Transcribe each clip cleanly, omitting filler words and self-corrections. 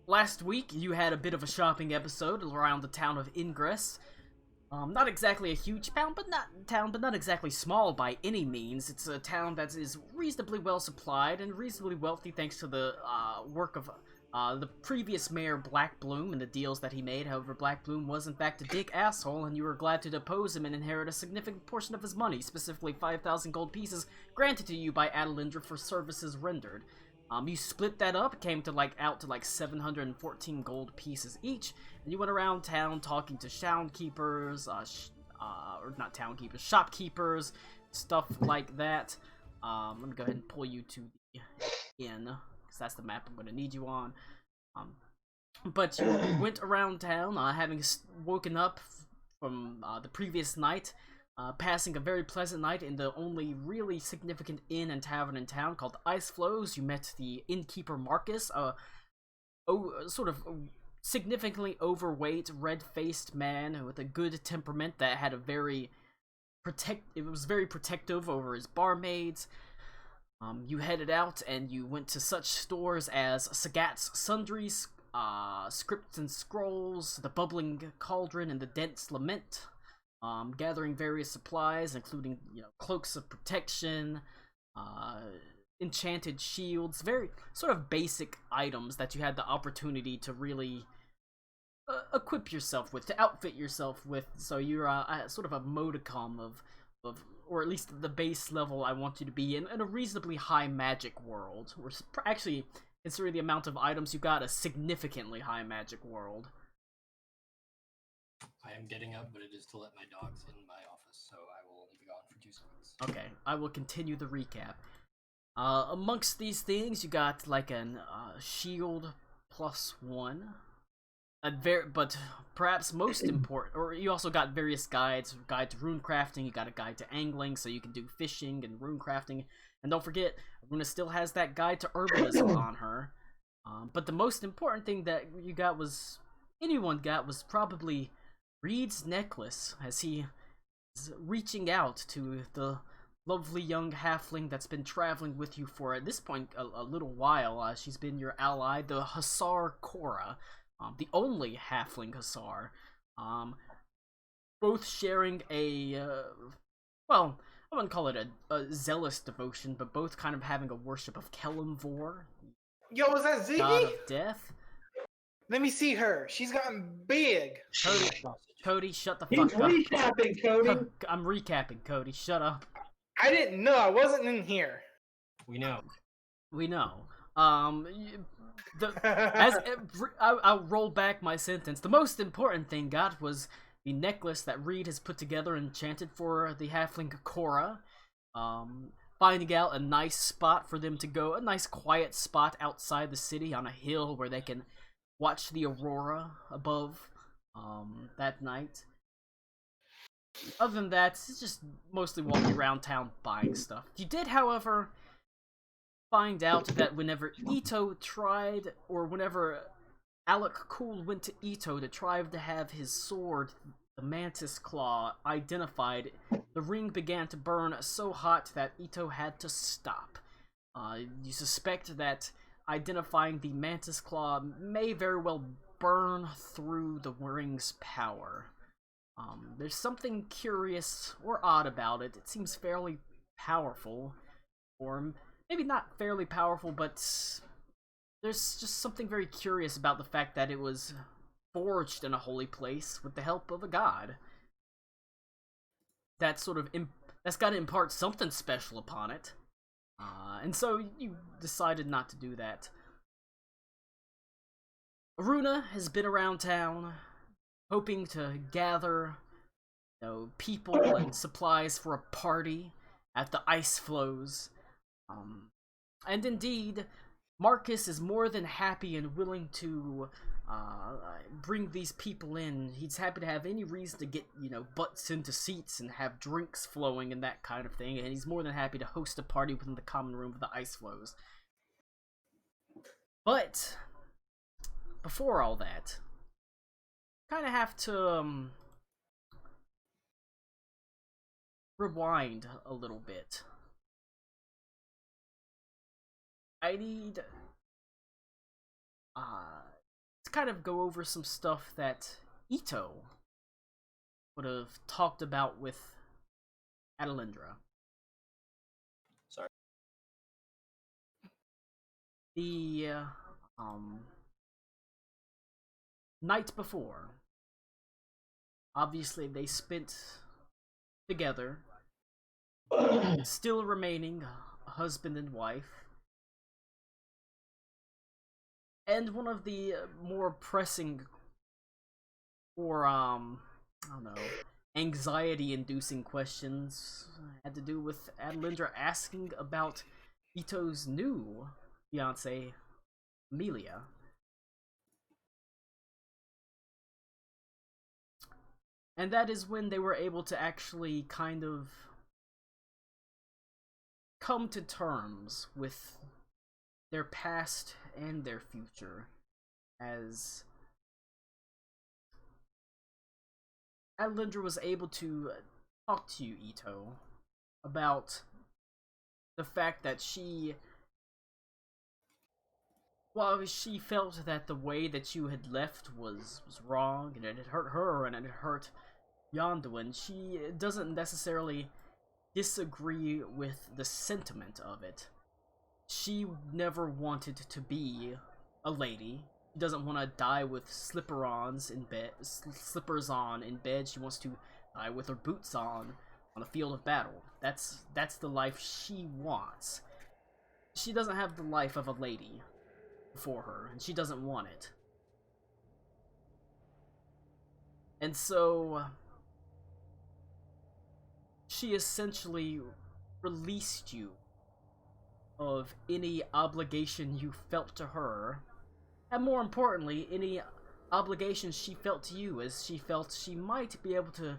Last week, you had a bit of a shopping episode around the town of Ingress. Not exactly a huge town, but not exactly small by any means. It's a town that is reasonably well supplied and reasonably wealthy thanks to the work of the previous mayor Black Bloom and the deals that he made. However, Black Bloom was in fact a dick asshole, and you were glad to depose him and inherit a significant portion of his money, specifically 5,000 gold pieces granted to you by Adelindra for services rendered. You split that up, came to out to 714 gold pieces each, and you went around town talking to townkeepers, or not townkeepers, shopkeepers, stuff like that. Let me go ahead and pull you to the inn, because that's the map I'm going to need you on. But you went around town, having woken up from the previous night, passing a very pleasant night in the only really significant inn and tavern in town called Ice Flows. You met the innkeeper Marcus, sort of significantly overweight, red-faced man with a good temperament that had a very very protective over his barmaids. You headed out and you went to such stores as Sagat's Sundries, Scripts and Scrolls, the Bubbling Cauldron, and the Dense Lament. Gathering various supplies, including, cloaks of protection, enchanted shields, very sort of basic items that you had the opportunity to really equip yourself with, to outfit yourself with, so you're sort of a modicum of, or at least the base level I want you to be in a reasonably high magic world. Or actually, considering the amount of items you got, a significantly high magic world. I am getting up, but it is to let my dogs in my office, so I will only be gone for 2 seconds. Okay, I will continue the recap. Amongst these things, you got an shield +1. But perhaps most important, or you also got various guides, guide to rune crafting, you got a guide to angling, so you can do fishing and rune crafting, and don't forget, Runa still has that guide to herbalism on her. But the most important thing that anyone got was probably Reed's necklace, as he is reaching out to the lovely young halfling that's been traveling with you for, at this point, a little while. She's been your ally, the Hussar Cora, the only halfling Hussar. Both sharing well, I wouldn't call it a zealous devotion, but both kind of having a worship of Kelimvor, Yo, was that Ziggy? god of death. Let me see her. She's gotten big. Cody, shut the He's fuck up. recapping, Cody. I'm recapping, Cody. Shut up. I didn't know. I wasn't in here. We know. I'll roll back my sentence. The most important thing got was the necklace that Reed has put together and enchanted for the halfling Cora. Finding out a nice spot for them to go, a nice quiet spot outside the city on a hill where they can watch the aurora above that night. Other than that, it's just mostly walking around town buying stuff. You did, however, find out that whenever Alec Cool went to Ito to try to have his sword, the Mantis Claw, identified, the ring began to burn so hot that Ito had to stop. You suspect that identifying the Mantis Claw may very well burn through the ring's power. There's something curious or odd about it. It seems fairly powerful, or maybe not fairly powerful, but there's just something very curious about the fact that it was forged in a holy place with the help of a god. That's got to impart something special upon it. And so you decided not to do that. Aruna has been around town, hoping to gather, people and supplies for a party at the Ice Flows. And indeed, Marcus is more than happy and willing to bring these people in. He's happy to have any reason to get, butts into seats and have drinks flowing and that kind of thing, and he's more than happy to host a party within the common room of the Ice Flows. But before all that, kind of have to rewind a little bit. I need kind of go over some stuff that Ito would have talked about with Adelindra. Sorry. The night before, obviously they spent together, still remaining husband and wife. And one of the more pressing or I don't know, anxiety-inducing questions had to do with Adelindra asking about Ito's new fiancée, Amelia. And that is when they were able to actually kind of come to terms with their past and their future, as Adelindra was able to talk to you, Ito, about the fact that she felt that the way that you had left was wrong, and it had hurt her, and it had hurt Yonduin. She doesn't necessarily disagree with the sentiment of it. She never wanted to be a lady. She doesn't want to die with slippers on in bed. She wants to die with her boots on a field of battle. That's the life she wants. She doesn't have the life of a lady for her, and she doesn't want it. And so she essentially released you of any obligation you felt to her, and more importantly, any obligations she felt to you, as she felt she might be able to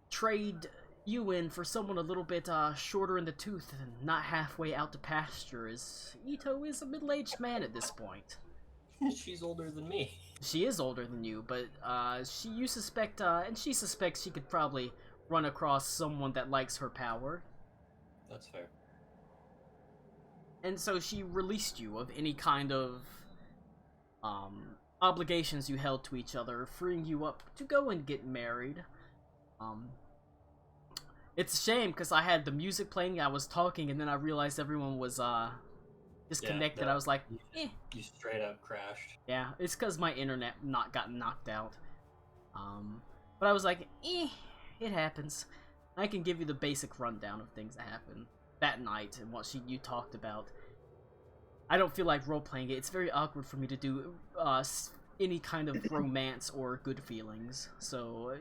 trade you in for someone a little bit shorter in the tooth and not halfway out to pasture, as Ito is a middle-aged man at this point. She's older than me. She is older than you, but she suspects she could probably run across someone that likes her power. That's fair. And so she released you of any kind of obligations you held to each other, freeing you up to go and get married. It's a shame because I had the music playing, I was talking, and then I realized everyone was disconnected. I was like, eh. You straight up crashed. Yeah, it's because my internet got knocked out. But I was like, eh, it happens. I can give you the basic rundown of things that happened that night and what you talked about. I don't feel like role-playing it. It's very awkward for me to do any kind of romance or good feelings. So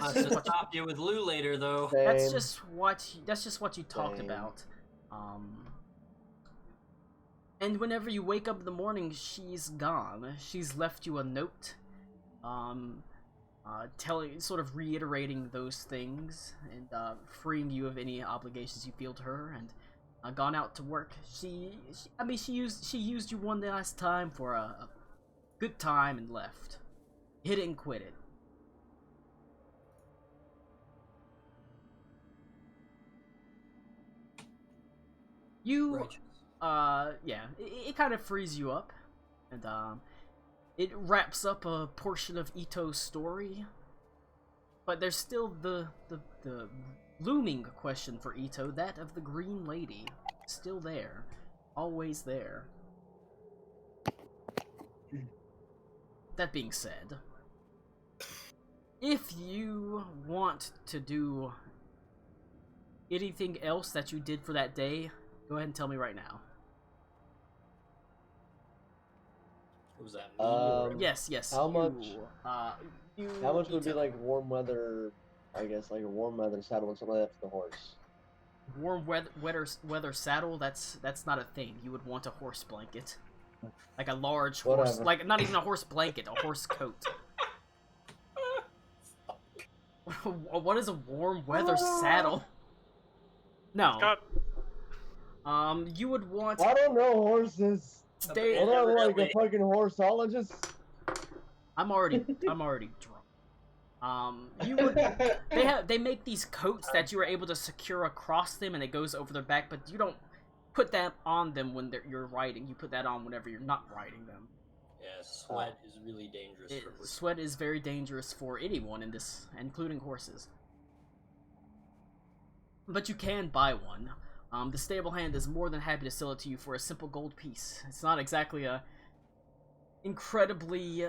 I'll just stop you with Lou later, though. Same. that's just what you talked Same. about. And whenever you wake up in the morning, she's gone. She's left you a note, sort of reiterating those things and freeing you of any obligations you feel to her, and gone out to work. She used you one last time for a good time and left. Hit it and quit it. You, Righteous. yeah, it kind of frees you up, and it wraps up a portion of Ito's story. But there's still the looming question for Ito, that of the Green Lady. Still there. Always there. That being said, if you want to do anything else that you did for that day, go ahead and tell me right now. What was that? Me or- Yes. How much? You, How much would be Ito. like warm weather? I guess like a warm weather saddle and something like that for the horse. Warm weather saddle? That's not a thing. You would want a horse blanket, like a large horse, Whatever. like not even a horse blanket, a horse coat. What is a warm weather saddle? No. Got You would want. I don't know horses. They, I'm not like a Evidently. fucking horseologist. I'm already drunk. You would. They make these coats that you are able to secure across them, and it goes over their back. But you don't put that on them when you're riding. You put that on whenever you're not riding them. Yeah, sweat is really dangerous for horses. Sweat is very dangerous for anyone in this, including horses. But you can buy one. The stable hand is more than happy to sell it to you for a simple gold piece. It's not exactly a incredibly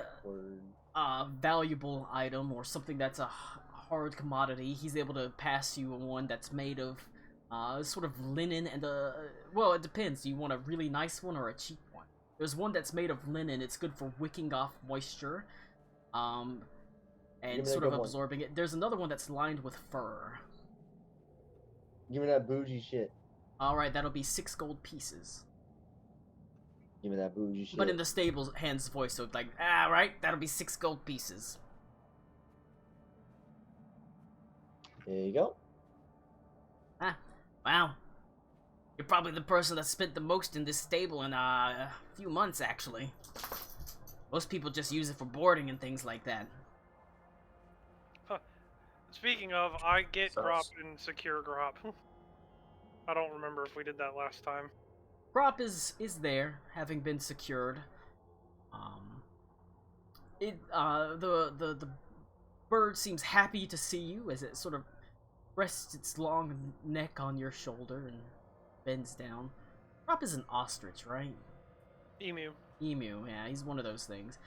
valuable item or something that's a hard commodity. He's able to pass you one that's made of sort of linen and well, it depends. Do you want a really nice one or a cheap one? There's one that's made of linen. It's good for wicking off moisture, and sort of absorbing it. There's another one that's lined with fur. Give me that bougie shit. Alright, that'll be 6 gold pieces. Give me that bougie shit. But in the stable hand's voice, so like, right, that'll be 6 gold pieces. There you go. Wow. You're probably the person that spent the most in this stable in a few months, actually. Most people just use it for boarding and things like that. Speaking of, I get Grop and secure Grop. I don't remember if we did that last time. Grop is there, having been secured. The bird seems happy to see you as it sort of rests its long neck on your shoulder and bends down. Grop is an ostrich, right? Emu. Emu, yeah, he's one of those things.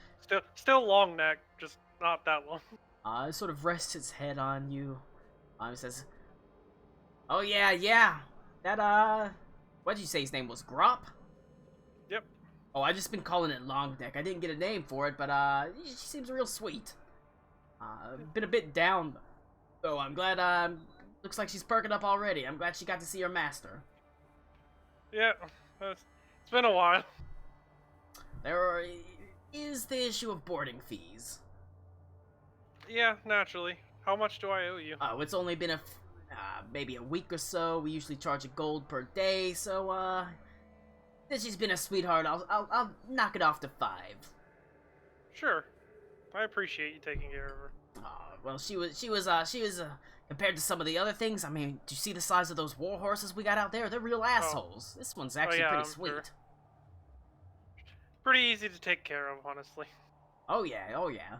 Still long neck, just not that long. It sort of rests its head on you. It says, "Oh yeah, that what did you say his name was? Grop?" Yep. Oh, I just been calling it long neck. I didn't get a name for it, but she seems real sweet. Been a bit down, though. I'm glad. Looks like she's perking up already. I'm glad she got to see her master. Yeah, it's been a while. There is the issue of boarding fees. Yeah, naturally. How much do I owe you? Oh, it's only been maybe a week or so. We usually charge a gold per day, so since she's been a sweetheart, I'll knock it off to 5. Sure. I appreciate you taking care of her. Well, she was compared to some of the other things. I mean, do you see the size of those war horses we got out there? They're real assholes. This one's actually yeah, pretty I'm sweet. sure. Pretty easy to take care of, honestly. Oh yeah.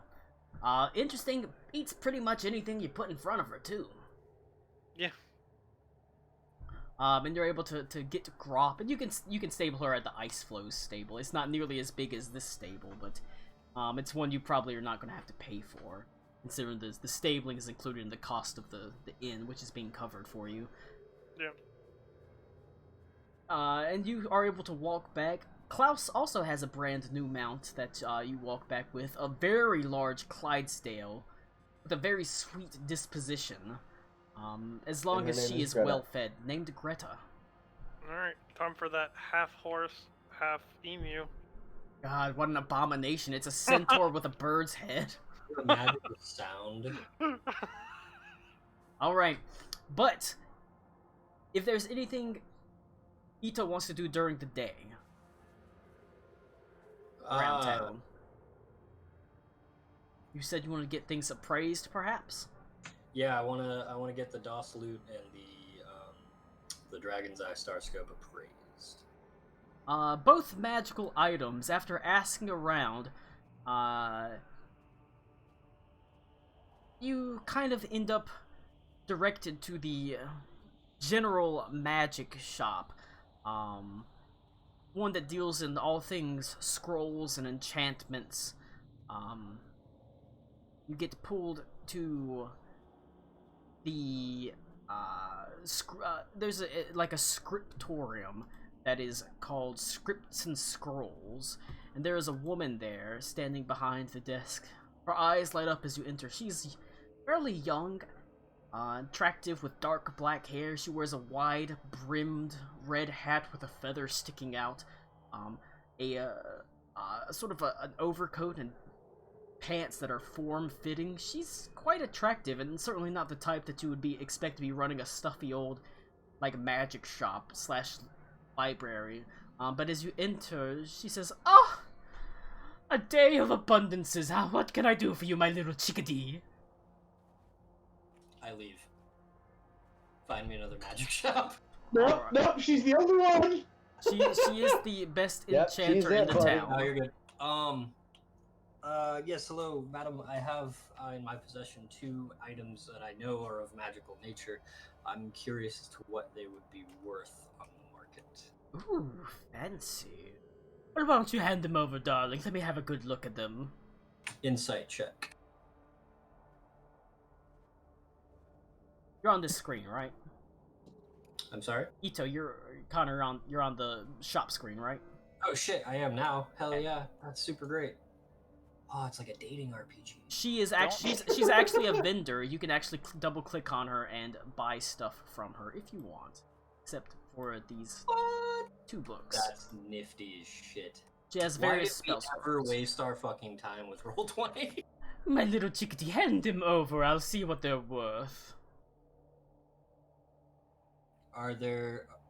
Interesting. Eats pretty much anything you put in front of her too. Yeah. And you're able to get to Grop, and you can stable her at the Ice Flows stable. It's not nearly as big as this stable, but it's one you probably are not going to have to pay for, considering the stabling is included in the cost of the inn, which is being covered for you. Yeah. And you are able to walk back. Klaus also has a brand new mount that you walk back with, a very large Clydesdale with a very sweet disposition. As long as she is well fed, named Greta. Alright, time for that half horse, half emu. God, what an abomination. It's a centaur with a bird's head. Imagine the sound. Alright, but if there's anything Ito wants to do during the day around town. You said you want to get things appraised, perhaps? Yeah, I wanna get the DOS loot and the Dragon's Eye Star Scope appraised. Both magical items. After asking around, you kind of end up directed to the general magic shop. One that deals in all things scrolls and enchantments. You get pulled to the there's like a scriptorium that is called Scripts and Scrolls, and there is a woman there standing behind the desk. Her eyes light up as you enter. She's fairly young, attractive with dark black hair. She wears a wide brimmed red hat with a feather sticking out, sort of an overcoat and pants that are form-fitting. She's quite attractive, and certainly not the type that you would expect to be running a stuffy old, like, magic shop / library. But as you enter, she says, "Oh, a day of abundances. What can I do for you, my little chickadee?" I leave. Find me another magic shop. Nope, she's the only one! She is the best enchanter in the Oh, town. you're good. Yes, hello, madam. I have in my possession 2 items that I know are of magical nature. I'm curious as to what they would be worth on the market. Ooh, fancy. Well, why don't you hand them over, darling? Let me have a good look at them. Insight check. You're on this screen, right? I'm sorry? Ito, Connor, you're on the shop screen, right? Oh shit, I am now. Hell yeah, that's super great. Oh, it's like a dating RPG. She is actually she's actually a vendor. You can actually double click on her and buy stuff from her if you want. Except for these What? 2 books. That's nifty as shit. She has Why various did we spell ever scrolls. waste our fucking time with Roll20? My little chickadee, hand them over. I'll see what they're worth.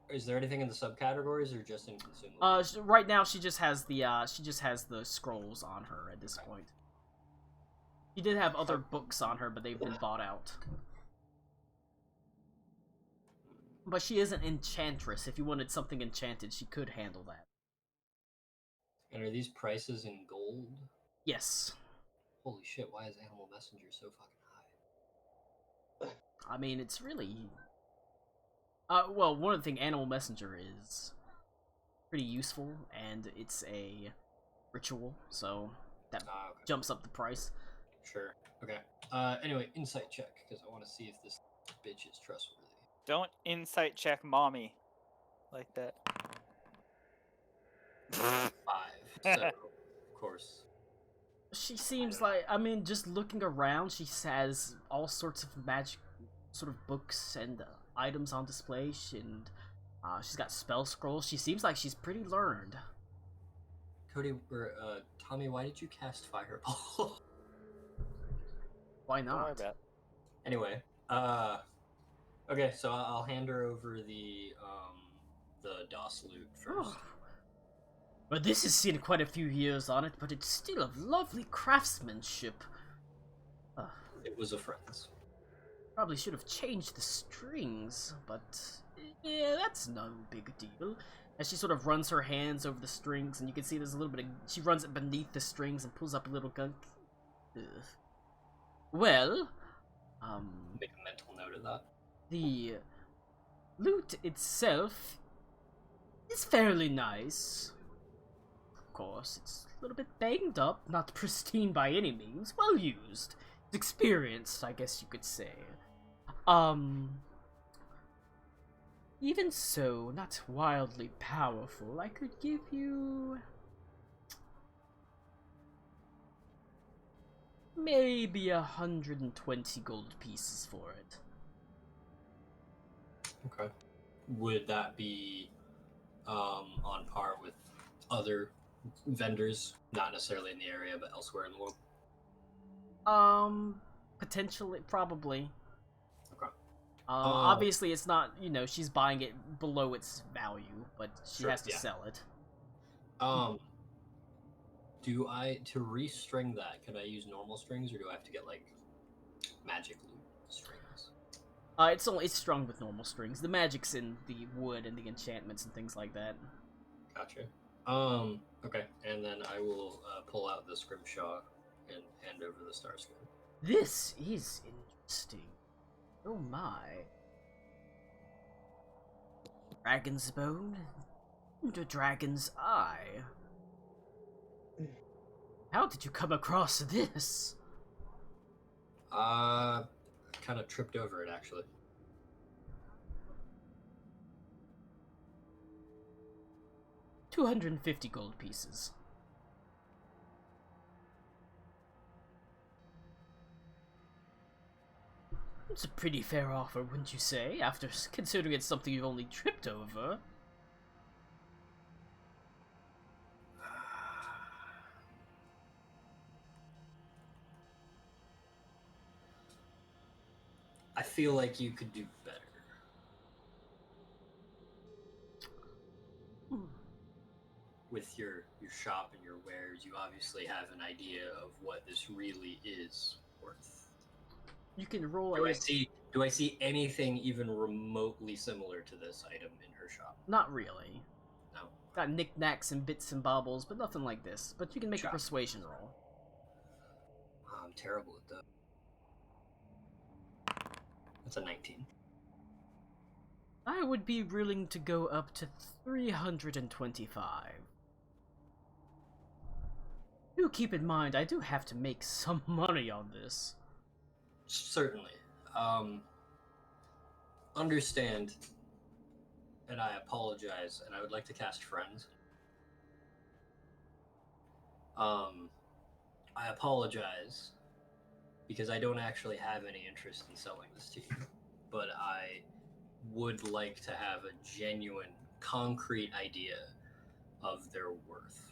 Is there anything in the subcategories or just in consumables? Right now she just has the scrolls on her at this point. She did have other books on her, but they've been bought out. But she is an enchantress. If you wanted something enchanted, she could handle that. And are these prices in gold? Yes. Holy shit, why is Animal Messenger so fucking high? I mean, it's really... well, one of the things Animal Messenger is pretty useful, and it's a ritual, so that Okay. jumps up the price. Sure. Okay. Anyway, insight check, because I want to see if this bitch is trustworthy. Don't insight check mommy like that. 5. So, of course. She seems like, I mean, just looking around, she has all sorts of magic sort of books and items on display, and she's got spell scrolls. She seems like she's pretty learned. Cody, or Tommy, why did you cast Fireball? Why Don't worry not? about it. Anyway, okay, so I'll hand her over the DOS loot first. Oh. But this has seen quite a few years on it, but it's still of lovely craftsmanship. It was a friend's. Probably should have changed the strings, but yeah, that's no big deal. As she sort of runs her hands over the strings, and you can see there's a little bit of... She runs it beneath the strings and pulls up a little gunk. Ugh. Well, Make a mental note of that. the loot itself is fairly nice. Of course, it's a little bit banged up, not pristine by any means, well used. It's experienced, I guess you could say. Even so, not wildly powerful. I could give you... maybe 120 gold pieces for it. Okay. Would that be on par with other vendors, not necessarily in the area, but elsewhere in the world? Potentially, probably. Okay. Obviously it's not, you know, she's buying it below its value, but she Sure, has to yeah. sell it. Do I, to restring that, can I use normal strings, or do I have to get, like, magic loot strings? It's strung with normal strings. The magic's in the wood and the enchantments and things like that. Gotcha. Okay, and then I will pull out the scrimshaw and hand over the starscope. This is interesting. Oh my. Dragon's bone and a dragon's eye. How did you come across this? Kind of tripped over it, actually. $250 gold pieces. It's a pretty fair offer, wouldn't you say, after considering it's something you've only tripped over? I feel like you could do better. With your shop and your wares, you obviously have an idea of what this really is worth. You can roll Do a... I see anything even remotely similar to this item in her shop? Not really. No. Got knickknacks and bits and baubles, but nothing like this. But you can make a persuasion roll. I'm terrible at that. That's a 19. I would be willing to go up to 325. Do keep in mind, I do have to make some money on this. Certainly. Understand, and I apologize, and I would like to cast Friends. I apologize because I don't actually have any interest in selling this to you, but I would like to have a genuine, concrete idea of their worth.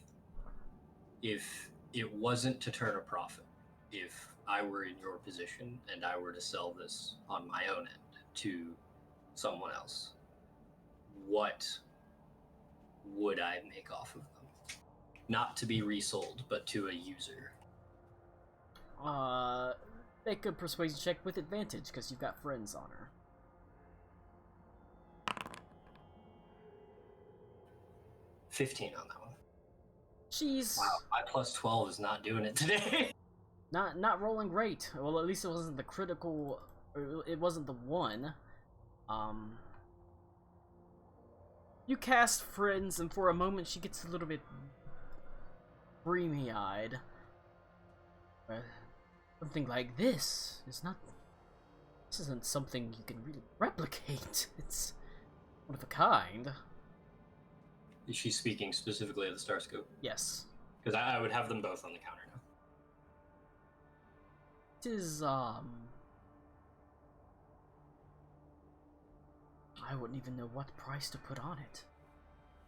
If it wasn't to turn a profit, if I were in your position and I were to sell this on my own end to someone else, what would I make off of them? Not to be resold, but to a user. Make a persuasion check with advantage, because you've got friends on her. 15 on that one. She's... Wow, my plus 12 is not doing it today. Not rolling great. Well, at least it wasn't the critical... It wasn't the one. You cast friends, and for a moment she gets a little bit dreamy-eyed. Something like this is not... This isn't something you can really replicate. It's one of a kind. Is she speaking specifically of the Star Scope? Yes. Because I would have them both on the counter now. It is, I wouldn't even know what price to put on it.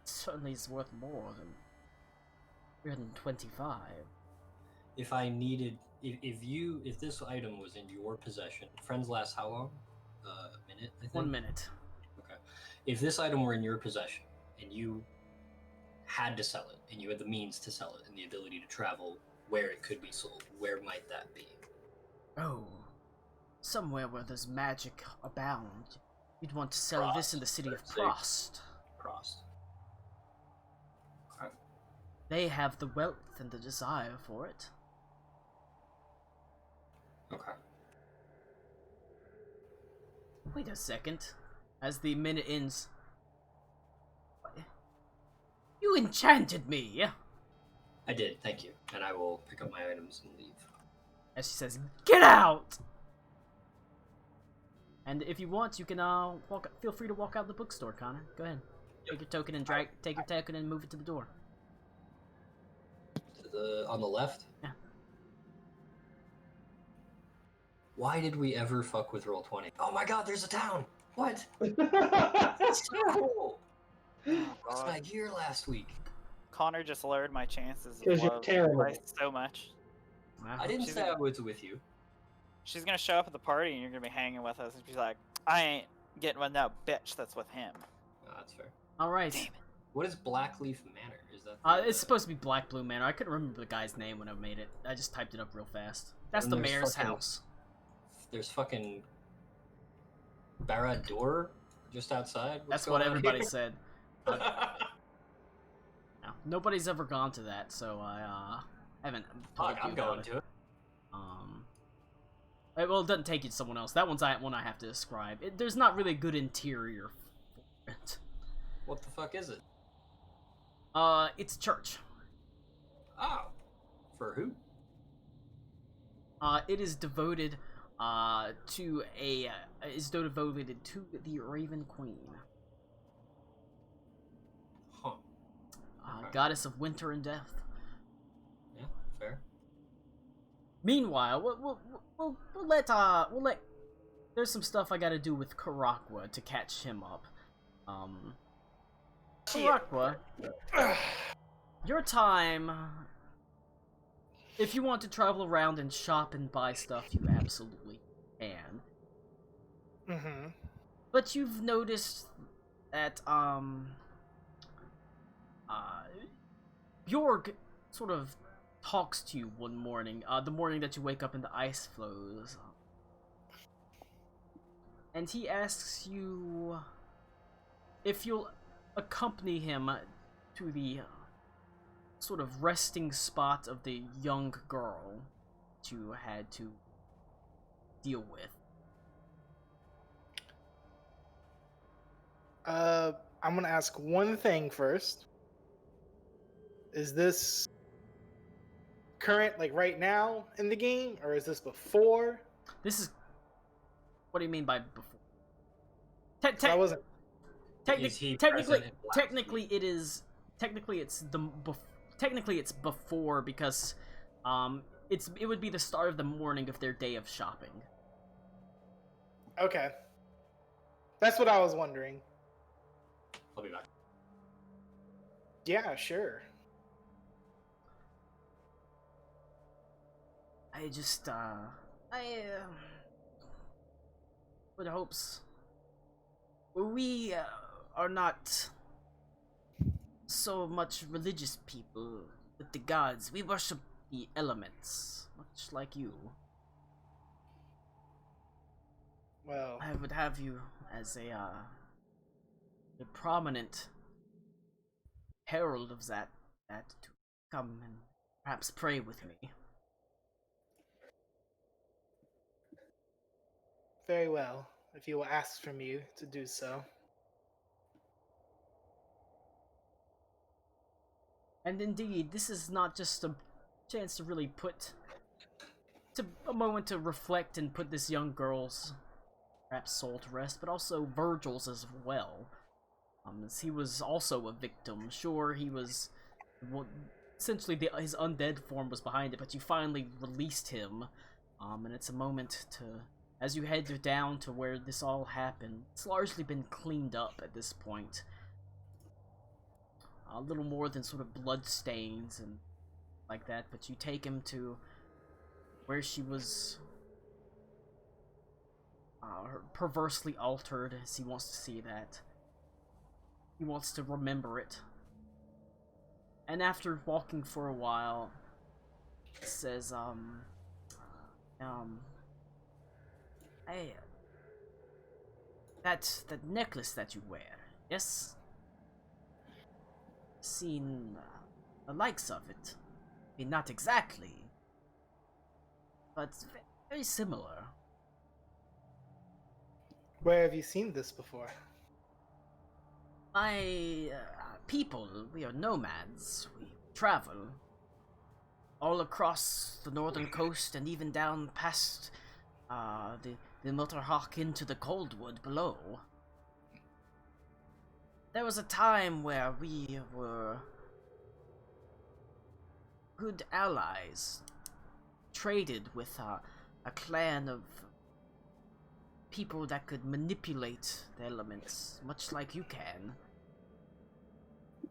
It certainly is worth more than 325. If I needed, if this item was in your possession, friends last how long? A minute, I think? 1 minute. Okay. If this item were in your possession and you had to sell it, and you had the means to sell it, and the ability to travel where it could be sold, where might that be? Oh, somewhere where there's magic abound. You'd want to sell this in the city of Prost. Prost. Okay. They have the wealth and the desire for it. Okay. Wait a second. As the minute ends... You enchanted me! I did, thank you. And I will pick up my items and leave. As she says, "Get out!" And if you want, you can feel free to walk out the bookstore, Connor. Go ahead. Take your token and take your token and move it to the door. On the left? Yeah. Why did we ever fuck with Roll20? Oh my god, there's a town! What? That's so cool! That's my gear last week. Connor just lowered my chances Because of you're love terrible. by so much. Wow. I didn't She's say gonna- I was with you. She's gonna show up at the party and you're gonna be hanging with us, and she's like, "I ain't getting with that bitch that's with him." Oh, that's fair. All right. Damn it. What is Blackleaf Manor? Is that It's supposed to be Black Blue Manor. I couldn't remember the guy's name when I made it. I just typed it up real fast. That's And the there's mayor's fucking- house. There's fucking Barad-dûr just outside? What's That's what going on everybody here? said. No, nobody's ever gone to that, so I haven't told Fuck, you I'm about going it. to it. Well, it doesn't take you to someone else. That one's one I have to describe. There's not really a good interior for it. What the fuck is it? It's a church. Oh. For who? It is devoted, is devoted to the Raven Queen. Huh. Okay. Goddess of winter and death. Yeah, fair. Meanwhile, we'll let there's some stuff I gotta do with Karakwa to catch him up. Karakwa, your time, if you want to travel around and shop and buy stuff, you absolutely can. Mm-hmm. But you've noticed that, Bjorg sort of talks to you one morning, the morning that you wake up and the ice flows. And he asks you if you'll accompany him to the sort of resting spot of the young girl that you had to deal with. I'm gonna ask one thing first. Is this current, like right now in the game, or is this before? This is. What do you mean by before? So I wasn't. Is he present in last Technically, it is. Technically, it's technically it's before because, it would be the start of the morning of their day of shopping. Okay. That's what I was wondering. I'll be back. Yeah, sure. I just, with hopes. We are not so much religious people with the gods. We worship the elements, much like you. Well, I would have you as a prominent herald of that to come and perhaps pray with me. very well. If you will ask from you to do so. And indeed, this is not just a chance to really a moment to reflect and put this young girl's perhaps soul to rest, but also Virgil's as well. As he was also a victim. Sure, he was, well, essentially his undead form was behind it, but you finally released him. And it's a moment to, as you head down to where this all happened, it's largely been cleaned up at this point. A little more than sort of blood stains and like that, but you take him to where she was perversely altered, as he wants to see that. He wants to remember it. And after walking for a while, it says, that necklace that you wear, yes? Seen the likes of it. I mean, not exactly, but very similar. Where have you seen this before? My people, we are nomads. We travel all across the northern coast and even down past the Mutterhawk into the Coldwood below. There was a time where we were good allies, traded with a clan of people that could manipulate the elements, much like you can.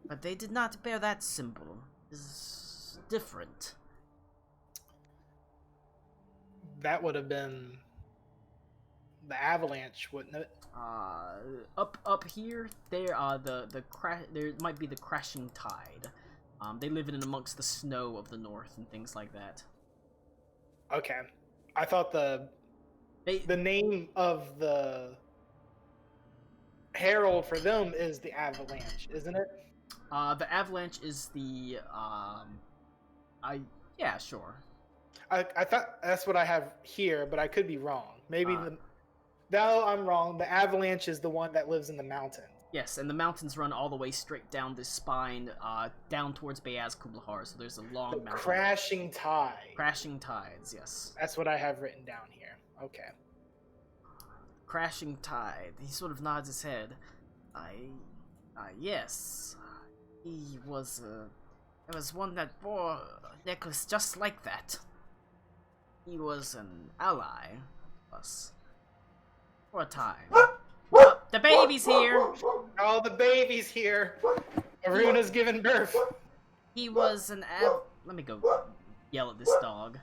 But they did not bear that symbol. It's different. That would have been the Avalanche, wouldn't it? Up here, there there might be the Crashing Tide. They live in amongst the snow of the north and things like that. Okay. I thought the name of the herald for them is the Avalanche, isn't it? The Avalanche is the yeah, sure. I thought that's what I have here, but I could be wrong. Maybe no, I'm wrong. The Avalanche is the one that lives in the mountains. Yes, and the mountains run all the way straight down this spine, down towards Bayaz Kublahar, so there's a long mountain. Crashing Tide. Crashing Tides, yes. That's what I have written down here. Okay. Crashing Tide. He sort of nods his head. Yes. He was, there was one that wore a necklace just like that. He was an ally of us. For a time. Oh, the baby's here! Oh, the baby's here! Aruna's given birth! He was an let me go yell at this dog.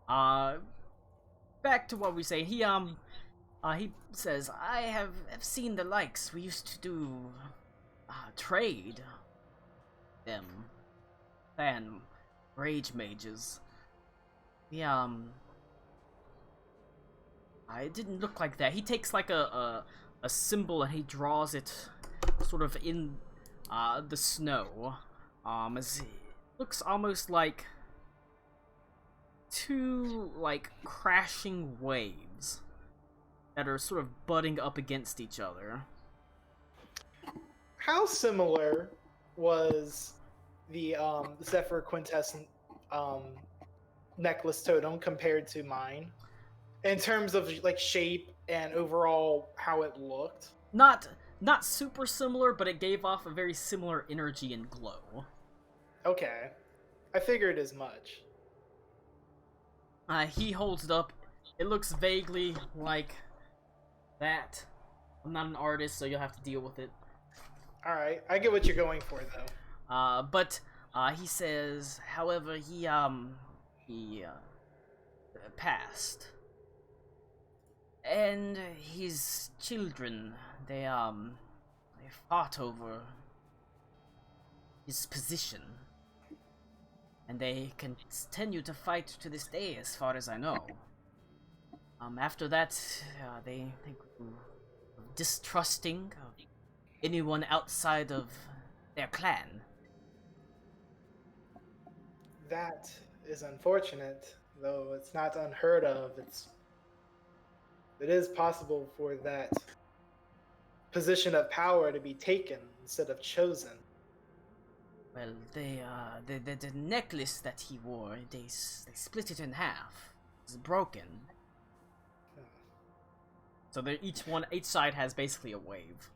Back to what we say. He says, I have seen the likes. We used to do, trade them. Then, rage mages. It didn't look like that. He takes like a symbol and he draws it sort of in the snow. As it looks almost like two, like, crashing waves that are sort of butting up against each other. How similar was the Zephyr Quintessence necklace totem compared to mine in terms of like shape and overall how it looked? Not super similar, but it gave off a very similar energy and glow. Okay, I figured as much. He holds it up. It looks vaguely like that. I'm not an artist, so you'll have to deal with it. All right, I get what you're going for though. But he says, however, he passed, and his children, they fought over his position, and they continue to fight to this day, as far as I know. After that, they grew distrusting of anyone outside of their clan. That is unfortunate, though it's not unheard of. It is possible for that position of power to be taken instead of chosen. Well, the necklace that he wore, they split it in half. It's broken. So each side has basically a wave.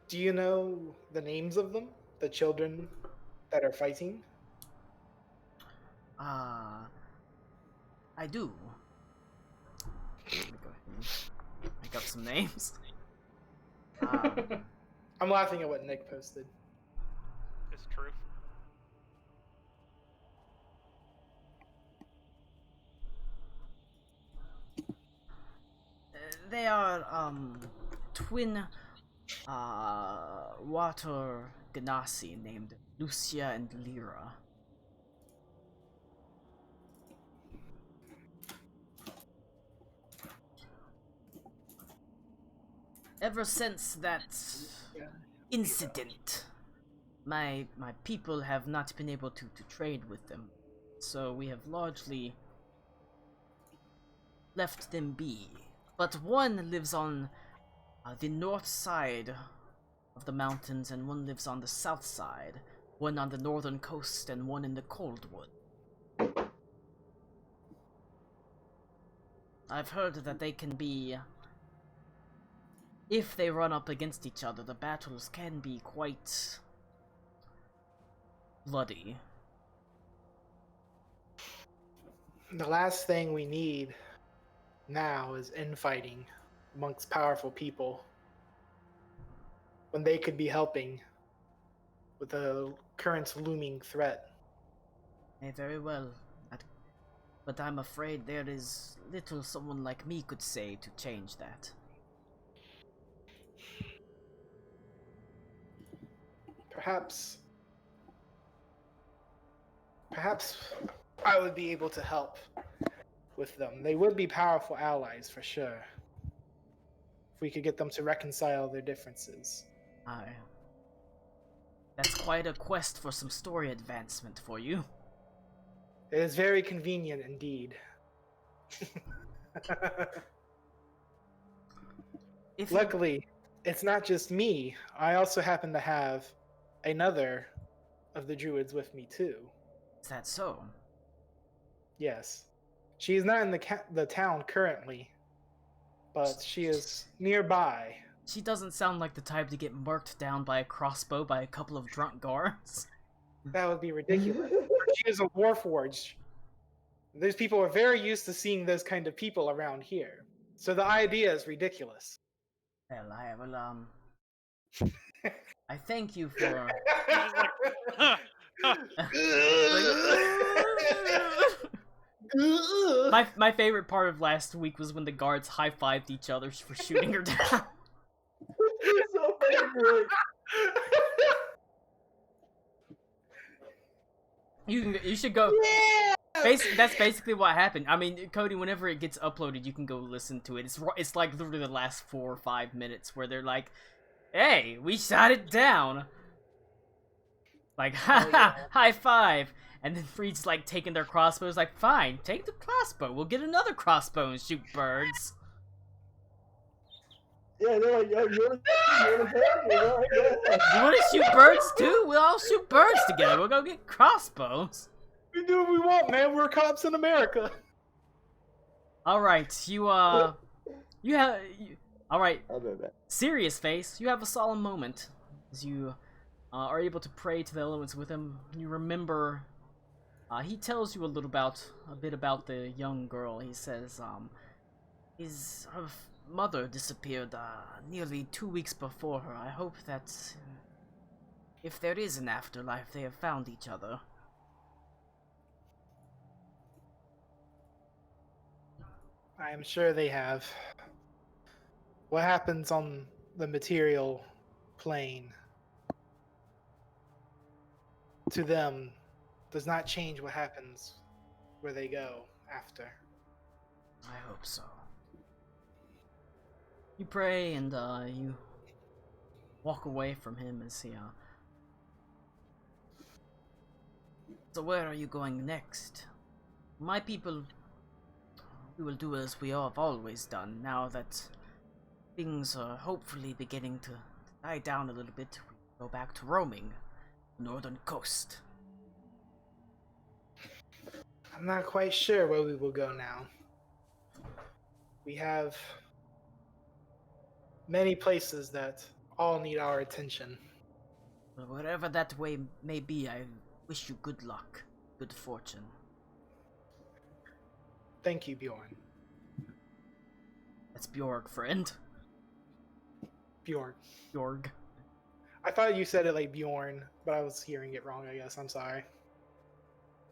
Do you know the names of them? The children that are fighting? I do. Let me go ahead and make up some names. I'm laughing at what Nick posted. It's true. They are twin water ganassi named Lucia and Lyra. Ever since that incident, my people have not been able to trade with them, so we have largely left them be. But one lives on the north side of the mountains, and one lives on the south side. One on the northern coast, and one in the Coldwood. I've heard that they can be... If they run up against each other, the battles can be quite... bloody. The last thing we need now is infighting amongst powerful people when they could be helping with the current looming threat. Very well. But I'm afraid there is little someone like me could say to change that. Perhaps I would be able to help with them. They would be powerful allies for sure. If we could get them to reconcile their differences. Aye. That's quite a quest for some story advancement for you. It is very convenient indeed. Luckily, it's not just me. I also happen to have another of the druids with me too. Is that so? Yes. She is not in the town currently, but she is nearby. She doesn't sound like the type to get marked down by a crossbow by a couple of drunk guards. That would be ridiculous. She is a warforged. Those people are very used to seeing those kind of people around here. So the idea is ridiculous. Well, I thank you for... my favorite part of last week was when the guards high-fived each other for shooting her down. So favorite. You should go. Yeah! That's basically what happened. I mean, Cody, whenever it gets uploaded, you can go listen to it. It's like literally the last 4 or 5 minutes where they're like, Hey, we shot it down. Like, haha, yeah. high five. And then Freed's like taking their crossbows, like, fine, take the crossbow. We'll get another crossbow and shoot birds. Yeah, they're like, yo, you wanna help me? All right, go ahead. You wanna shoot birds too? We'll all shoot birds together. We'll go get crossbows. We do what we want, man. We're cops in America. Alright, alright, I'll do that. Serious Face, you have a solemn moment as you are able to pray to the elements with him. You remember, he tells you a bit about the young girl. He says, her mother disappeared nearly 2 weeks before her. I hope that if there is an afterlife, they have found each other. I am sure they have. What happens on the material plane to them does not change what happens where they go after. I hope so. You pray and you walk away from him as he So where are you going next? My people, we will do as we have always done. Now that things are hopefully beginning to die down a little bit, we go back to roaming the northern coast. I'm not quite sure where we will go now. We have many places that all need our attention. But wherever that way may be, I wish you good luck, good fortune. Thank you, Bjorn. That's Bjorg, friend. Bjorn. Bjorg. I thought you said it like Bjorn, but I was hearing it wrong, I guess. I'm sorry.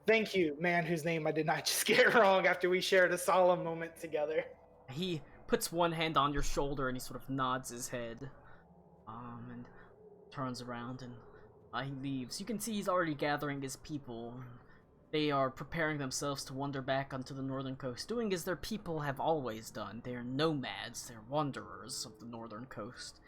Thank you, man whose name I did not just get wrong after we shared a solemn moment together. He puts one hand on your shoulder and he sort of nods his head, and turns around and he leaves. You can see he's already gathering his people. They are preparing themselves to wander back onto the northern coast, doing as their people have always done. They are nomads, they're wanderers of the northern coast,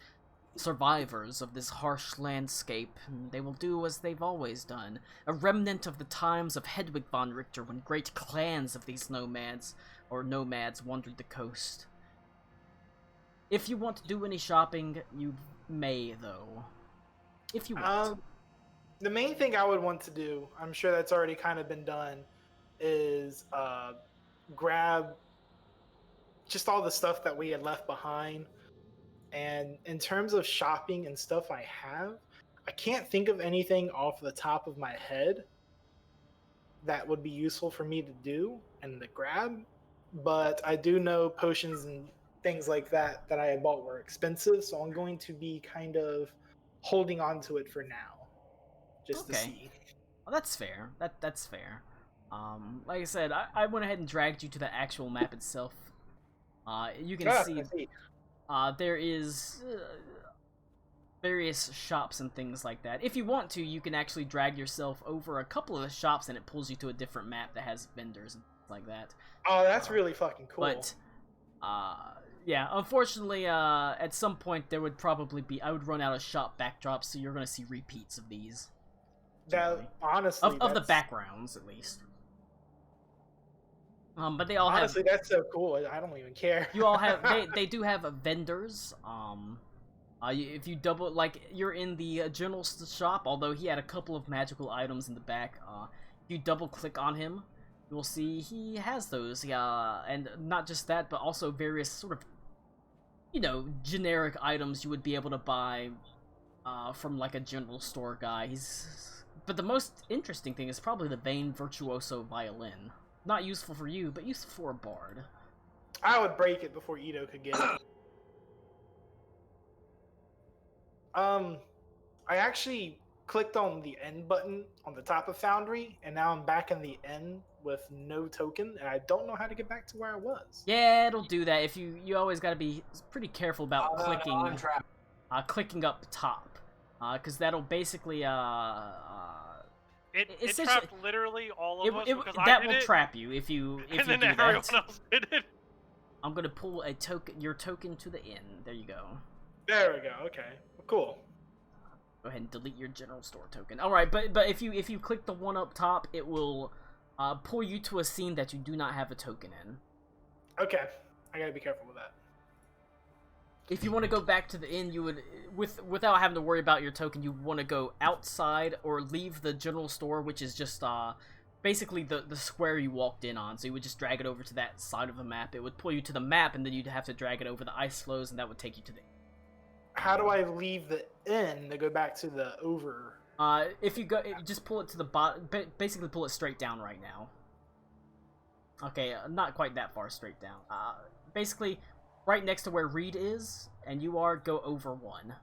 survivors of this harsh landscape, and they will do as they've always done. A remnant of the times of Hedwig von Richter, when great clans of these nomads wandered the coast. If you want to do any shopping, you may, though. If you want. The main thing I would want to do, I'm sure that's already kind of been done, is grab just all the stuff that we had left behind. And in terms of shopping and stuff I can't think of anything off the top of my head that would be useful for me to do and to grab. But I do know potions and things like that I had bought were expensive, so I'm going to be kind of holding on to it for now. Just to see. Well, that's fair. That's fair. Like I said, I went ahead and dragged you to the actual map itself. You can see there is various shops and things like that. If you want to, you can actually drag yourself over a couple of the shops and it pulls you to a different map that has vendors and things like that. Oh, that's really fucking cool. But, yeah, unfortunately, at some point I would run out of shop backdrops, so you're gonna see repeats of these. That honestly, of the backgrounds, at least. But they all honestly, that's so cool. I don't even care. You all have they do have vendors. If you double, like, you're in the general shop, although he had a couple of magical items in the back. If you double click on him, you'll see he has those. And not just that, but also various sort of, generic items you would be able to buy from like a general store guy. But the most interesting thing is probably the Vane Virtuoso violin. Not useful for you, but useful for a bard. I would break it before Ito could get it. I actually clicked on the end button on the top of Foundry, and now I'm back in the end with no token, and I don't know how to get back to where I was. Yeah, it'll do that. If you always got to be pretty careful about clicking up top, because that'll basically It trapped literally all of us because that I did will it, trap you if you and do then that. everyone else did it. I'm gonna pull your token to the end. There you go. There we go. Okay. Cool. Go ahead and delete your general store token. Alright, but if you click the one up top, it will pull you to a scene that you do not have a token in. Okay. I gotta be careful with that. If you want to go back to the inn, you would, without having to worry about your token, you want to go outside or leave the general store, which is just basically the square you walked in on. So you would just drag it over to that side of the map. It would pull you to the map, and then you'd have to drag it over the ice floes, and that would take you to the. How do I leave the inn to go back to the over? If you go, just pull it to the bottom. Basically, pull it straight down right now. Okay, not quite that far straight down. Basically, right next to where Reed is, and you are, go over one.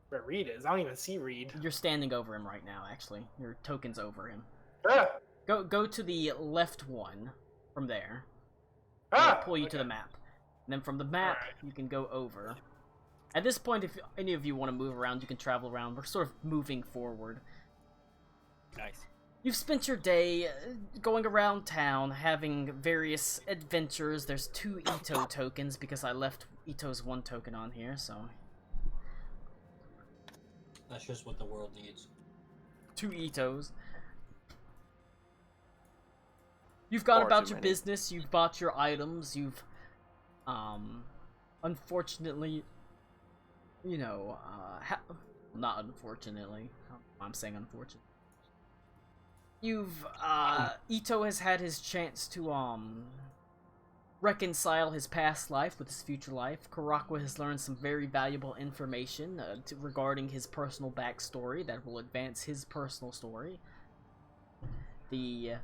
Where Reed is? I don't even see Reed. You're standing over him right now, actually. Your token's over him. Ah! Go to the left one from there. Ah! It'll pull you to the map. And then from the map, you can go over. At this point, if any of you want to move around, you can travel around. We're sort of moving forward. Nice. You've spent your day going around town, having various adventures. There's 2 Ito tokens, because I left Ito's 1 token on here, so... That's just what the world needs. 2 Itos. You've gone Far about too your many. business, you've bought your items, you've, unfortunately, you know, not unfortunately, I'm saying unfortunately. You've, Ito has had his chance to, reconcile his past life with his future life. Karakwa has learned some very valuable information regarding his personal backstory that will advance his personal story. The,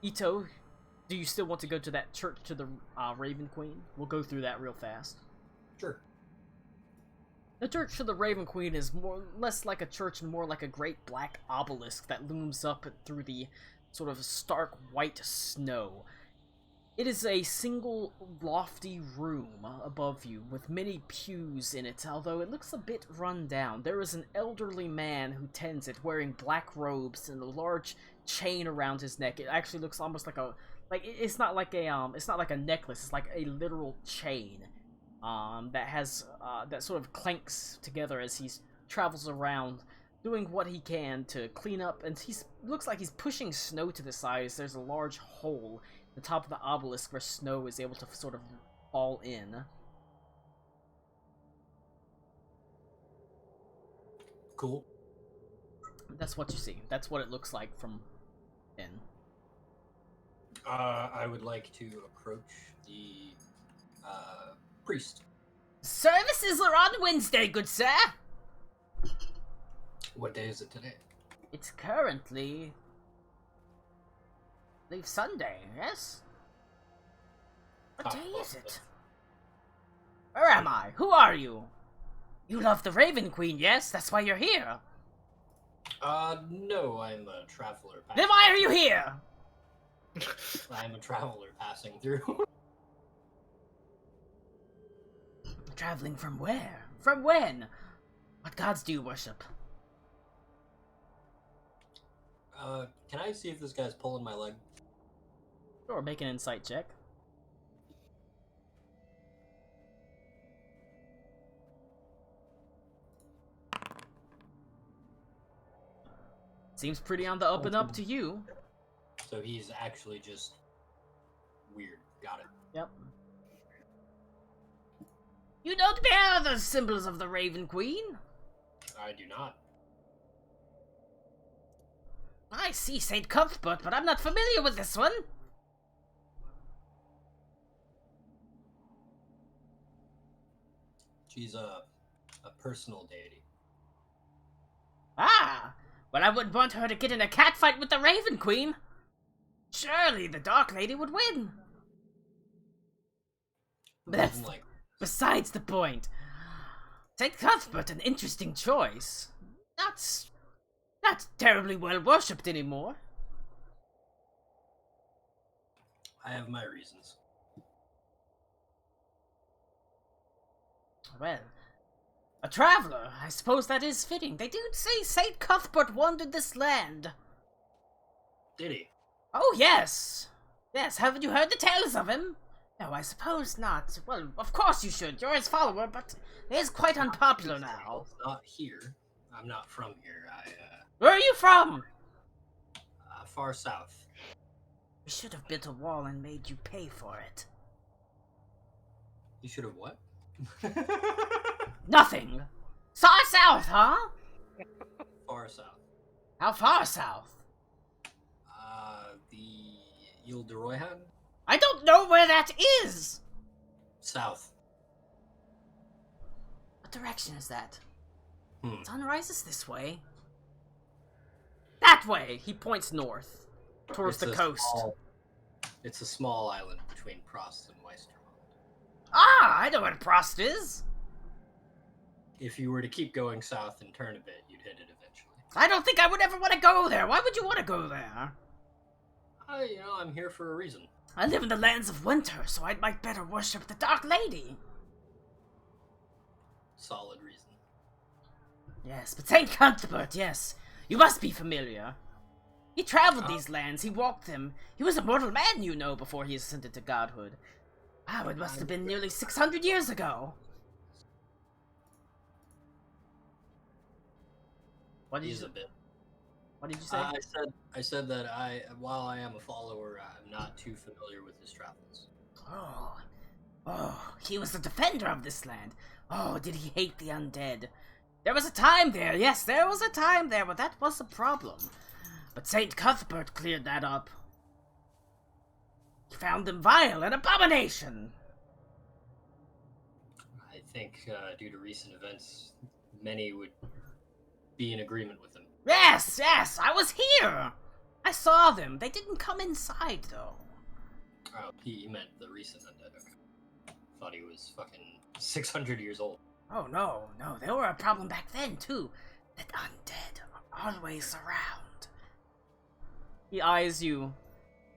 Ito, do you still want to go to that church to the Raven Queen? We'll go through that real fast. Sure. The church to the Raven Queen is less like a church and more like a great black obelisk that looms up through the sort of stark white snow. It is a single lofty room above you with many pews in it, although it looks a bit run down. There is an elderly man who tends it, wearing black robes and a large chain around his neck. It actually looks almost like a it's not like a necklace, it's like a literal chain that has that sort of clanks together as he travels around doing what he can to clean up, and looks like he's pushing snow to the sides. There's a large hole at the top of the obelisk where snow is able to sort of fall in. Cool. That's what you see. That's what it looks like from in. I would like to approach the priest. Services are on Wednesday, good sir. What day is it today? It's currently, I believe, Sunday, yes? What day is it? Where am I? Who are you? You love the Raven Queen, yes? That's why you're here. No, I'm a traveler. Then why are you here? I'm a traveler passing through. Traveling from where? From when? What gods do you worship? Can I see if this guy's pulling my leg? Sure, make an insight check. Seems pretty on the up and up to you. So he's actually just weird. Got it. Yep. You don't bear the symbols of the Raven Queen? I do not. I see St. Cuthbert, but I'm not familiar with this one. She's a personal deity. Ah! Well, I wouldn't want her to get in a catfight with the Raven Queen. Surely the Dark Lady would win. But that's Doesn't like besides the point. St. Cuthbert, an interesting choice. Not terribly well worshipped anymore. I have my reasons. Well, a traveler, I suppose that is fitting. They do say St. Cuthbert wandered this land. Did he? Oh, yes. Yes, haven't you heard the tales of him? No, I suppose not. Well, of course you should. You're his follower, but he is quite unpopular now. It's not here. I'm not from here. Where are you from? Far south. We should have built a wall and made you pay for it. You should have what? Nothing. Far south, huh? Far south. How far south? The Ile de Royhan? I don't know where that is! South. What direction is that? Hmm. Sun rises this way. That way! He points north. Towards the coast. It's a small island between Prost and Westermont. Ah, I know where Prost is! If you were to keep going south and turn a bit, you'd hit it eventually. I don't think I would ever want to go there. Why would you want to go there? I'm here for a reason. I live in the lands of winter, so I might better worship the Dark Lady. Solid reason. Yes, but Saint Cuthbert, yes. You must be familiar. He traveled these lands, he walked them. He was a mortal man, you know, before he ascended to godhood. Ah, it must have been nearly 600 years ago. What did you say? What did you say? I said that while I am a follower, I'm not too familiar with his travels. Oh, he was the defender of this land. Oh, did he hate the undead? There was a time there, yes, there was a time there, but that was a problem. But Saint Cuthbert cleared that up. He found them vile, an abomination. I think, due to recent events, many would be in agreement with him. Yes, I was here. I saw them. They didn't come inside, though. Oh, he meant the recent undead. Okay. Thought he was fucking 600 years old. Oh, no, they were a problem back then, too. That undead are always around. He eyes you.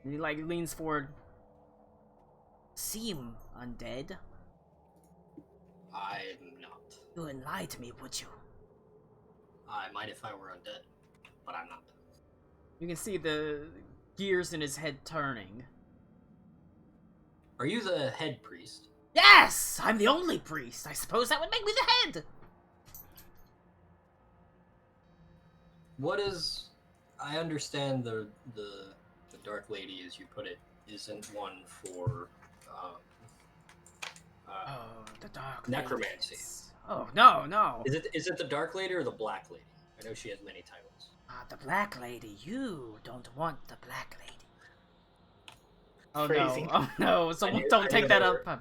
And he, leans forward. Seem undead. I'm not. You wouldn't lie to me, would you? I might if I were undead, but I'm not. You can see the gears in his head turning. Are you the head priest? Yes! I'm the only priest. I suppose that would make me the head. What is... I understand the Dark Lady, as you put it, isn't one for... The Dark necromancy. Ladies. Oh, no. Is it the Dark Lady or the Black Lady? I know she has many titles. The Black Lady. You don't want the Black Lady. Oh Phrasing. no! Oh no! Someone don't take that up.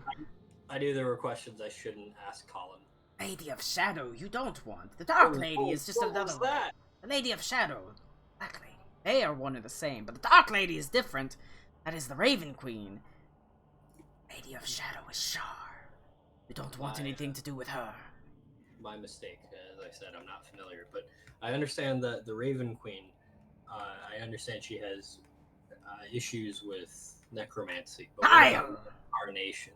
I knew there were questions I shouldn't ask Colin. Lady of Shadow. You don't want the Dark Lady. Is just another What's one. that? The Lady of Shadow. Black Lady. They are one and the same, but the Dark Lady is different. That is the Raven Queen. Lady of Shadow is Shar. You don't want anything to do with her. My mistake. As I said, I'm not familiar, but I understand that the Raven Queen. I understand she has issues with necromancy. But our nation.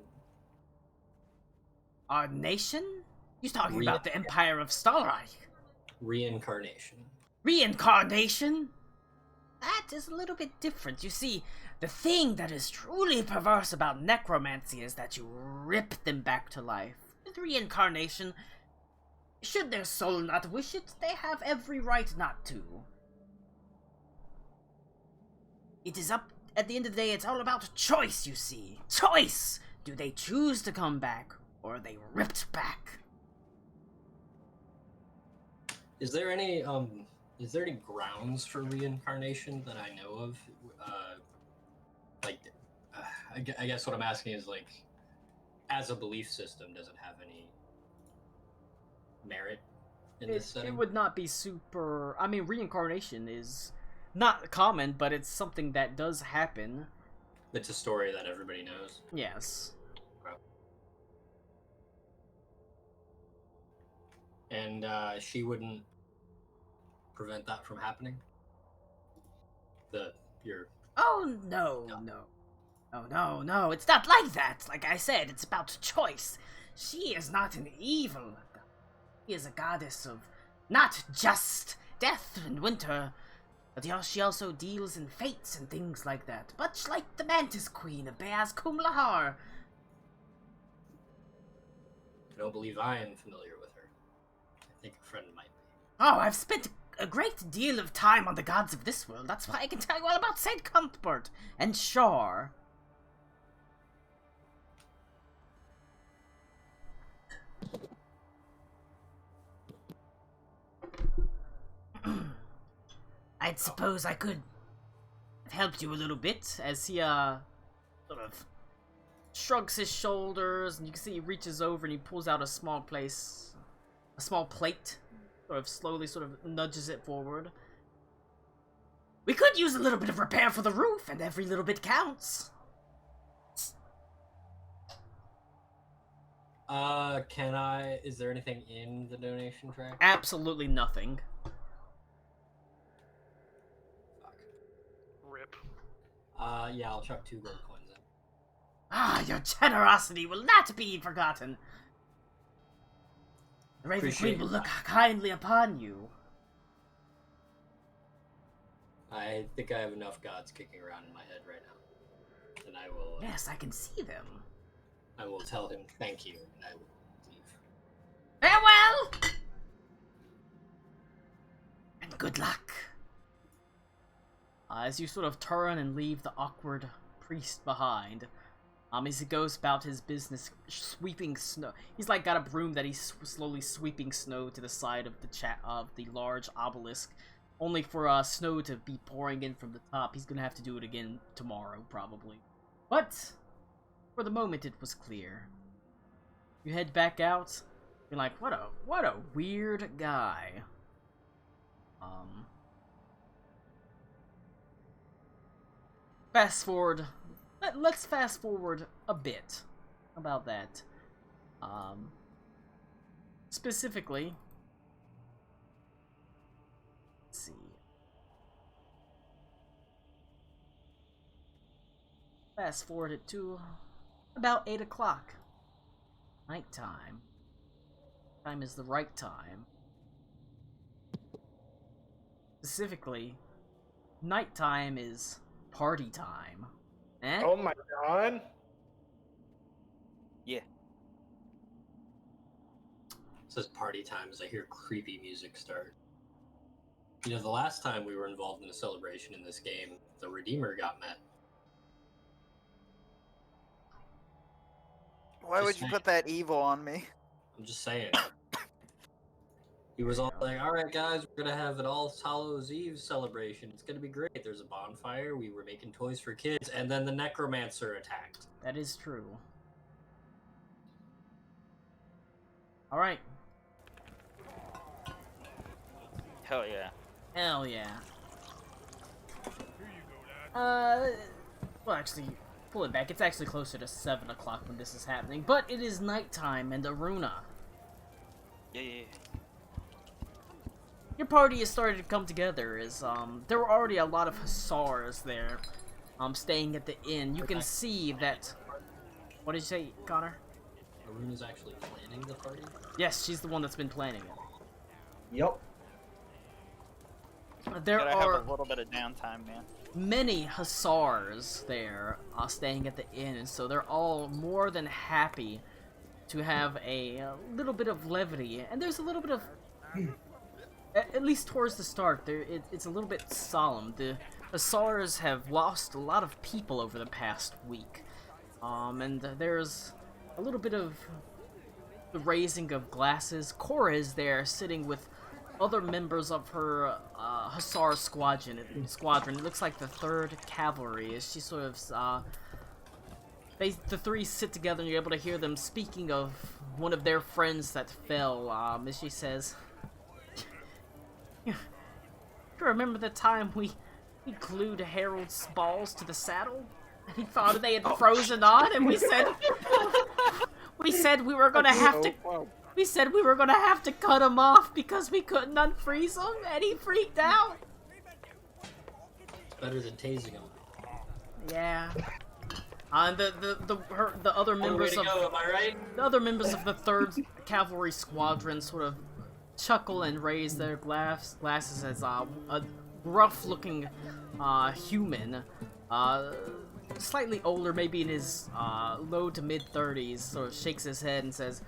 Our nation? You're talking about the Empire of Starreich. Reincarnation. Reincarnation? That is a little bit different. You see, the thing that is truly perverse about necromancy is that you rip them back to life. With reincarnation, should their soul not wish it, they have every right not to. It is up, at the end of the day, it's all about choice, you see. Choice! Do they choose to come back, or are they ripped back? Is there any grounds for reincarnation that I know of? I guess what I'm asking is, like, as a belief system, does it have any merit in this setting? It would not be super... I mean, reincarnation is not common, but it's something that does happen. It's a story that everybody knows. Yes. And she wouldn't prevent that from happening? Oh, no. Oh, no, it's not like that. Like I said, it's about choice. She is not an evil. She is a goddess of not just death and winter, but she also deals in fates and things like that. Much like the Mantis Queen of Beaz Kum Lahar. I don't believe I am familiar with her. I think a friend might be. Oh, I've spent a great deal of time on the gods of this world. That's why I can tell you all about Saint Cuthbert and Shar. I'd suppose I could have helped you a little bit, as he, sort of shrugs his shoulders, and you can see he reaches over and he pulls out a small plate, sort of slowly sort of nudges it forward. We could use a little bit of repair for the roof, and every little bit counts. Is there anything in the donation track? Absolutely nothing. Rip. Yeah, I'll chuck 2 gold coins in. Ah, your generosity will not be forgotten. The Raven Queen will look kindly upon you. I think I have enough gods kicking around in my head right now. And I will... Yes, I can see them. I will tell him thank you, and I will leave. Farewell! And good luck. As you sort of turn and leave the awkward priest behind, as he goes about his business sweeping snow. He's like got a broom that he's slowly sweeping snow to the side of the large obelisk, only for snow to be pouring in from the top. He's gonna have to do it again tomorrow, probably. But for the moment, it was clear. You head back out. You're like, what a weird guy. Fast forward. Let's fast forward a bit about that. Specifically, let's see. Fast forward it to about 8 o'clock. Nighttime. Time is the right time. Specifically, nighttime is party time. Eh? Oh my god. Yeah. It says party time as I hear creepy music start. You know, the last time we were involved in a celebration in this game, the Redeemer got met. Why would you put that evil on me? I'm just saying. He was all like, alright guys, we're gonna have an All Hallows Eve celebration. It's gonna be great. There's a bonfire, we were making toys for kids, and then the necromancer attacked. That is true. Alright. Hell yeah. Hell yeah. Well, actually, pull it back. It's actually closer to 7 o'clock when this is happening, but it is nighttime in Aruna. Yeah. Your party is starting to come together. There were already a lot of hussars there, staying at the inn. You can see that. What did you say, Connor? Aruna's actually planning the party? Yes, she's the one that's been planning it. Yep. There Gotta are have a little bit of downtime, man. many hussars there, staying at the inn, and so they're all more than happy to have a little bit of levity. And there's a little bit of, at least towards the start, it's a little bit solemn. The hussars have lost a lot of people over the past week, and there's a little bit of the raising of glasses. Cora is there, sitting with other members of her hussar squadron. It looks like the 3rd Cavalry. As she sort of, the three sit together, and you're able to hear them speaking of one of their friends that fell. As she says, "You remember the time we glued Harold's balls to the saddle, and he thought they had frozen on, and we said we were gonna have to." We said we were gonna have to cut him off because we couldn't unfreeze him, and he freaked out. It's better than tasing him. Yeah. And the other members Way to go, am I right? the other members of the 3rd Cavalry Squadron sort of chuckle and raise their glasses as a rough-looking human, slightly older, maybe in his low to mid-30s, sort of shakes his head and says,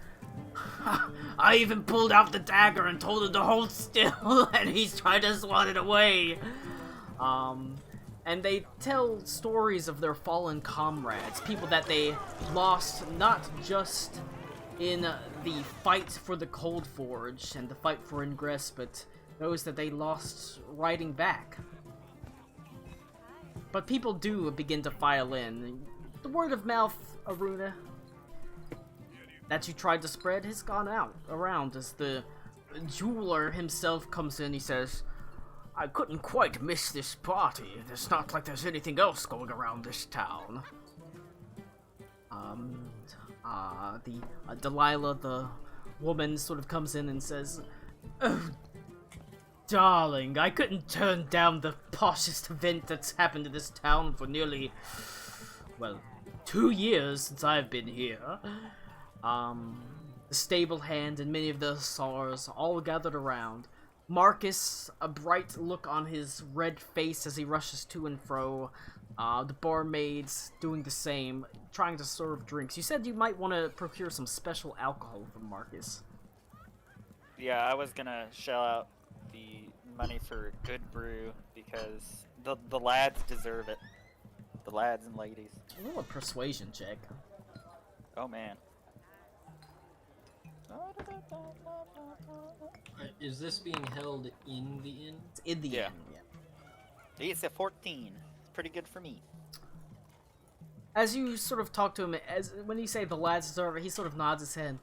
I even pulled out the dagger and told him to hold still, and he's trying to swat it away. And they tell stories of their fallen comrades, people that they lost not just in the fight for the Cold Forge and the fight for Ingress, but those that they lost riding back. But people do begin to file in. The word of mouth, Aruna, that you tried to spread has gone out around as the jeweler himself comes in. He says, I couldn't quite miss this party. It's not like there's anything else going around this town. Delilah, the woman, sort of comes in and says, oh, darling, I couldn't turn down the poshest event that's happened in this town for nearly, well, 2 years since I've been here. The stable hand and many of the hussars all gathered around. Marcus, a bright look on his red face as he rushes to and fro. The barmaids doing the same, trying to serve drinks. You said you might want to procure some special alcohol from Marcus. Yeah, I was gonna shell out the money for good brew because the lads deserve it. The lads and ladies. A little persuasion check. Oh man. Is this being held in the inn? It's in the Yeah. end, yeah. It's a 14. It's pretty good for me. As you sort of talk to him, when you say the lads deserve it, he sort of nods his head.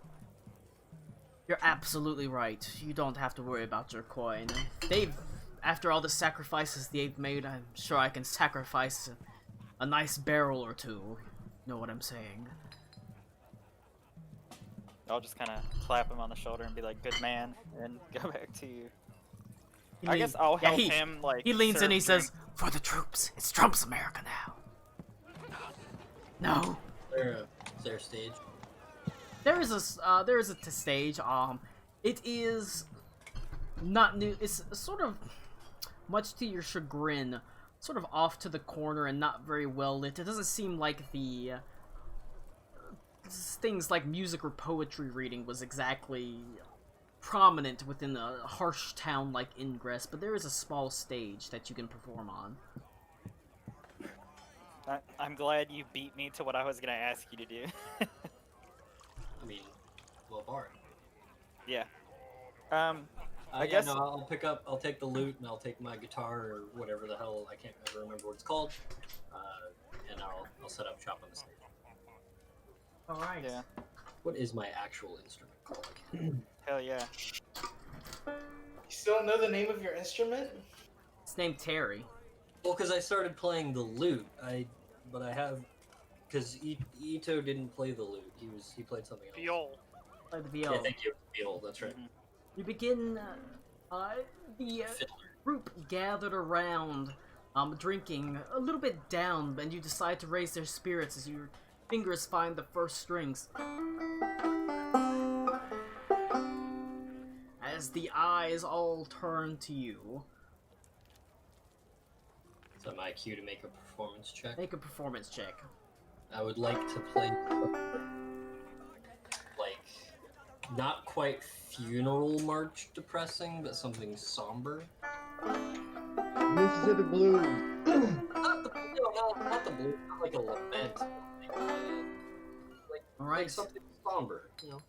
You're absolutely right. You don't have to worry about your coin. After all the sacrifices they've made, I'm sure I can sacrifice a nice barrel or two. You know what I'm saying? I'll just kind of clap him on the shoulder and be like, good man, and go back to you. I guess I'll help him, like, he leans in and he serve says, for the troops. It's Trump's America now. No. Is there a stage? There is a stage. It is not new. It's sort of, much to your chagrin, sort of off to the corner and not very well lit. It doesn't seem like the things like music or poetry reading was exactly prominent within a harsh town like Ingress, but there is a small stage that you can perform on. I'm glad you beat me to what I was gonna ask you to do. I mean, well, Bart. Yeah. I guess- guess no, I'll take the lute and I'll take my guitar or whatever the hell, I can't ever remember what it's called, and I'll set up shop on the stage. All right. Yeah. What is my actual instrument called? Hell yeah. You still don't know the name of your instrument? It's named Terry. Well, because I started playing the lute, because Ito didn't play the lute. He played something else. Viol. Play the viol. Yeah, thank you. Viol, that's right. You begin, the group gathered around, drinking a little bit down, and you decide to raise their spirits as your fingers find the first strings. As the eyes all turn to you, So my cue to make a performance check. make a performance check. I would like to play, like, not quite funeral march depressing, but something somber. Mississippi Blues. Not the blues, not like a lament. All right. Like something somber, you know.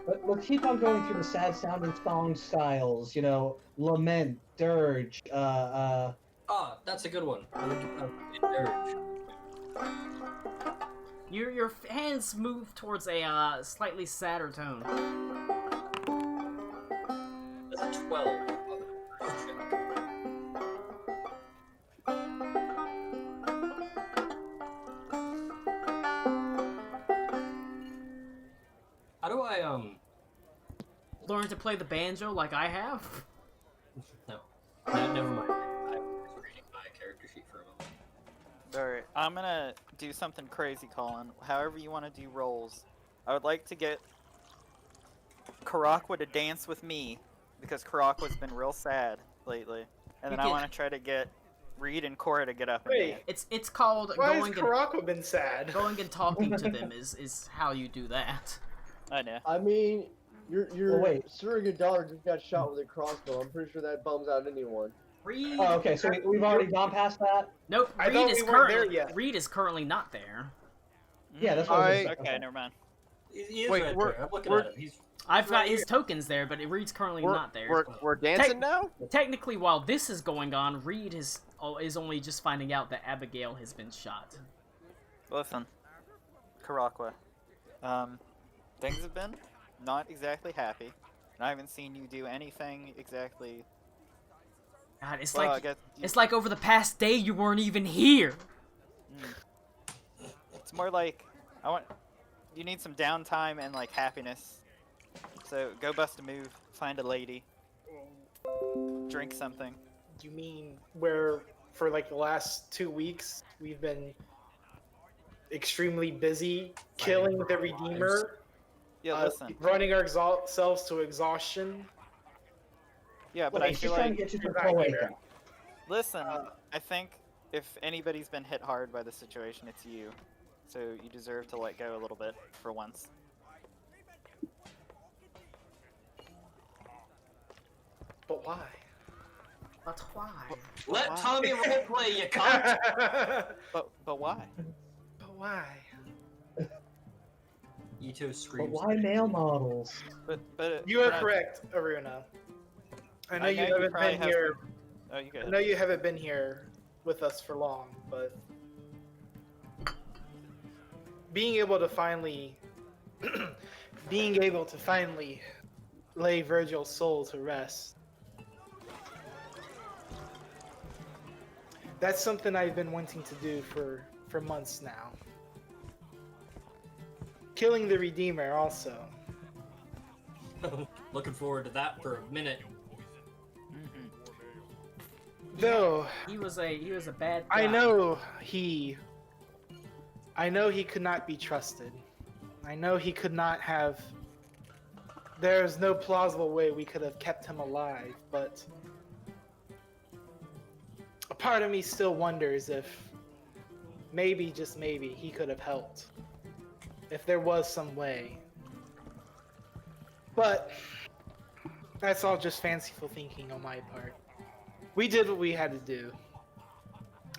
But we'll keep on going through the sad sounding song styles, you know, lament, dirge, That's a good one. Dirge. Your hands move towards a slightly sadder tone. That's a 12 on the first check. How do I Learn to play the banjo like I have. No, never mind. I was reading my character sheet for a moment. Alright, I'm gonna do something crazy, Colin. However you want to do rolls. I would like to get Karakwa to dance with me, because Karakwa's been real sad lately. And then I can- want to try to get Reed and Cora to get up and Wait. dance. It's called Why has going Karako been sad? going and talking to them is how you do that. I know. I mean, your Oh, wait. surrogate daughter just got shot with a crossbow. I'm pretty sure that bums out anyone. Reed. Oh, okay, so we've already gone past that? Nope. I Reed thought is we weren't there currently yet. Reed is currently not there. Yeah, that's what I was Okay, gonna say. never mind. He is Wait, right we're- there. I'm looking we're- at him. He's I've got his tokens there, but Reed's currently not there. We're dancing now? Technically, while this is going on, Reed is only just finding out that Abigail has been shot. Listen, Karakwa, things have been not exactly happy, and I haven't seen you do anything exactly. God, it's Well, I like guess it's like over the past day you weren't even here. it's more like you need some downtime and like happiness. So go bust a move, find a lady, drink something. You mean where for like the last 2 weeks we've been extremely busy killing the Redeemer, Yeah, listen. running ourselves to exhaustion? Yeah, but Look, I he's feel just trying like to get you to Right Croatia. here. listen. I think if anybody's been hit hard by the situation, it's you. So you deserve to let go a little bit for once. But why? But why? let Tommy roleplay, you cunt. But why? But why? Ito But screams. why male models? But You are Brad, correct, Aruna. I know I you know you haven't probably been have here. Oh, you I good? know you haven't been here with us for long, but being able to finally lay Virgil's soul to rest. That's something I've been wanting to do for months now. Killing the Redeemer also. Looking forward to that for a minute. Though He was a bad guy. I know he could not be trusted. I know he could not have. There's no plausible way we could have kept him alive, but a part of me still wonders if maybe, just maybe, he could have helped. If there was some way. But that's all just fanciful thinking on my part. We did what we had to do.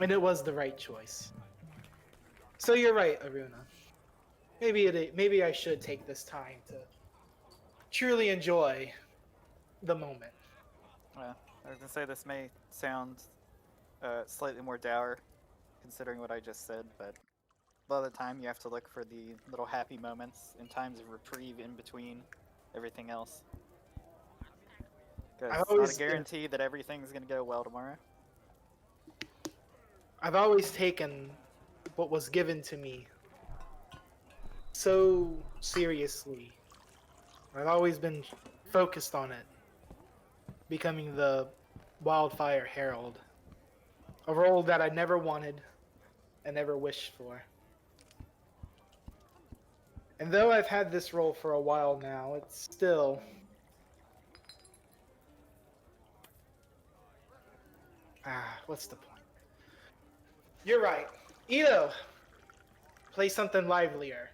And it was the right choice. So you're right, Aruna. Maybe I should take this time to truly enjoy the moment. Well, I was gonna say this may sound slightly more dour, considering what I just said, but a lot of the time you have to look for the little happy moments and times of reprieve in between everything else. Because I've it's not always a been- guarantee that everything's gonna go well tomorrow. I've always taken what was given to me so seriously. I've always been focused on it. Becoming the Wildfire Herald. A role that I never wanted and never wished for. And though I've had this role for a while now, it's still... what's the point? You're right. Ito! Play something livelier.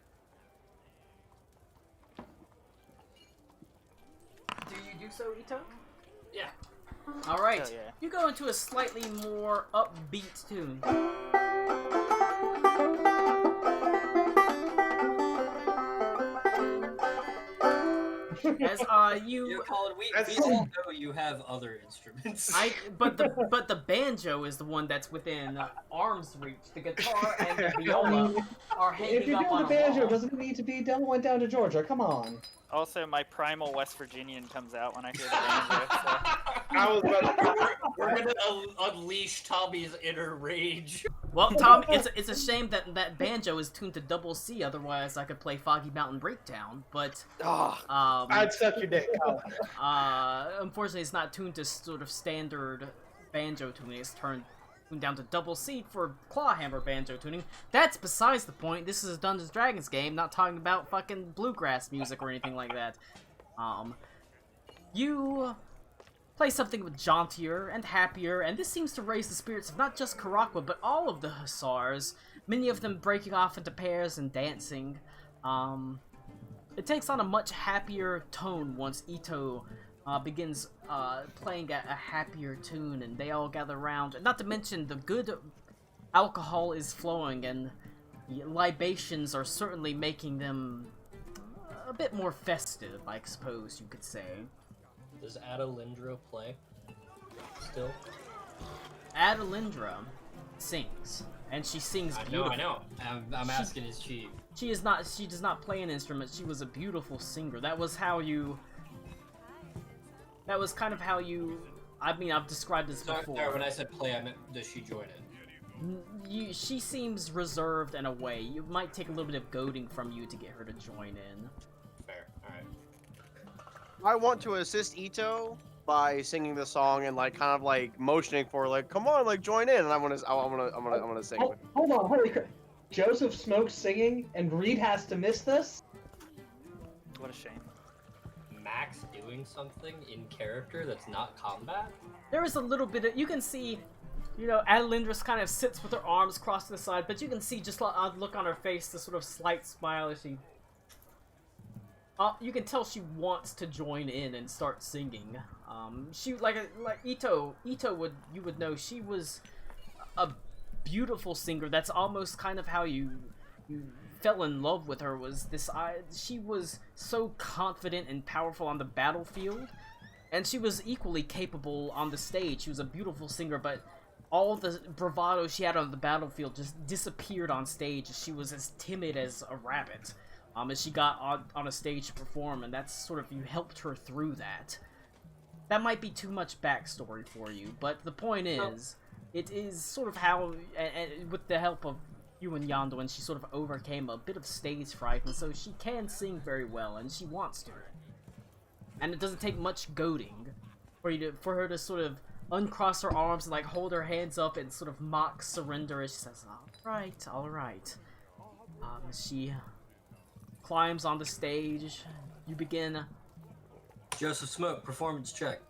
Do you do so, Ito? Yeah. All right. Hell yeah. You go into a slightly more upbeat tune. As You you, call it. We That's- all know you have other instruments. but the banjo is the one that's within arm's reach. The guitar and the viola are If hanging you're up doing on the a banjo, wall. doesn't it need to be done? Went down to Georgia. Come on. Also, my primal West Virginian comes out when I hear the banjo. So. I was about to... We're gonna unleash Tommy's inner rage. Well, Tom, it's a shame that that banjo is tuned to double C. Otherwise, I could play Foggy Mountain Breakdown. But I'd suck your dick. unfortunately, it's not tuned to sort of standard banjo tuning. It's tuned down to double C for clawhammer banjo tuning. That's besides the point. This is a Dungeons & Dragons game, not talking about fucking bluegrass music or anything like that. You play something with jauntier and happier, and this seems to raise the spirits of not just Karakwa, but all of the hussars, many of them breaking off into pairs and dancing. It takes on a much happier tone once Ito begins playing a happier tune, and they all gather around. Not to mention the good alcohol is flowing, and the libations are certainly making them a bit more festive, I suppose you could say. Does Adelindra play still? Adelindra sings, and she sings beautifully. I know. I'm asking, is she? She is not. She does not play an instrument. She was a beautiful singer. That was how you. That was kind of how you. I mean, I've described this before. Sorry, when I said play, I meant does she join it? She seems reserved in a way. You might take a little bit of goading from you to get her to join in. Fair. All right. I want to assist Ito by singing the song and like kind of like motioning for like, come on, like join in, and I'm gonna sing. Oh, hold on, holy crap! Joseph Smoke's singing, and Reed has to miss this. What a shame. Max doing something in character that's not combat? There is a little bit of, you can see, you know, Adelindra's kind of sits with her arms crossed to the side, but you can see just a look on her face, this sort of slight smile as she... you can tell she wants to join in and start singing. She, like Ito you would know, she was a beautiful singer. That's almost kind of how you fell in love with her, was this, she was so confident and powerful on the battlefield, and she was equally capable on the stage. She was a beautiful singer, but all the bravado she had on the battlefield just disappeared on stage. She was as timid as a rabbit as she got on a stage to perform, and that's sort of, you helped her through that. That might be too much backstory for you, but the point is, it is sort of how, and with the help of you and Yonduin, she sort of overcame a bit of stage fright, and so she can sing very well, and she wants to. And it doesn't take much goading for her to sort of uncross her arms and like hold her hands up and sort of mock surrender as she says, all right. She climbs on the stage. You begin. Joseph Smoke, performance check.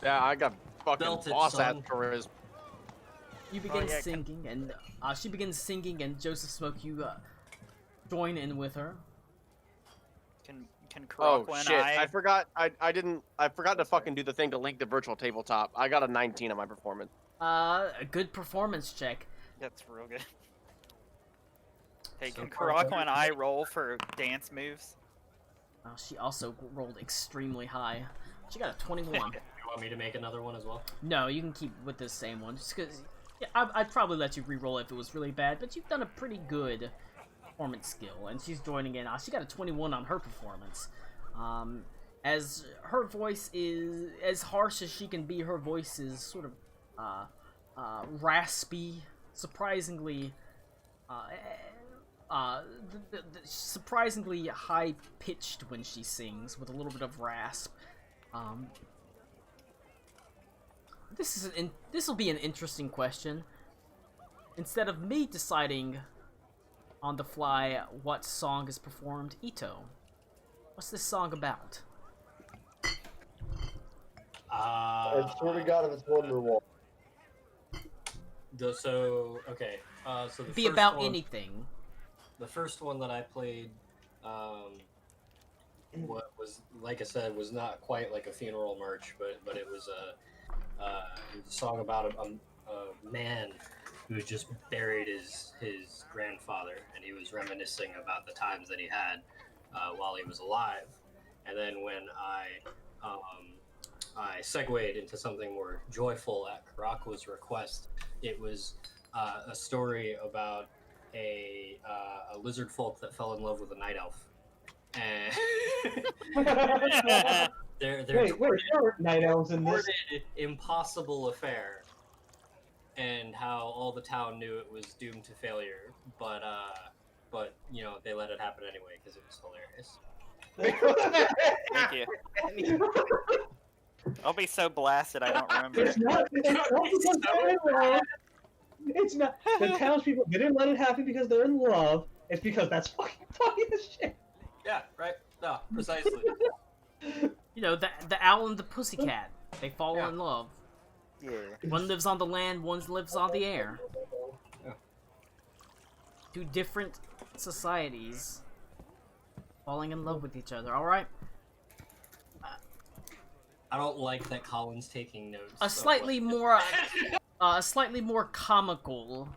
Yeah, I got fucking Belted, boss son. ass charisma. You begin singing, and she begins singing, and Joseph Smoke, you join in with her. Can Oh Karakwa and shit! I forgot. I forgot to fucking do the thing to link the virtual tabletop. I got a 19 on my performance. A good performance check. That's real good. Hey, can Karakwa and I roll for dance moves? She also rolled extremely high. She got a 21. You want me to make another one as well? No, you can keep with the same one. Just because, yeah, I'd probably let you re-roll if it was really bad, but you've done a pretty good performance skill, and she's joining in. She got a 21 on her performance. As her voice is, as harsh as she can be, her voice is sort of raspy, surprisingly surprisingly high-pitched when she sings, with a little bit of rasp. This will be an interesting question. Instead of me deciding on the fly what song is performed, Ito, what's this song about? I swear to God, if it's Wonderwall. So okay. So the Be first about one, anything. The first one that I played, what was, like I said, was not quite like a funeral march, but it was a song about a man who just buried his grandfather, and he was reminiscing about the times that he had while he was alive. And then when I segued into something more joyful at Karakwa's request, it was a story about a lizard folk that fell in love with a night elf. And they're Wait, there are night elves in this. impossible affair, and how all the town knew it was doomed to failure, but you know, they let it happen anyway because it was hilarious. Thank you. I'll be so blasted I don't remember. It's not because they're in love. It's not. The townspeople didn't let it happen because they're in love. It's because that's fucking funny as shit. Yeah, right. No, precisely. You know, the owl and the pussycat. They fall Yeah. in love. Yeah. One lives on the land, one lives on the air. Yeah. Two different societies falling in love with each other. All right. I don't like that Colin's taking notes. A of slightly what- more, a slightly more comical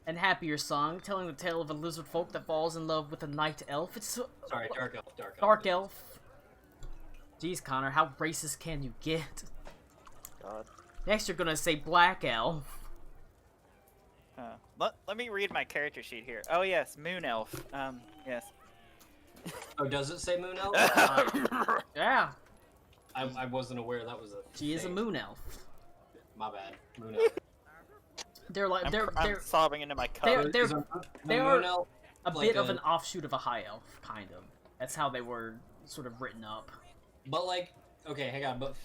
and happier song, telling the tale of a lizard folk that falls in love with a night elf. It's Sorry, dark elf. dark elf. Jeez, Connor, how racist can you get? God. Next, you're gonna say black elf. Let me read my character sheet here. Oh yes, Moon Elf. Yes. Oh, does it say moon elf? Yeah, I wasn't aware that was a. she is a thing. moon elf. My bad. Moon elf. They're like I'm sobbing into my cup. they're Is a they moon are elf a like bit of an offshoot of a high elf, kind of. That's how they were sort of written up. But like, okay, hang on. But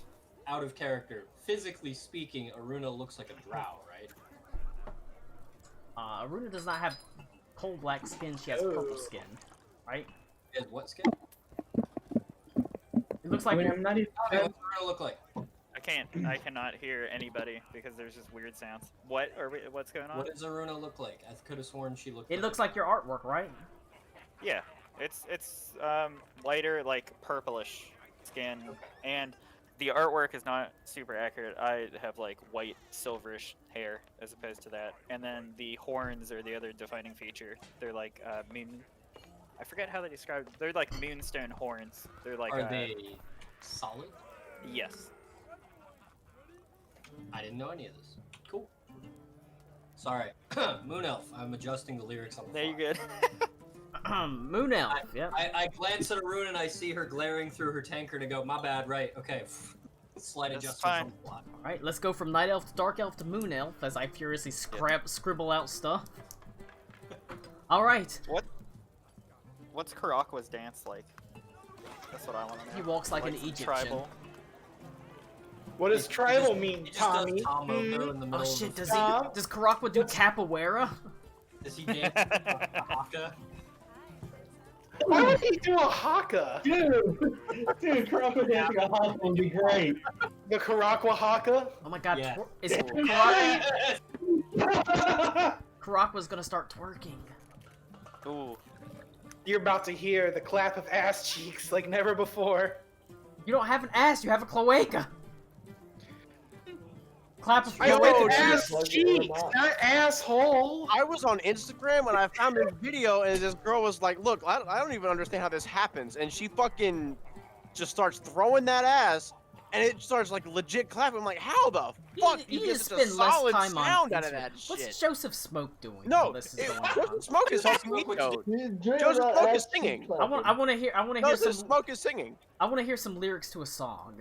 out of character, physically speaking, Aruna looks like a drow, right? Aruna does not have coal black skin, she has purple skin, right? Is what skin? It looks I like mean, I'm not even. Okay, what's Aruna look like? I cannot hear anybody because there's just weird sounds. What's going on? What does Aruna look like? I could have sworn she looked. it looks like your artwork, right? Yeah, it's lighter, like purplish skin, and the artwork is not super accurate. I have like white, silverish hair as opposed to that, and then the horns are the other defining feature. They're like moon. I forget how they describe. They're like moonstone horns. They're like. Are they solid? Yes. I didn't know any of this. Cool. Sorry, Moon Elf. I'm adjusting the lyrics on the There you fly. good. Moon elf, yep. I glance at Aruna and I see her glaring through her tankard and go, my bad, right, okay. Slight That's adjustment fine. on the fly. Alright, let's go from night elf to dark elf to moon elf as I furiously scribble out stuff. Alright, What's Karakua's dance like? That's what I want to know. he walks like an some Egyptian. Tribal. What does He tribal just- mean, he just does Tommy? Tommo Hmm? in the middle Oh of shit, the- does Karakwa do capoeira? Does he dance a haka? Why would he do a haka? Dude, Croco dancing a haka would be great. The Karakwa haka? Oh my god, Yeah. is Karakwa's gonna start twerking. Ooh. You're about to hear the clap of ass cheeks like never before. You don't have an ass, you have a cloaca. Clap of I cloaca. said ass Like, cheeks, or not. not asshole. I was on Instagram and I found this video and this girl was like, look, I don't even understand how this happens. And she fucking just starts throwing that ass and it starts like legit clapping. I'm like, how the fuck do You you need get to such a spend less solid time on sound out of Instagram. that What's shit? Joseph Smoke doing? while No, this is going on? Joseph Smoke is helping me though. Joseph Joseph Smoke is singing. I want to hear Joseph some Smoke is singing. I want to hear some lyrics to a song.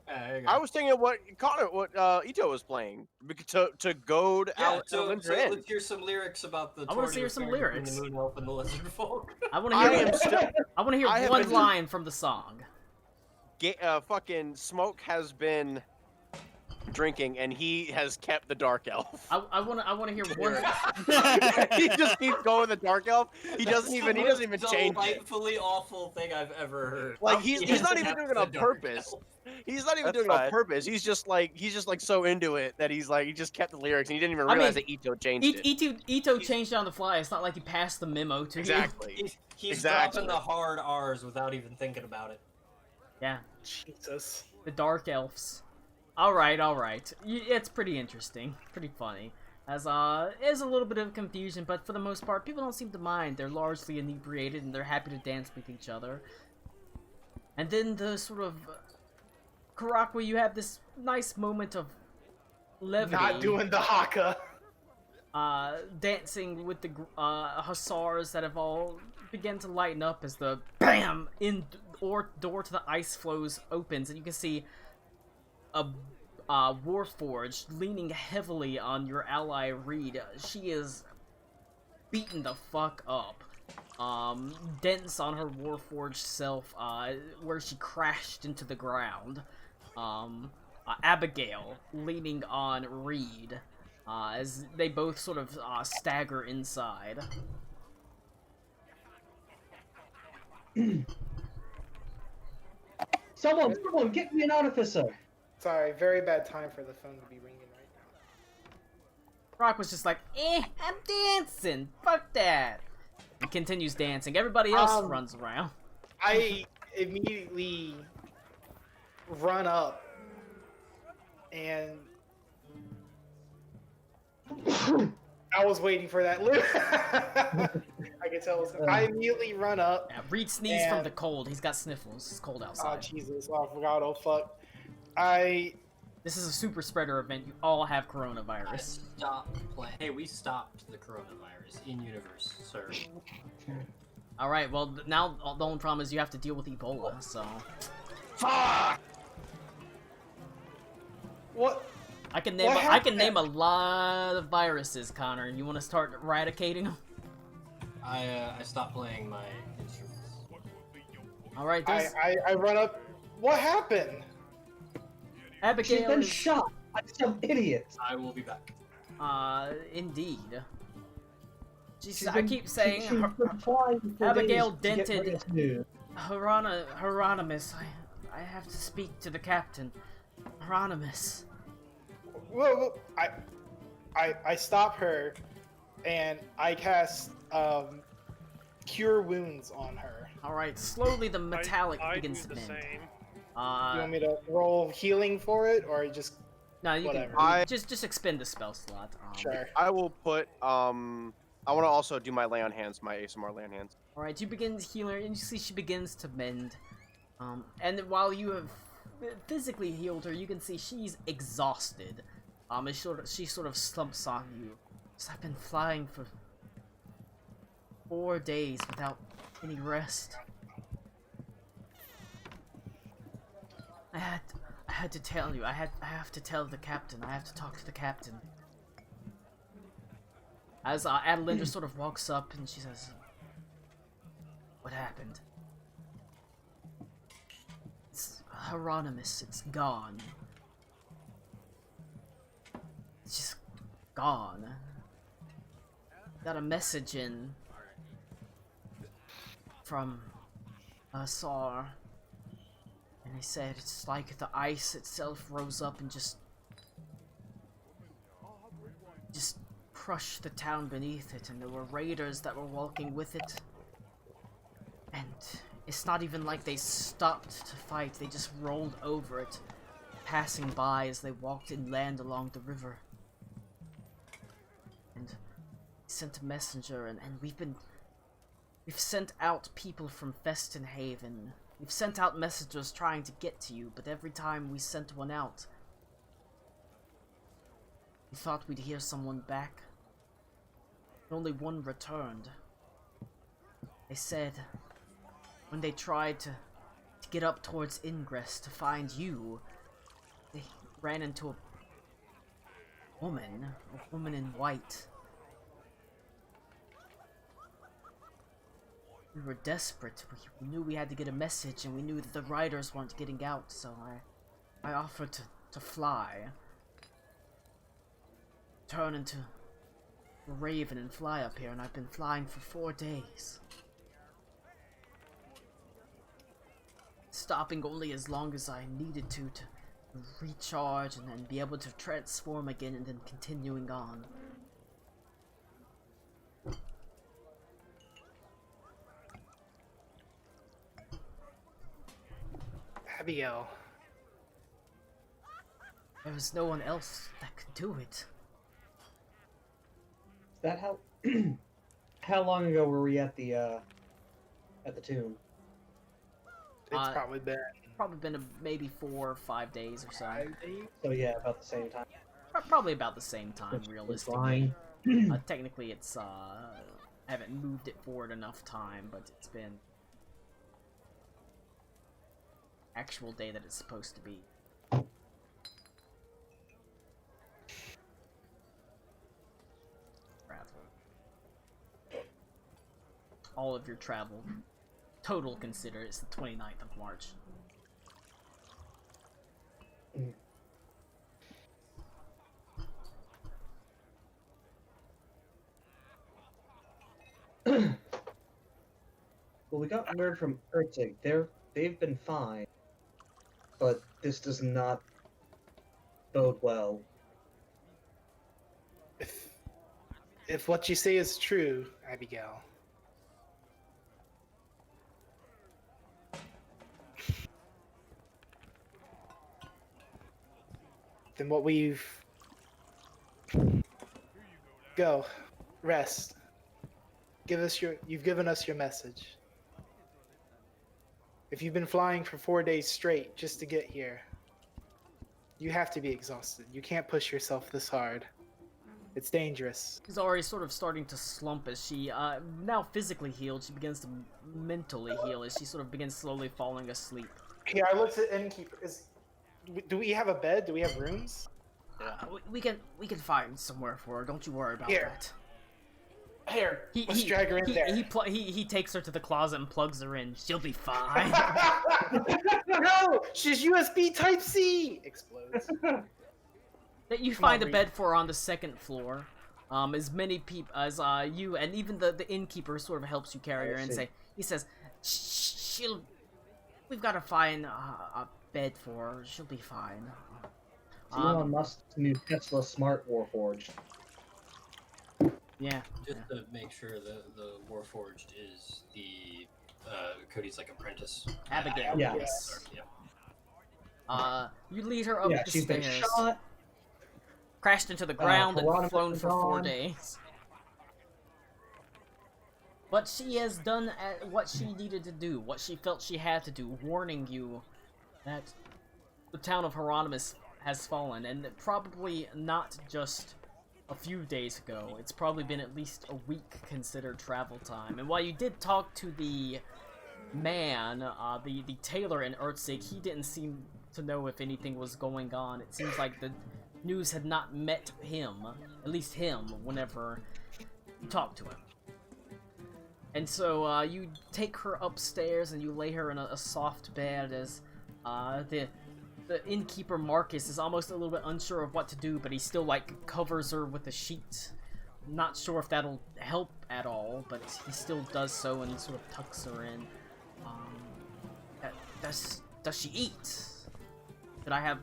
There you go. I was thinking what Ito was playing to goad Yeah, out so Linda in. let's hear some lyrics about the I wanna tornado hear some affair between lyrics. the Moon Elf and the Lizard Folk. I want to I hear am still I want to hear I have one been- line from the song. fucking Smoke has been drinking and he has kept the dark elf. I want to hear one. He just keeps going the dark elf. He doesn't even The change it. delightfully awful thing I've ever heard. Like he's He not has even kept doing it the on dark purpose. elf. He's not even That's doing it on fine. purpose. He's just like so into it that he just kept the lyrics and he didn't even I mean, realize that Ito changed it. Ito changed it on the fly. It's not like he passed the memo to you. Exactly. He's Exactly. dropping the hard R's without even thinking about it. Yeah, Jesus. the dark elves. All right. It's pretty interesting, pretty funny. As is a little bit of confusion, but for the most part, people don't seem to mind. They're largely inebriated and they're happy to dance with each other. And then the sort of Karakwa, you have this nice moment of levity. Not doing the haka. Dancing with the hussars that have all begun to lighten up as the BAM! Door to the ice flows opens, and you can see a Warforged leaning heavily on your ally Reed. She is beaten the fuck up. Dents on her Warforged self, where she crashed into the ground. Abigail leaning on Reed, as they both sort of stagger inside. Someone, get me an artificer. Sorry, very bad time for the phone to be ringing right now. Rock was just like, I'm dancing. Fuck that. He continues dancing. Everybody else runs around. I immediately run up and I was waiting for that. I can tell. I immediately run up. Yeah, Reed sneezed from the cold. He's got sniffles. It's cold outside. Oh Jesus! Oh, I forgot. Oh fuck! This is a super spreader event. You all have coronavirus. Stop playing. Hey, we stopped the coronavirus in universe, sir. All right. Well, now the only problem is you have to deal with Ebola. So. Fuck! What? I can name a lot of viruses, Connor. You want to start eradicating them? I stopped playing my instruments. All right. I run up. What happened? Abigail She's been is... shot by some idiot. I will be back. Indeed. She's I been- keep saying she's been flying for Abigail days to get dented rid of you. Hieronymus. I have to speak to the captain. Hieronymus. Whoa, I stop her, and I cast Cure Wounds on her. All right. Slowly, the metallic I begins do to the mend. same. You want me to roll healing for it, or just No, you whatever? can just expend the spell slot. Sure. I will put I want to also do my lay on hands, my ASMR lay on hands. All right, you begin healing her, and you see she begins to mend. And while you have physically healed her, you can see she's exhausted. She sort of slumps on you. I've been flying for 4 days without any rest. I had to tell you. I have to tell the captain. I have to talk to the captain. As Adelinda sort of walks up and she says, "What happened?" It's Hieronymus. It's gone. It's just gone. Got a message in from Asar, and they said it's like the ice itself rose up and just crushed the town beneath it, and there were raiders that were walking with it. And it's not even like they stopped to fight, they just rolled over it, passing by as they walked inland along the river. And sent a messenger, and we've sent out people from Festin Haven. We've sent out messengers trying to get to you, but every time we sent one out, we thought we'd hear someone back. Only one returned. They said when they tried to get up towards Ingress to find you, they ran into a woman in white. We were desperate. We knew we had to get a message, and we knew that the riders weren't getting out, so I offered to fly. Turn into a raven and fly up here, and I've been flying for 4 days. Stopping only as long as I needed to recharge and then be able to transform again, and then continuing on. Abigail. There was no one else that could do it. Is that how? How long ago were we at the tomb? It's probably been maybe 4 or 5 days or so. 5 days. So yeah, about the same time. Probably about the same time, realistically. Flying. Technically, it's I haven't moved it forward enough time, but it's been actual day that it's supposed to be. All of your travel total consider is the 29th of March. Well, we got word from Ertig. They've been fine, but this does not bode well. If what you say is true, Abigail, then what we've... Go. Rest. You've given us your message. If you've been flying for 4 days straight just to get here, you have to be exhausted. You can't push yourself this hard. It's dangerous. She's already sort of starting to slump as she, now physically healed, she begins to mentally heal as she sort of begins slowly falling asleep. Here, I looked at innkeeper. Do we have a bed? Do we have rooms? We can find somewhere for her. Don't you worry about Here. that. Here, let's drag her in there. He takes her to the closet and plugs her in. She'll be fine. No, she's USB Type C. Explodes. That you find a bed for her on the second floor. As many people as you and even the innkeeper sort of helps you carry her and he says, we've got to find a bed for her. She'll be fine. Elon Musk's new Tesla Smart Warforged. Yeah. Just to make sure the Warforged is the Cody's like apprentice. Abigail. Yeah. Yes. Yeah. You lead her up the she's been stairs. shot. Crashed into the ground and Hieronymus flown is for 4 gone. days. But she has done what she needed to do, what she felt she had to do, warning you that the town of Hieronymus has fallen, and probably not just a few days ago. It's probably been at least a week considered travel time. And while you did talk to the man, the tailor in Earthsig, he didn't seem to know if anything was going on. It seems like the news had not met him, at least him, whenever you talked to him. And so you take her upstairs and you lay her in a soft bed as the innkeeper Marcus is almost a little bit unsure of what to do, but he still like covers her with a sheet. Not sure if that'll help at all, but he still does so and sort of tucks her in. Does she eat? Did I have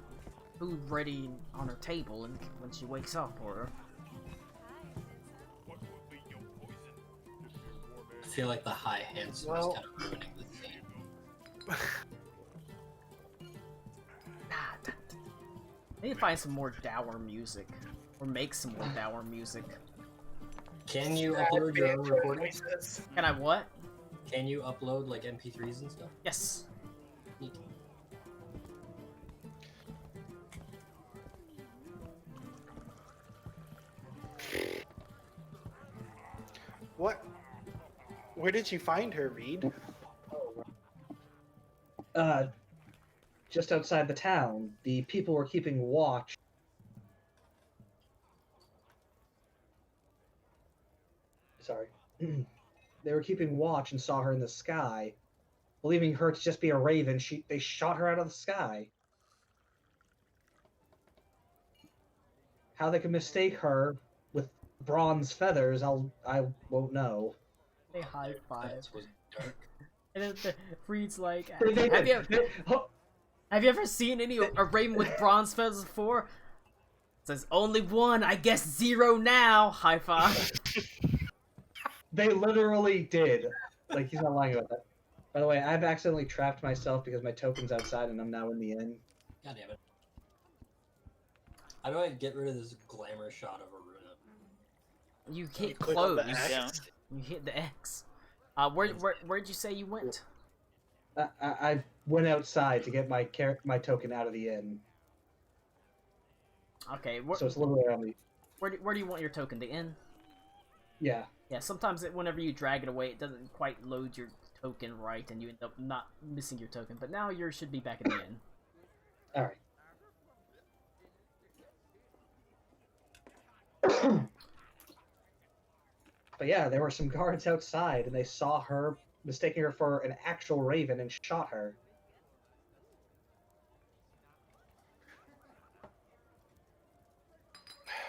food ready on her table and when she wakes up, or? I feel like the high handsome is kind of ruining the theme. I need to find some more dour music, or make some more dour music. Can you upload your own recordings? Can I what? Can you upload like MP3s and stuff? Yes. Neat. What? Where did you find her, Reed? Just outside the town. The people were keeping watch. Sorry. They were keeping watch and saw her in the sky. Believing her to just be a raven, they shot her out of the sky. How they could mistake her with bronze feathers, I won't know. They high five. That was dark. And then Reed's like, They have you did. Have you ever seen a raven with bronze feathers before? It says only one, I guess 0 now. High five. They literally did. Like, he's not lying about that. By the way, I've accidentally trapped myself because my token's outside and I'm now in the inn. God damn it. How do I get rid of this glamour shot of Aruna? You hit click on close. the X. You hit the X. Where'd you say you went? I went outside to get my token out of the inn. Okay, So it's literally on the... where do you want your token? The inn? Yeah. Yeah, sometimes whenever you drag it away, it doesn't quite load your token right, and you end up not missing your token. But now yours should be back in the inn. Alright. But yeah, there were some guards outside, and they saw her, mistaking her for an actual raven, and shot her.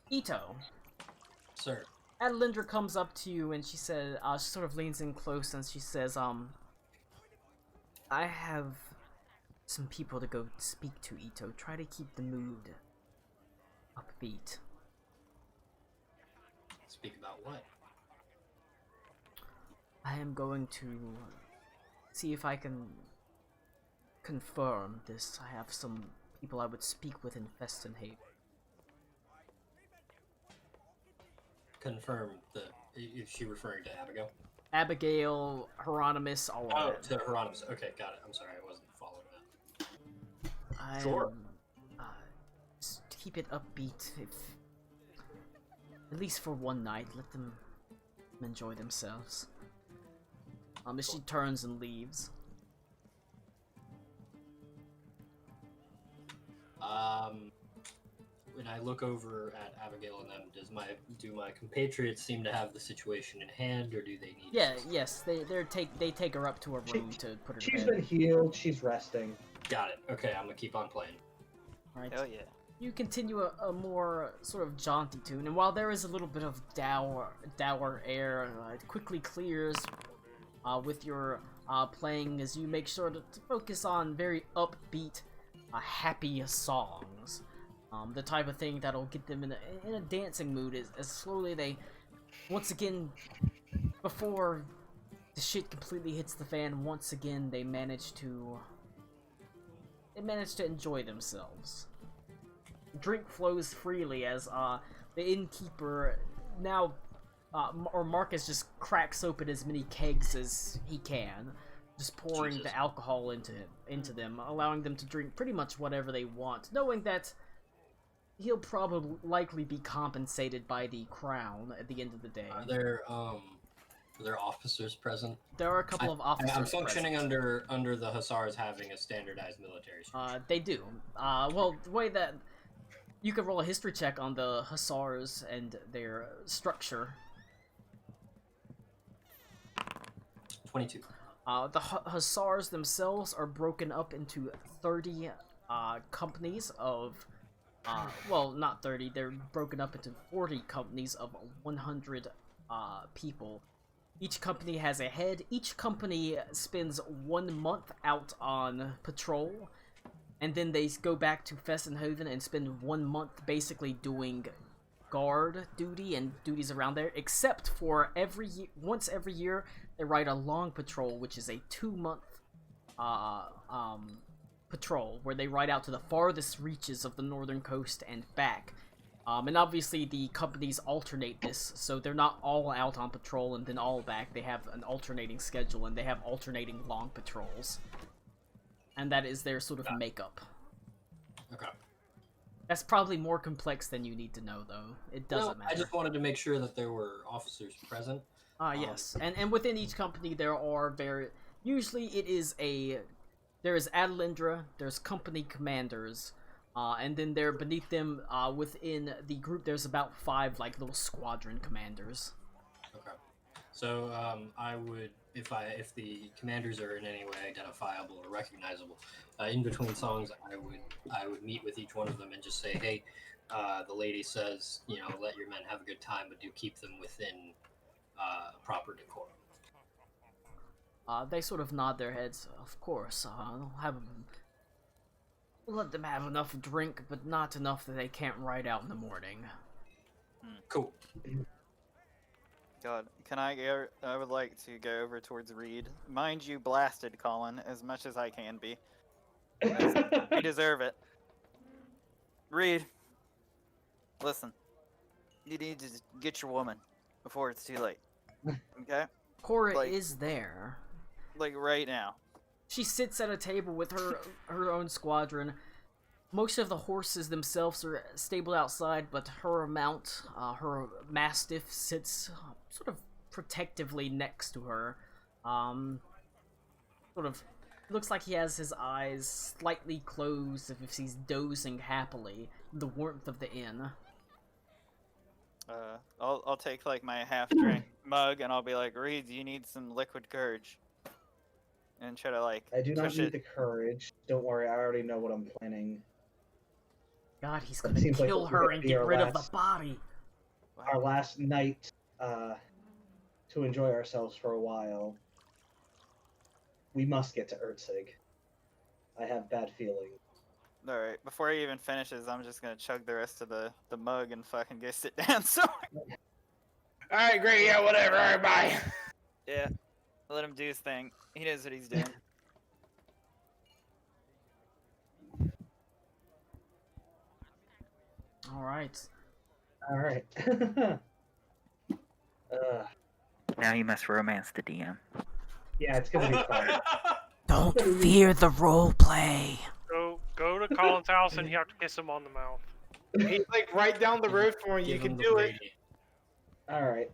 Ito. Sir. Adelindra comes up to you and she says, she sort of leans in close and she says, I have some people to go speak to, Ito. Try to keep the mood upbeat. Speak about what? I am going to see if I can confirm this. I have some people I would speak with in Festenhaven. Confirm the. Is she referring to Abigail? Abigail, Hieronymus, all of Oh, that. to Hieronymus. Okay, got it. I'm sorry, I wasn't following that. Sure. Just keep it upbeat. If at least for one night, let them enjoy themselves. As she turns and leaves. When I look over at Abigail and them, do my compatriots seem to have the situation in hand, or do they need? Yeah, yes, they take her up to a room to put her to She's bed. been healed. She's resting. Got it. Okay, I'm gonna keep on playing. Right. Hell yeah. You continue a more sort of jaunty tune, and while there is a little bit of dour air, it quickly clears with your playing as you make sure to focus on very upbeat, happy songs. The type of thing that'll get them in a dancing mood as slowly they, once again, before the shit completely hits the fan, once again they manage to enjoy themselves. Drink flows freely as the innkeeper now, or Marcus just cracks open as many kegs as he can, just pouring Jesus. the alcohol into them, allowing them to drink pretty much whatever they want, knowing that he'll probably likely be compensated by the crown at the end of the day. Are there officers present? There are a couple of officers I'm functioning present. under the Hussars having a standardized military structure. They do. Well, the way that you can roll a history check on the Hussars and their structure. 22. The Hussars themselves are broken up into 30 companies of, well, not 30, they're broken up into 40 companies of 100 people. Each company has a head. Each company spends 1 month out on patrol, and then they go back to Fessenhoven and spend 1 month basically doing guard duty and duties around there, except for once every year they ride a long patrol, which is a 2-month patrol where they ride out to the farthest reaches of the northern coast and back. And obviously the companies alternate this, so they're not all out on patrol and then all back. They have an alternating schedule and they have alternating long patrols. And that is their sort of makeup. Okay. That's probably more complex than you need to know, though. It doesn't matter. I just wanted to make sure that there were officers present. Yes. And within each company there are usually there is Adelindra, there's company commanders, and then there beneath them, within the group, there's about 5 like little squadron commanders. Okay. So I would, if the commanders are in any way identifiable or recognizable, in between songs, I would meet with each one of them and just say, hey, the lady says, let your men have a good time, but do keep them within proper decorum. They sort of nod their heads. Of course, we'll let them have enough drink, but not enough that they can't ride out in the morning. Cool. God, can I go? I would like to go over towards Reed. Mind you, blasted, Colin, as much as I can be. You deserve it. Reed, listen. You need to get your woman before it's too late. Okay? Cora is there. Like right now. She sits at a table with her own squadron. Most of the horses themselves are stabled outside, but her mount, her mastiff, sits sort of protectively next to her. Sort of looks like he has his eyes slightly closed as if he's dozing happily in the warmth of the inn. I'll take like my half-drink mug and I'll be like, Reed, you need some liquid courage. And try to like I do not push need it. the courage. Don't worry, I already know what I'm planning. God, he's It gonna seems like kill we're her gonna and be get our rid of last- the body. Our last night to enjoy ourselves for a while. We must get to Ertzig. I have bad feelings. Alright, before he even finishes, I'm just gonna chug the rest of the mug and fucking go sit down. So Alright, great, yeah, whatever, alright, bye. yeah, let him do his thing. He knows what he's doing. Alright. Alright. Now you must romance the DM. Yeah, it's gonna be fun. Don't fear the role play. Go to Colin's house and you have to kiss him on the mouth. He's like right down the road from where you Give can him the do it. lady. Alright.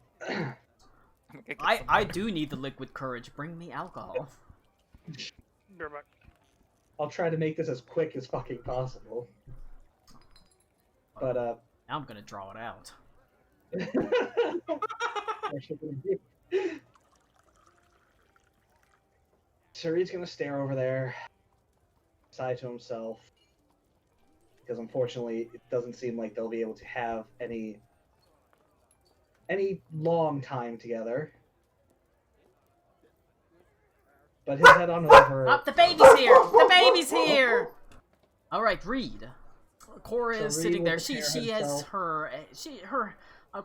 I do need the liquid courage. Bring me alcohol. You're back. I'll try to make this as quick as fucking possible. But, Now I'm gonna draw it out. Sari's gonna stare over there, sigh to himself, because unfortunately it doesn't seem like they'll be able to have any long time together. But he'll head on over. Oh, the baby's here! The baby's here! Alright, Reed. Cora So is Reed sitting will there. She prepare has himself.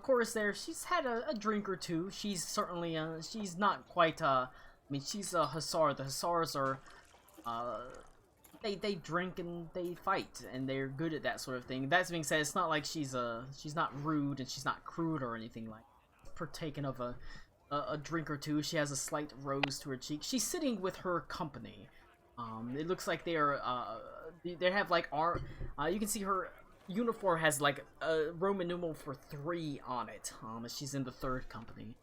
Cora's there. She's had a drink or two. She's certainly she's not quite I mean, she's a hussar. The hussars are they drink and they fight and they're good at that sort of thing. That being said, it's not like she's not rude and she's not crude or anything like partaken of a drink or two. She has a slight rose to her cheek. She's sitting with her company. It looks like they are they have like you can see her uniform has like a Roman numeral for 3 on it. She's in the 3rd company.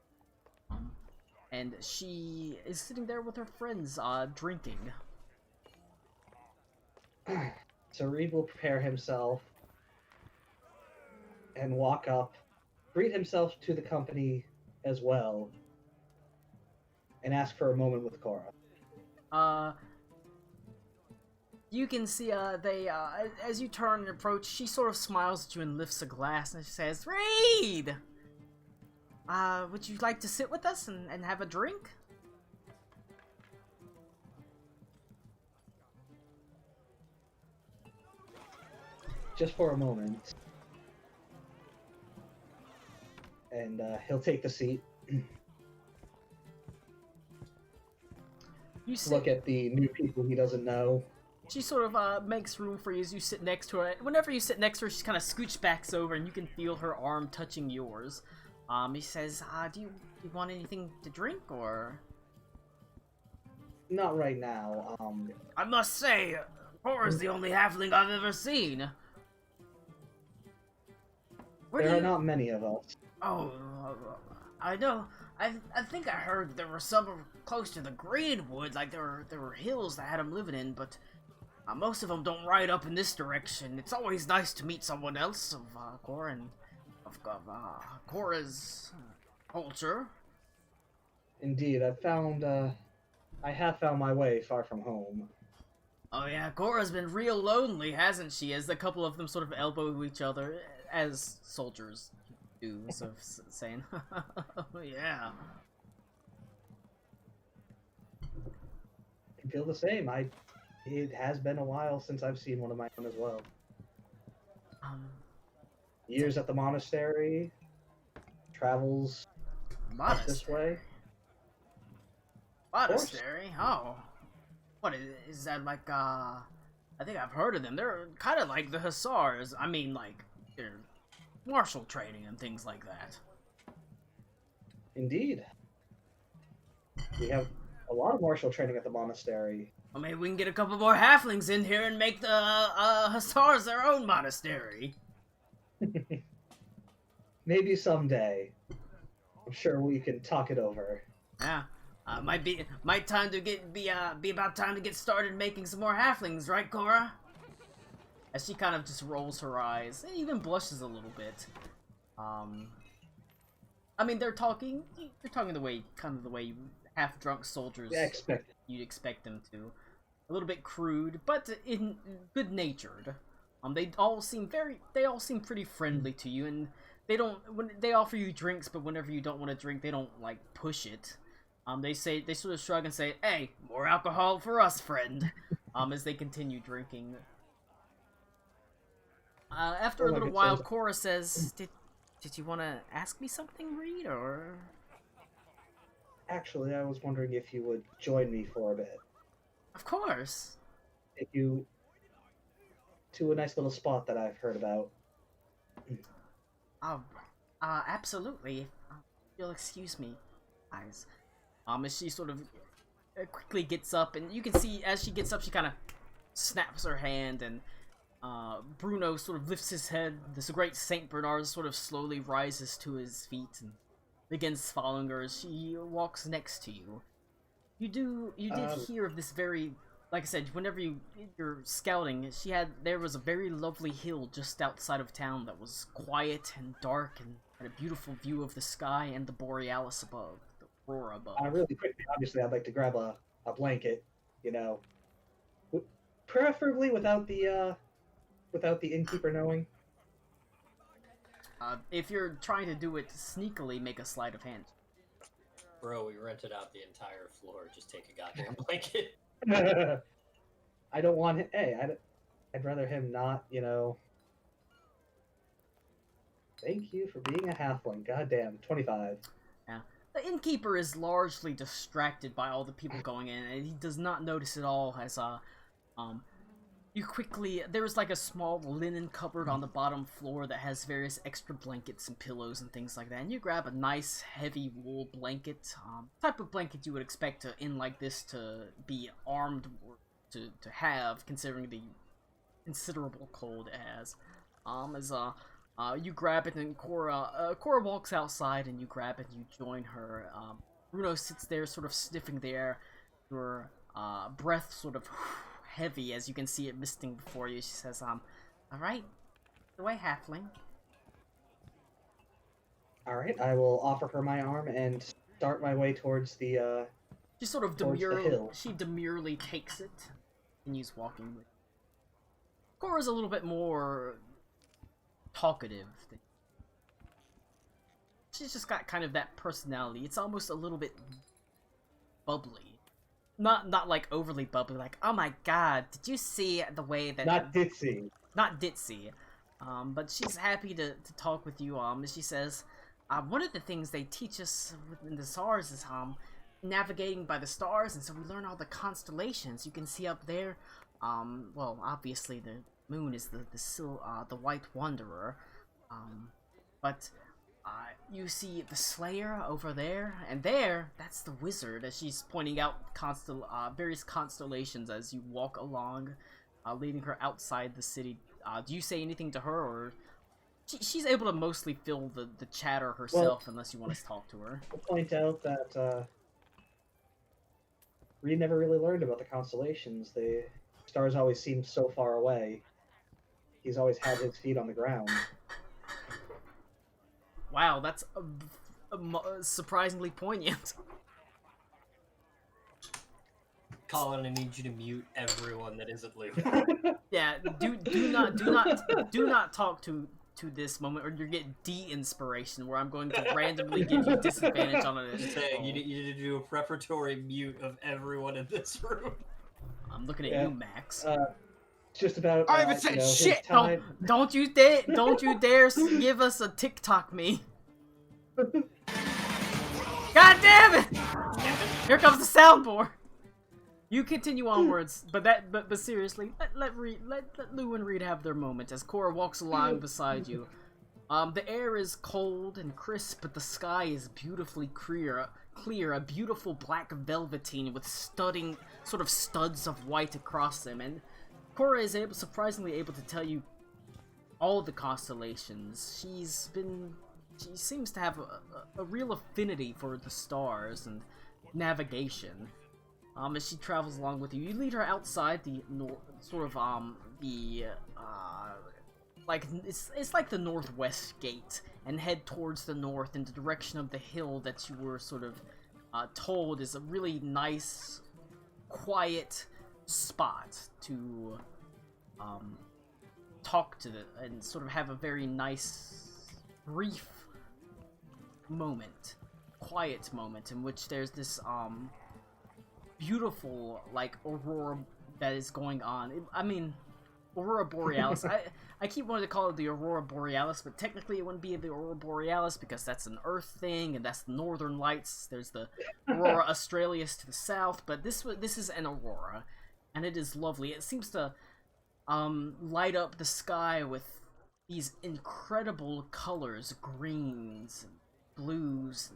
And she is sitting there with her friends, drinking. So Reed will prepare himself and walk up, greet himself to the company as well, and ask for a moment with Cora. You can see, as you turn and approach, she sort of smiles at you and lifts a glass and she says, Reed! Would you like to sit with us and have a drink? Just for a moment. And he'll take the seat. You sit, Look at the new people he doesn't know. She sort of makes room for you as you sit next to her. Whenever you sit next to her, she kind of scooch backs over and you can feel her arm touching yours. He says, do you want anything to drink, or...? Not right now. I must say, Cora's the only halfling I've ever seen. There are not many of us. Oh, I know. I think I heard there were some close to the Greenwood, like there were hills that had them living in, but most of them don't ride up in this direction. It's always nice to meet someone else of Cora and of Cora's culture. Indeed, I have found my way far from home. Oh yeah, Cora's been real lonely, hasn't she? As a couple of them sort of elbow each other, as soldiers do, sort of saying, yeah. I feel the same. It has been a while since I've seen one of my own as well. Years at the monastery, travels up this way. Monastery? Oh. What, is that like, I think I've heard of them. They're kind of like the Hussars. I mean, like, they're martial training and things like that. Indeed. We have a lot of martial training at the monastery. Well, maybe we can get a couple more halflings in here and make the Hussars their own monastery. Maybe someday. I'm sure we can talk it over. Yeah. Might time to be about time to get started making some more halflings, right, Cora? As she kind of just rolls her eyes, and even blushes a little bit. I mean, they're talking the way, half-drunk soldiers you'd expect them to. A little bit crude, but good-natured. They all seem pretty friendly to you, and they offer you drinks, but whenever you don't want to drink, they don't like push it. They sort of shrug and say, "Hey, more alcohol for us, friend." As they continue drinking. After Oh a my little good while, souls. Cora says, "Did you want to ask me something, Reed, or?" Actually, I was wondering if you would join me for a bit. Of course. Take you to a nice little spot that I've heard about. Um, absolutely. You'll excuse me, guys. As she sort of quickly gets up, and you can see as she gets up, she kind of snaps her hand, and Bruno sort of lifts his head. This great Saint Bernard sort of slowly rises to his feet and begins following her as she walks next to you. You did hear of this very, like I said, whenever you're scouting, there was a very lovely hill just outside of town that was quiet and dark and had a beautiful view of the sky and the borealis above, the aurora above. Really quickly, obviously, I'd like to grab a blanket, you know, preferably without the innkeeper knowing. If you're trying to do it sneakily, make a sleight of hand. Bro, we rented out the entire floor. Just take a goddamn blanket. I don't want him. Hey, I'd rather him not, you know. Thank you for being a halfling. Goddamn, 25. Yeah. The innkeeper is largely distracted by all the people going in, and he does not notice at all as, you quickly, there's like a small linen cupboard on the bottom floor that has various extra blankets and pillows and things like that, and you grab a nice heavy wool blanket, type of blanket you would expect to inn like this to be armed or to have, considering the considerable cold it has. You grab it, and Cora walks outside, and you grab it, and you join her. Bruno sits there sort of sniffing the air, your breath sort of heavy as you can see it misting before you. She says, alright, the way, halfling. Alright, I will offer her my arm and start my way towards the, She sort of demurely takes it, and he's walking with. Cora's a little bit more talkative. She's just got kind of that personality. It's almost a little bit bubbly. Not like overly bubbly, like, oh my god, did you see the way that... Not ditzy. Not ditzy. But she's happy to talk with you, as she says, one of the things they teach us in the stars is, navigating by the stars, and so we learn all the constellations you can see up there. Well, obviously the moon is the White Wanderer, but you see the Slayer over there, and that's the Wizard, as she's pointing out various constellations as you walk along, leading her outside the city. Do you say anything to her, or she's able to mostly fill the chatter herself, unless you want to talk to her? I'll point out that Reed never really learned about the constellations. The stars always seemed so far away. He's always had his feet on the ground. Wow, that's surprisingly poignant. Colin, I need you to mute everyone that isn't Luke. Yeah, do not talk to this moment, or you get de-inspiration, where I'm going to randomly give you disadvantage on it. Just saying, you need to do a preparatory mute of everyone in this room. I'm looking at you, Max. Just about. I haven't said shit. Don't you dare give us a TikTok me. God damn it! Here comes the soundboard. You continue onwards, but seriously, let Lou and Reed have their moment as Cora walks along beside you. The air is cold and crisp, but the sky is beautifully clear, a beautiful black velveteen with sort of studs of white across them, and Cora is surprisingly able to tell you all the constellations. She seems to have a real affinity for the stars and navigation. As she travels along with you, you lead her outside the it's like the northwest gate, and head towards the north in the direction of the hill that you were sort of told is a really nice, quiet spot to talk to and sort of have a very nice, brief moment, quiet moment in which there's this beautiful like aurora that is going on. I mean, Aurora Borealis. I keep wanting to call it the Aurora Borealis, but technically it wouldn't be the Aurora Borealis because that's an Earth thing, and that's the Northern Lights. There's the Aurora Australis to the south, but this is an aurora, and it is lovely. It seems to light up the sky with these incredible colors, greens, blues,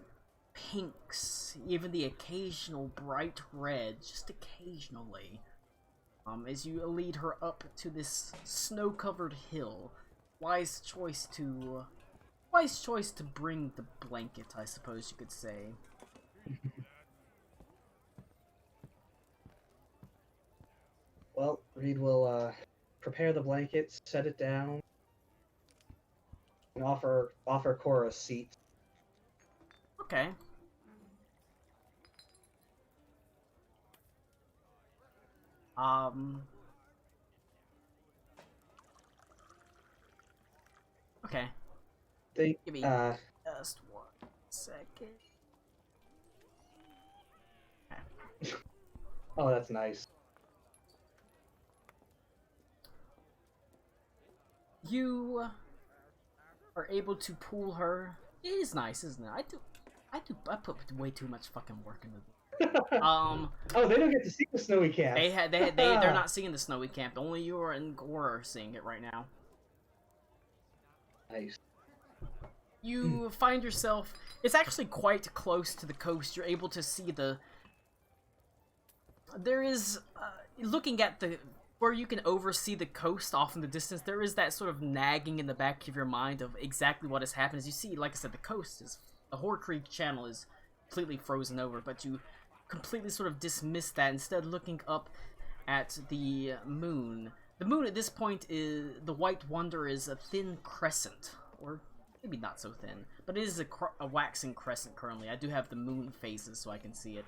pinks, even the occasional bright red, just occasionally. As you lead her up to this snow-covered hill, wise choice to bring the blanket, I suppose you could say. Well, Reed will prepare the blanket, set it down, and offer Cora a seat. Okay. Okay. Think, Give me just 1 second. Okay. Oh, that's nice. You are able to pull her. It is nice, isn't it? I put way too much fucking work into this. Oh, they don't get to see the snowy camp. They're not seeing the snowy camp. Only you and Gore are seeing it right now. Nice. You find yourself. It's actually quite close to the coast. You're able to see the. There is, looking at the where you can oversee the coast off in the distance. There is that sort of nagging in the back of your mind of exactly what has happened. As you see, like I said, the coast is the Whore Creek Channel is completely frozen over, but you completely sort of dismiss that, instead looking up at the moon. The moon at this point is, the White Wonder is a thin crescent, or maybe not so thin, but it is a waxing crescent currently. I do have the moon phases so I can see it,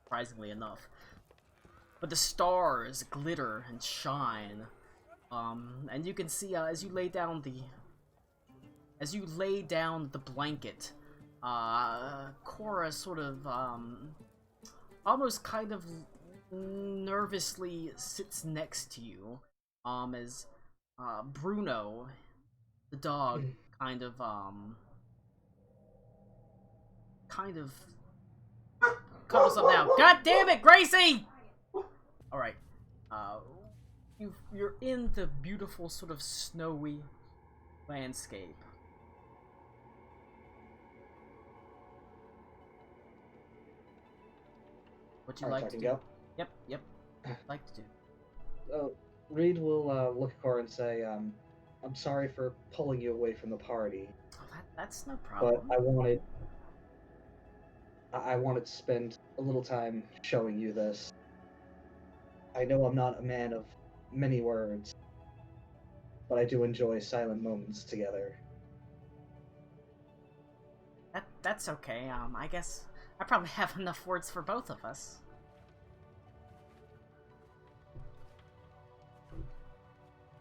surprisingly enough. But the stars glitter and shine, and you can see as you lay down the blanket, Cora sort of almost kind of nervously sits next to you, as Bruno, the dog, kind of cuddles up now. God damn it, Gracie! Alright, you're in the beautiful sort of snowy landscape. What you Alright, like so to I do? can Yep. Like to do. So Reed will look at Cora and say, "I'm sorry for pulling you away from the party, Oh, that's no problem. but I wanted to spend a little time showing you this. I know I'm not a man of many words, but I do enjoy silent moments together." That's okay. I guess I probably have enough words for both of us.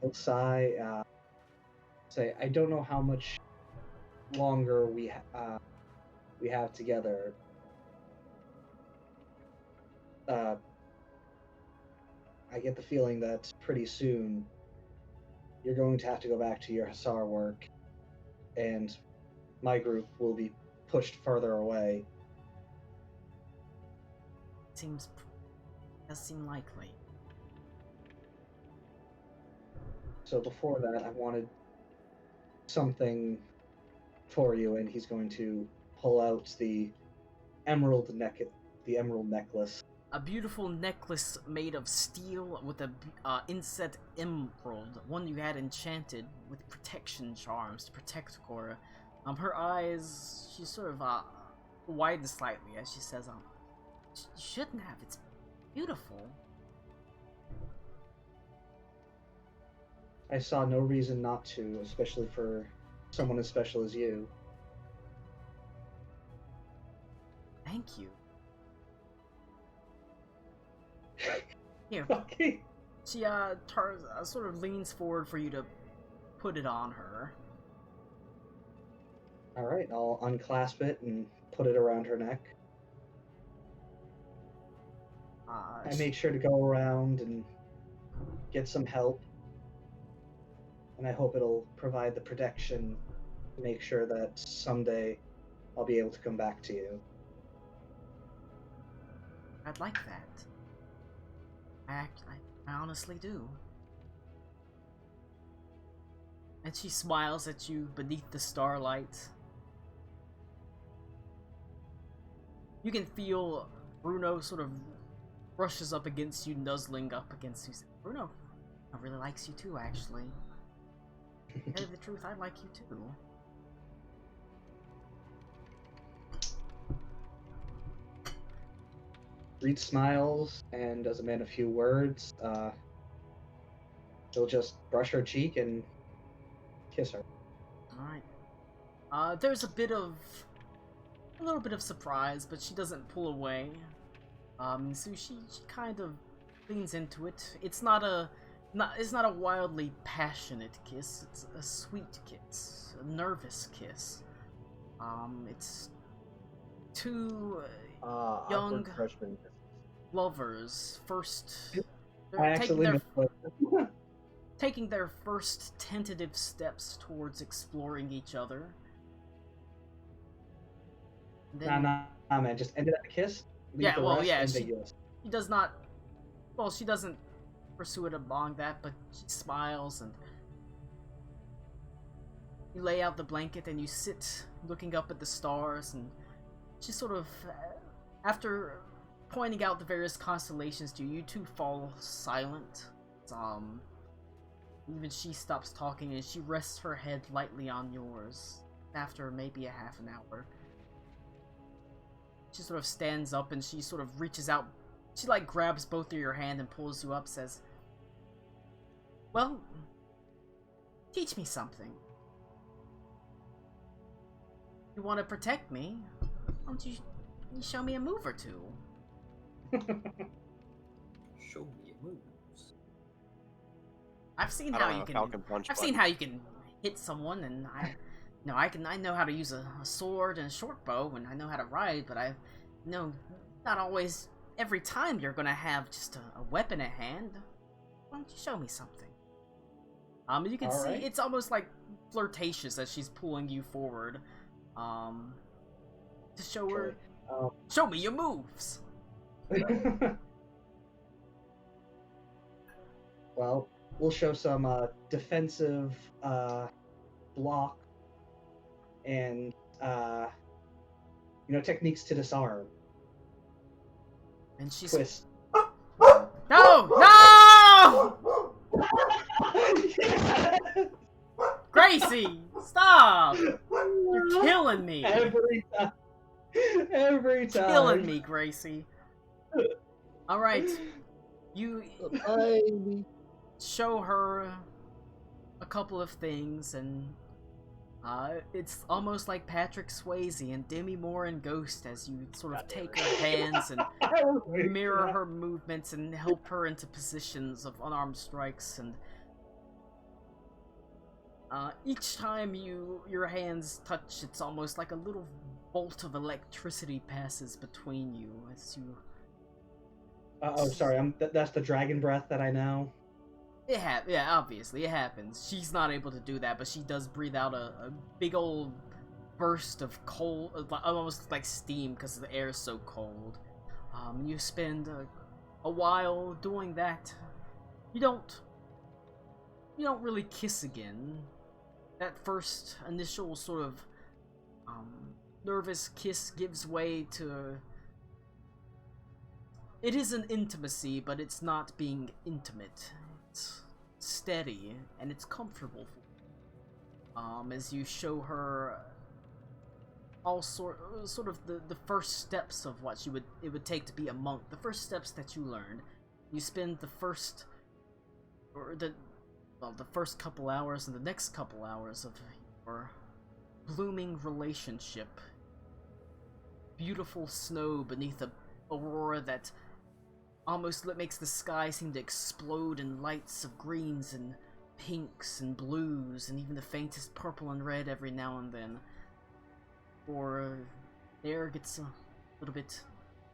He'll sigh, say, "I don't know how much longer we have together. I get the feeling that pretty soon you're going to have to go back to your Hussar work, and my group will be pushed further away." Does seem likely. So before that, I wanted something for you, and he's going to pull out the emerald necklace. A beautiful necklace made of steel with a inset emerald, one you had enchanted with protection charms to protect Cora. Her eyes, she sort of widen slightly as she says, "You shouldn't have. It's beautiful." I saw no reason not to, especially for someone as special as you. Thank you. Here. Okay. She sort of leans forward for you to put it on her. All right, I'll unclasp it and put it around her neck. I make sure to go around and get some help. and I hope it'll provide the protection to make sure that someday I'll be able to come back to you. I'd like that. I honestly do. And she smiles at you beneath the starlight. You can feel Bruno sort of brushes up against you, nuzzling up against you. Bruno really likes you too, actually. To tell you the truth, I like you too. Reed smiles and doesn't man a few words. She'll just brush her cheek and kiss her. Alright. There's a little bit of surprise, but she doesn't pull away. So she kind of leans into it. It's not a wildly passionate kiss. It's a sweet kiss, a nervous kiss. It's two young freshman. lovers first. I actually taking their first tentative steps towards exploring each other. Then, nah, man. Just end it at a kiss. Yeah, well, yeah. She does not. Well, she doesn't pursue it along that, but she smiles and you lay out the blanket and you sit looking up at the stars, and she sort of, after pointing out the various constellations to you, you two fall silent. Even she stops talking and she rests her head lightly on yours after maybe a half an hour. She sort of stands up and she sort of reaches out. She like grabs both of your hand and pulls you up, says, "Well, teach me something. You want to protect me? Why don't you show me a move or two?" Show me your moves. I've seen I how don't you have a can. Falcon Punch I've seen how you can hit someone, and I know how to use a sword and a short bow, and I know how to ride, but I know not always every time you're gonna have just a weapon at hand. Why don't you show me something? You can see it's almost like flirtatious as she's pulling you forward. To show her, show me your moves. Well, we'll show some defensive block and techniques to disarm. And she's Twist. No! Gracie, stop! You're killing me. Every time. Every time. Killing me, Gracie. All right, you show her a couple of things, and it's almost like Patrick Swayze and Demi Moore in Ghost as you sort of take her hands and mirror her movements and help her into positions of unarmed strikes. And each time your hands touch, it's almost like a little bolt of electricity passes between you as you. Sorry. That's the dragon breath that I know. Yeah, obviously, it happens. She's not able to do that, but she does breathe out a big old burst of cold, almost like steam because the air is so cold. You spend a while doing that. You don't really kiss again. That first initial sort of nervous kiss gives way to. It is an intimacy, but it's not being intimate. It's steady and it's comfortable. As you show her all sort of the first steps of what it would take to be a monk. The first steps that you learned. You spend the first couple hours and the next couple hours of your blooming relationship. Beautiful snow beneath a aurora that almost makes the sky seem to explode in lights of greens and pinks and blues and even the faintest purple and red every now and then. Or the air gets a little bit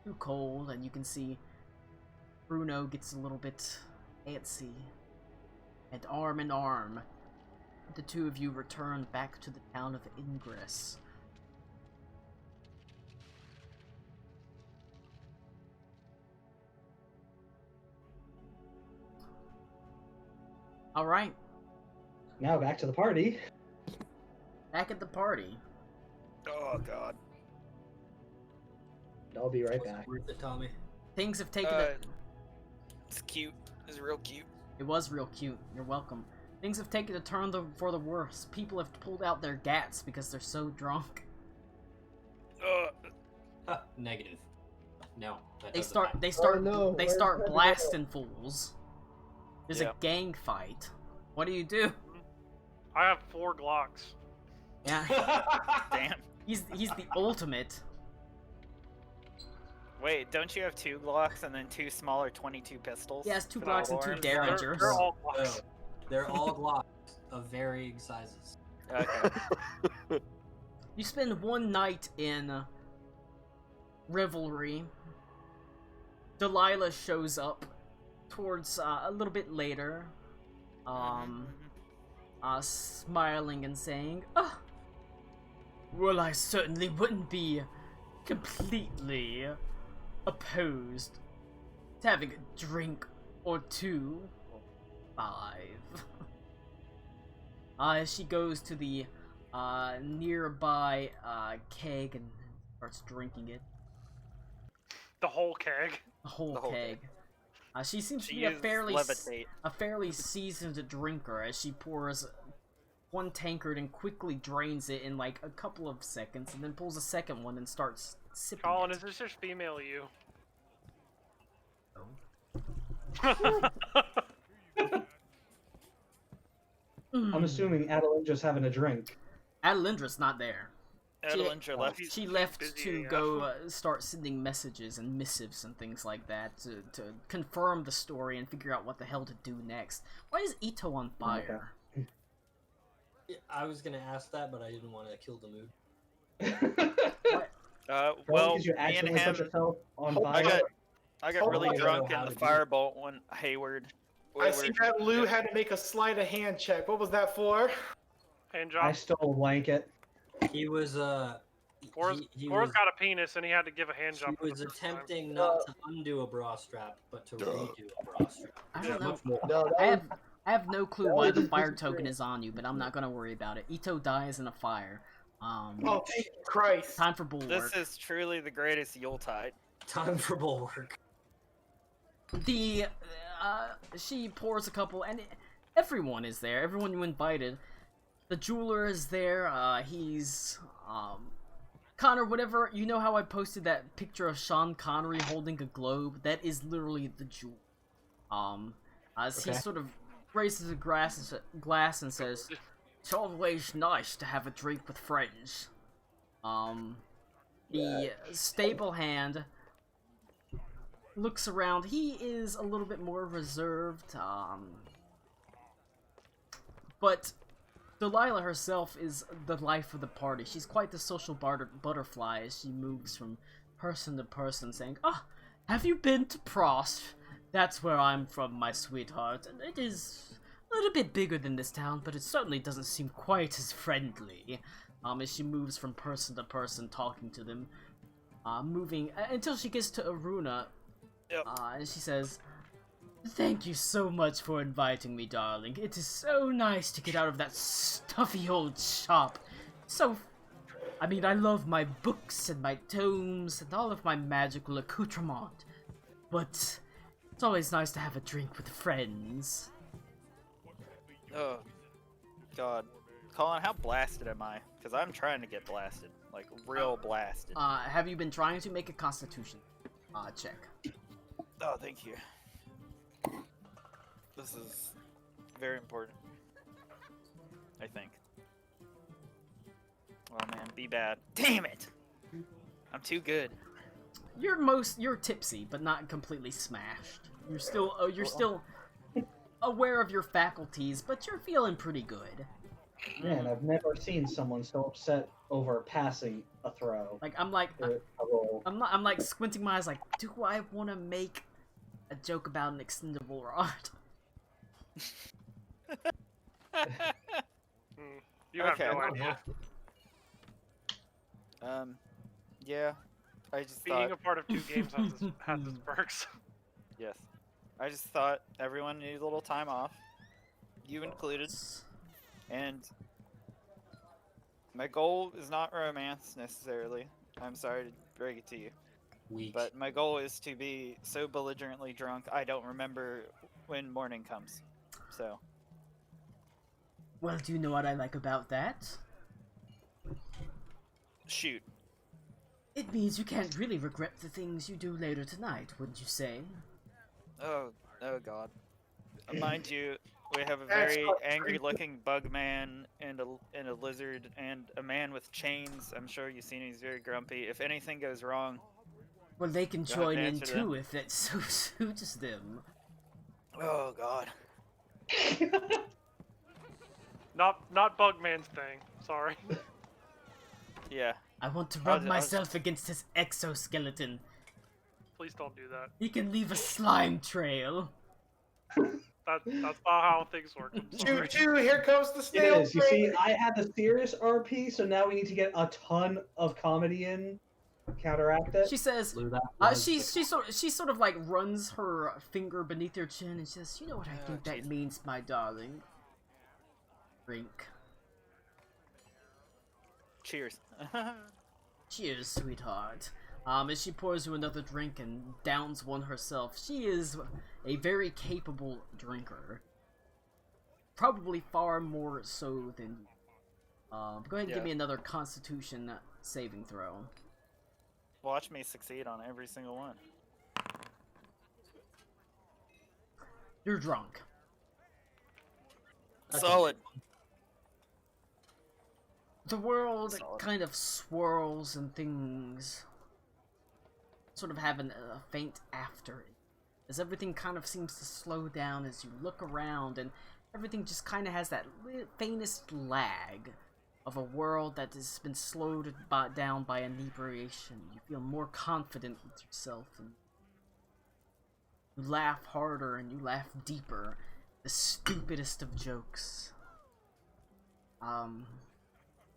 too cold and you can see Bruno gets a little bit antsy. And arm in arm, the two of you return back to the town of Ingress. Alright, Now back to the party. back at the party. Oh god. I'll be right Was back. it worth it, Tommy? Things have taken a... It's cute. It's real cute. It was real cute. You're welcome. Things have taken a turn for the worse. People have pulled out their gats because they're so drunk. Negative. No. That They doesn't start happen. they start no, they where's start everyone blasting fools. There's Yeah. a gang fight. What do you do? I have 4 Glocks. Yeah, Damn. he's the ultimate. Wait, don't you have 2 Glocks and then 2 smaller 22 pistols? He has 2 for blocks and 2 alarms? derringers. They're all No, Glocks. they're all Glocks of varying sizes. Okay. You spend one night in revelry. Delilah shows up towards a little bit later, smiling and saying, "Oh, well, I certainly wouldn't be completely opposed to having a drink or 2 or 5." She goes to the nearby keg and starts drinking it. The whole keg. The whole whole keg. She seems to She be a used fairly levitate. seasoned drinker as she pours one tankard and quickly drains it in like a couple of seconds, and then pulls a second one and starts sipping Colin, it. is this just female you? I'm assuming Adeline's having a drink. Adelindra's not there. Adelindra left. She left busy to AF. go start sending messages and missives and things like that to confirm the story and figure out what the hell to do next. Why is Ito on fire? Yeah, I was gonna ask that, but I didn't want to kill the mood. Well, because you me and accidentally set him, yourself on Hold I fire. got Hold really on. drunk How in to the do it. firebolt when Hayward. I see that Lou had to make a sleight of hand check. What was that for? Hand I job. stole a blanket. He was Forrest he Forrest was, got a penis and he had to give a hand job. he for the was first time. attempting not to undo a bra strap, but to redo a bra strap. I don't know. Much more. No, I that have no clue that why was the his fire biggest token fear. is on you, but I'm not gonna worry about it. Ito dies in a fire. Oh, thank Christ. Time for bulwark. This is truly the greatest Yuletide. Time for bulwark. The she pours a couple, and everyone is there. Everyone you invited. The jeweler is there. He's Connor. Whatever, you know how I posted that picture of Sean Connery holding a globe? That is literally the jeweler. As he Okay. sort of raises a glass and says, "It's always nice to have a drink with friends." The stable hand looks around. He is a little bit more reserved, but Delilah herself is the life of the party. She's quite the social butterfly as she moves from person to person saying, "Ah, have you been to Prost? That's where I'm from, my sweetheart, and it is a little bit bigger than this town, but it certainly doesn't seem quite as friendly." As she moves from person to person talking to them, moving until she gets to Aruna. Yep. And she says, "Thank you so much for inviting me, darling. It is so nice to get out of that stuffy old shop. I love my books and my tomes and all of my magical accoutrement, but it's always nice to have a drink with friends." Oh, God. Colin, how blasted am I? Because I'm trying to get blasted. Like, real blasted. Have you been trying to make a constitution check? Oh, thank you. This is very important. I think. Oh man, be bad. Damn it! I'm too good. You're tipsy, but not completely smashed. You're still aware of your faculties, but you're feeling pretty good. Man, I've never seen someone so upset over passing a throw. Like I'm like or a roll. I'm like squinting my eyes like, do I want to make a joke about an extendable rod? You have Okay. no idea. Yeah. I just Being thought. a part of 2 games has its perks. Yes. I just thought everyone needed a little time off. You included. And my goal is not romance necessarily. I'm sorry to break it to you. Weak. But my goal is to be so belligerently drunk I don't remember when morning comes. So. Well, do you know what I like about that? Shoot. It means you can't really regret the things you do later tonight, wouldn't you say? Oh God. Mind you, we have a That's very not angry-looking bug man and a lizard and a man with chains. I'm sure you've seen he's very grumpy. If anything goes wrong, Well, they can Go ahead join and in answer too if that so suits them. oh God. Not Bugman's thing. Sorry. Yeah. I want to I'll rub ju- myself against his exoskeleton. Please don't do that. He can leave a slime trail. That's not how things work. I'm sorry. Choo choo, here comes the It snail is. You see, I had the serious RP, so now we need to get a ton of comedy in, counteract it. She says, Lou, that was she the- sort of like runs her finger beneath her chin and says, "You know what I think that jeez. means, my darling? Drink. Cheers. Cheers, sweetheart." As she pours you another drink and downs one herself, she is a very capable drinker. Probably far more so than you. Go ahead and give Yeah. me another Constitution saving throw. Watch me succeed on every single one. You're drunk. Solid. The world Solid. kind of swirls and things sort of have a faint after, as everything kind of seems to slow down as you look around, and everything just kind of has that faintest lag of a world that has been slowed down by inebriation. You feel more confident with yourself, and you laugh harder and you laugh deeper. The stupidest of jokes.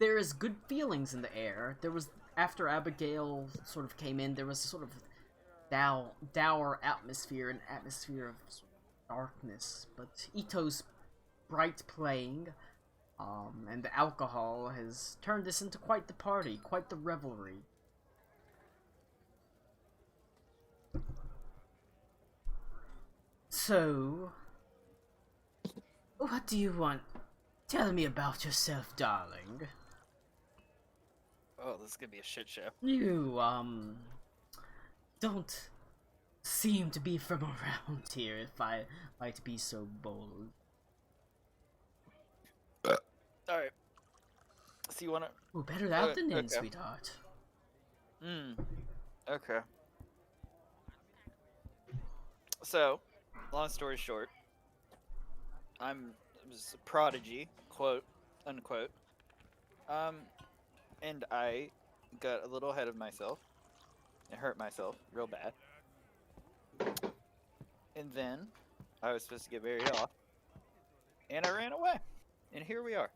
There is good feelings in the air. There was, after Abigail sort of came in, there was a sort of dour atmosphere, an atmosphere of darkness. But Ito's bright playing, and the alcohol has turned this into quite the party, quite the revelry. So, what do you want? Tell me about yourself, darling. Oh, this is gonna be a shit show. You, don't seem to be from around here, if I might be so bold. Alright. So you wanna... Oh, better out than in, okay. sweetheart. Okay. So, long story short, I was a prodigy, quote, unquote. And I got a little ahead of myself. and hurt myself real bad. And then I was supposed to get buried off, and I ran away. And here we are.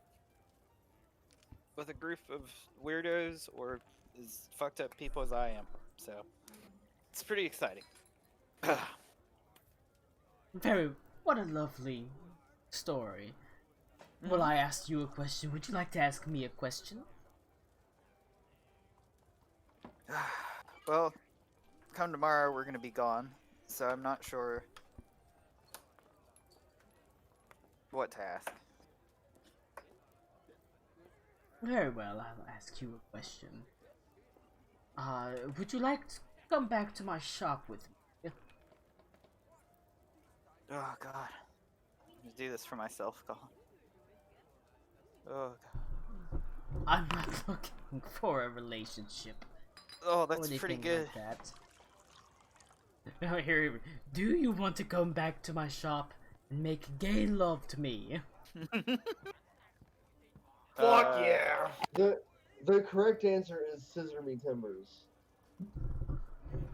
With a group of weirdos or as fucked up people as I am. So, it's pretty exciting. What a lovely story. Well, I asked you a question. Would you like to ask me a question? Well, come tomorrow, we're gonna be gone, so I'm not sure what to ask. Very well, I'll ask you a question. Would you like to come back to my shop with me? Oh god. I'm gonna do this for myself, Colin. Oh god. I'm not looking for a relationship. Oh, or that's pretty anything good. like that. Now here, do you want to come back to my shop and make gay love to me? Fuck yeah! The correct answer is scissor me timbers.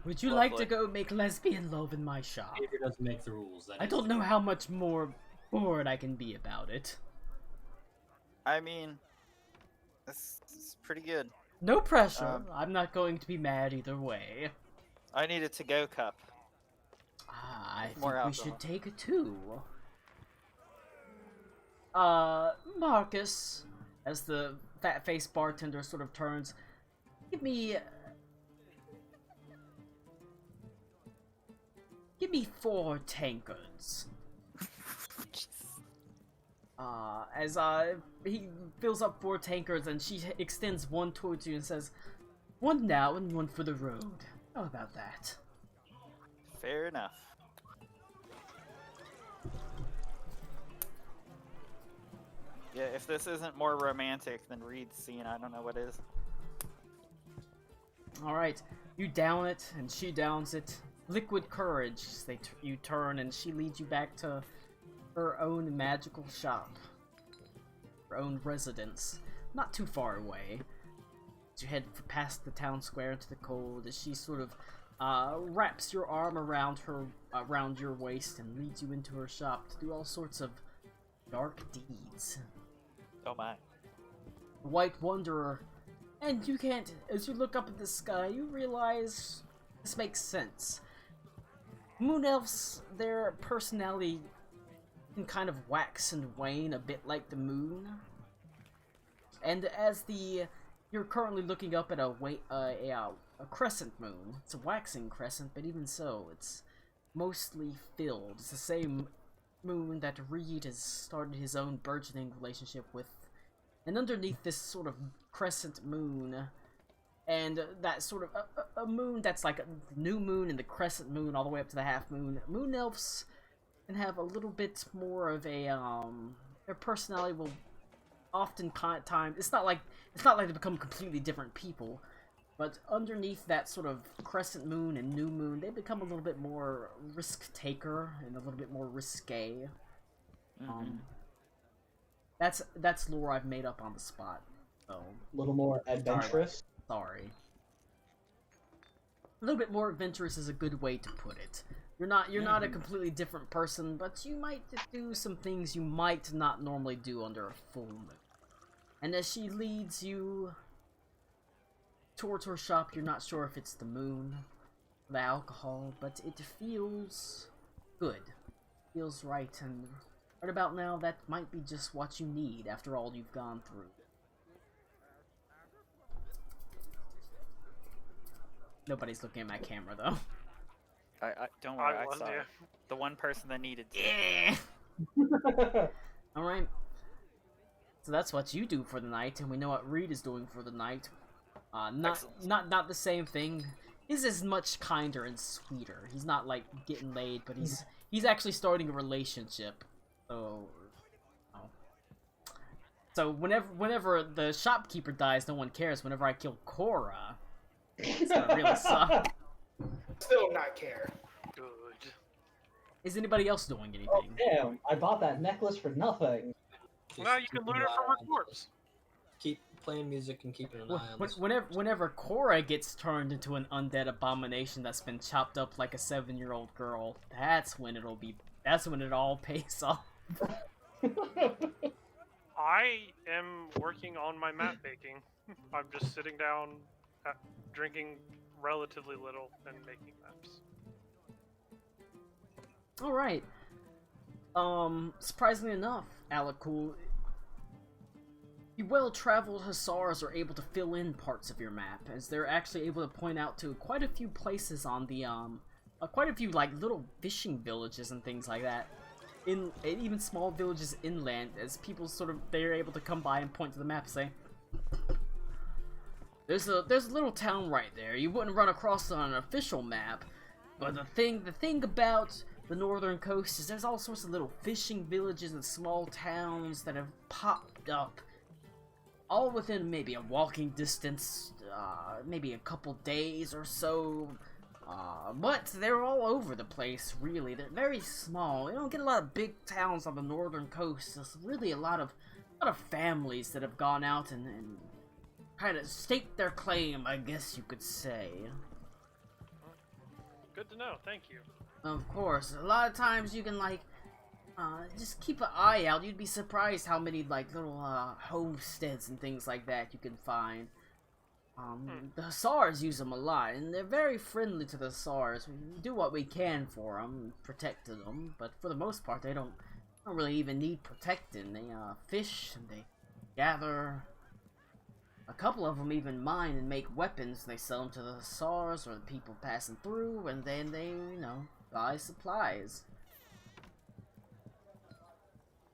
Would you like to Lovely. go make lesbian love in my shop? Xavier doesn't make the rules. I don't know how much more bored I can be about it. I mean, this is pretty good. No pressure. I'm not going to be mad either way. I need a to-go cup. I think More we alcohol. should take two. Marcus, as the fat-faced bartender sort of turns, give me 4 tankards. As he fills up 4 tankards and she extends one towards you and says, "One now and one for the road. How about that?" Fair enough. Yeah, if this isn't more romantic than Reed's scene, I don't know what is. Alright, you down it, and she downs it. Liquid courage. You turn, and she leads you back to her own magical shop. Her own residence. Not too far away. As you head past the town square into the cold, as she sort of wraps your arm around your waist and leads you into her shop to do all sorts of dark deeds. Oh my. The White Wanderer, and you can't, as you look up at the sky, you realize this makes sense. Moon elves, their personality can kind of wax and wane a bit like the moon. And as you're currently looking up at a crescent moon. It's a waxing crescent, but even so, it's mostly filled. It's the same moon that Reed has started his own burgeoning relationship with. And underneath this sort of crescent moon, and that sort of a moon that's like a new moon and the crescent moon all the way up to the half moon, moon elves can have a little bit more of a their personality will often times it's not like they become completely different people, but underneath that sort of crescent moon and new moon, they become a little bit more risk taker and a little bit more risque. That's lore I've made up on the spot. So A little more adventurous. sorry. A little bit more adventurous is a good way to put it. You're not a completely different person, but you might do some things you might not normally do under a full moon. And as she leads you towards her shop, you're not sure if it's the moon, the alcohol, but it feels good. Feels right, and right about now, that might be just what you need after all you've gone through. Nobody's looking at my camera, though. I don't worry, I was, saw yeah. it. The one person that needed to. Yeah! Alright. So that's what you do for the night, and we know what Reed is doing for the night. Not the same thing. His is much kinder and sweeter. He's not like getting laid, but he's actually starting a relationship. So whenever the shopkeeper dies, no one cares. Whenever I kill Cora, it's gonna really suck. Still not care. Good. Is anybody else doing anything? Oh damn! I bought that necklace for nothing. Now you can loot it from her corpse. Keep playing music and keeping an eye on this. Whenever Cora gets turned into an undead abomination that's been chopped up like a 7-year-old girl, that's when it all pays off. I am working on my map making. I'm just sitting down, drinking relatively little, and making maps. Alright. Surprisingly enough, Alakul, you well-traveled hussars are able to fill in parts of your map, as they're actually able to point out to quite a few places on the, quite a few, like, little fishing villages and things like that. Even small villages inland, as people they're able to come by and point to the map and say, There's a little town right there. You wouldn't run across it on an official map, but the thing about the northern coast is there's all sorts of little fishing villages and small towns that have popped up, all within maybe a walking distance, maybe a couple days or so. But they're all over the place, really. They're very small. You don't get a lot of big towns on the northern coast. There's really a lot of families that have gone out and kind of staked their claim, I guess you could say. Good to know. Thank you. Of course, a lot of times you can, like, just keep an eye out. You'd be surprised how many, like, little, homesteads and things like that you can find. The Hussars use them a lot, and they're very friendly to the Hussars. We do what we can for them, protecting them, but for the most part, they don't really even need protecting. They, fish, and they gather. A couple of them even mine and make weapons. They sell them to the Hussars or the people passing through, and then they, buy supplies.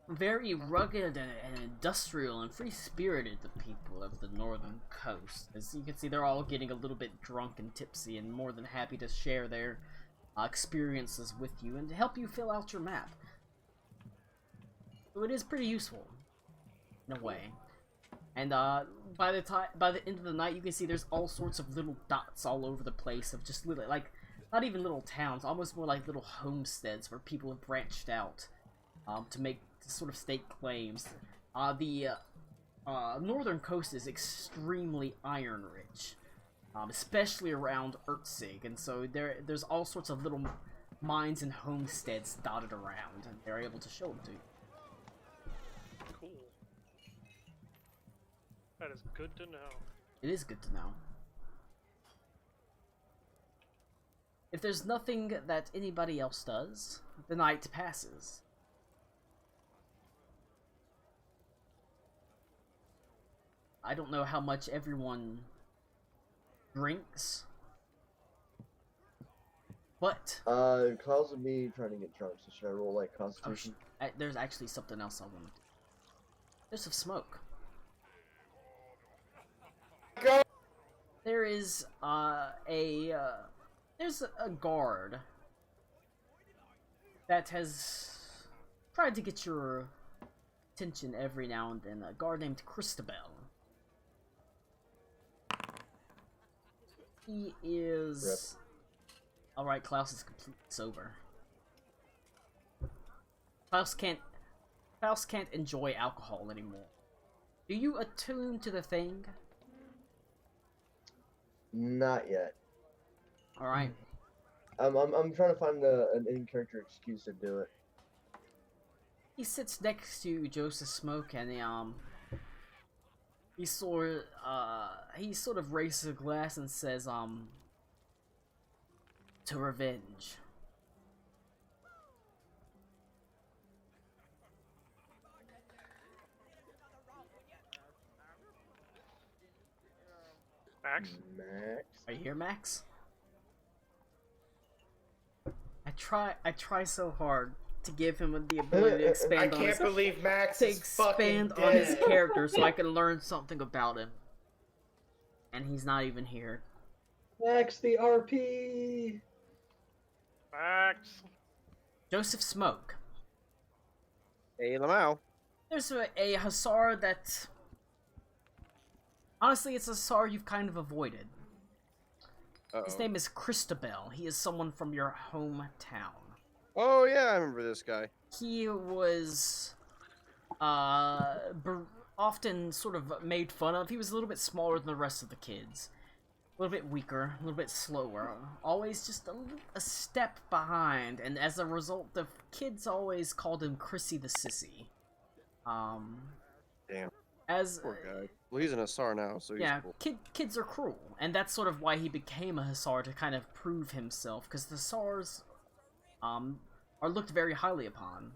Very rugged and industrial and free-spirited, the people of the northern coast. As you can see, they're all getting a little bit drunk and tipsy and more than happy to share their experiences with you and to help you fill out your map. So it is pretty useful, in a way. And by the end of the night, you can see there's all sorts of little dots all over the place of just little, like, not even little towns, almost more like little homesteads where people have branched out to sort of stake claims. The northern coast is extremely iron rich, especially around Ertzig, and so there's all sorts of little mines and homesteads dotted around, and they're able to show them to you. Cool. That is good to know. It is good to know. If there's nothing that anybody else does, the night passes. I don't know how much everyone drinks, but Kyle's and me trying to get drunk, so should I roll like Constitution? there's actually something else I want to do. There's some smoke. Go. There is there's a guard that has tried to get your attention every now and then. A guard named Christabel. He is... Alright, Klaus is completely sober. Klaus can't enjoy alcohol anymore. Do you attune to the thing? Not yet. Alright. I'm trying to find an in-character excuse to do it. He sits next to Joseph Smoke and he sort of raises a glass and says, to revenge. Max? Are you here, Max? I try so hard to give him the ability to expand on his... I can't believe Max to is fucking expand on his dead. character so I can learn something about him. And he's not even here. Max the RP! Max! Joseph Smoke. Hey, Lamau. There's a Hussar that... Honestly, it's a Hussar you've kind of avoided. His name is Christabel. He is someone from your hometown. Oh yeah, I remember this guy. He was often sort of made fun of. He was a little bit smaller than the rest of the kids. A little bit weaker, a little bit slower. Always just a step behind. And as a result, the kids always called him Chrissy the Sissy. Damn. As Poor guy. Well, he's an Hussar now, so he's yeah, cool. kids are cruel, and that's sort of why he became a Hussar, to kind of prove himself, because the Hussars are looked very highly upon.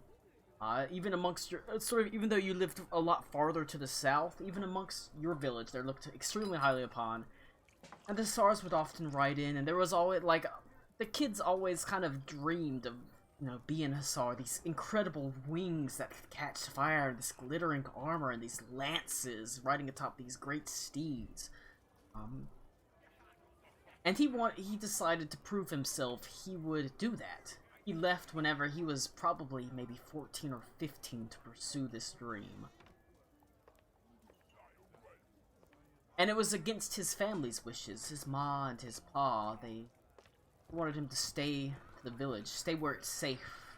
Even amongst your even though you lived a lot farther to the south, even amongst your village, they're looked extremely highly upon. And the Hussars would often ride in, and there was always like the kids always kind of dreamed of, being Hussar, these incredible wings that could catch fire, this glittering armor, and these lances riding atop these great steeds. And he decided to prove himself he would do that. He left whenever he was probably maybe 14 or 15 to pursue this dream. And it was against his family's wishes. His ma and his pa, they wanted him to stay to the village, stay where it's safe.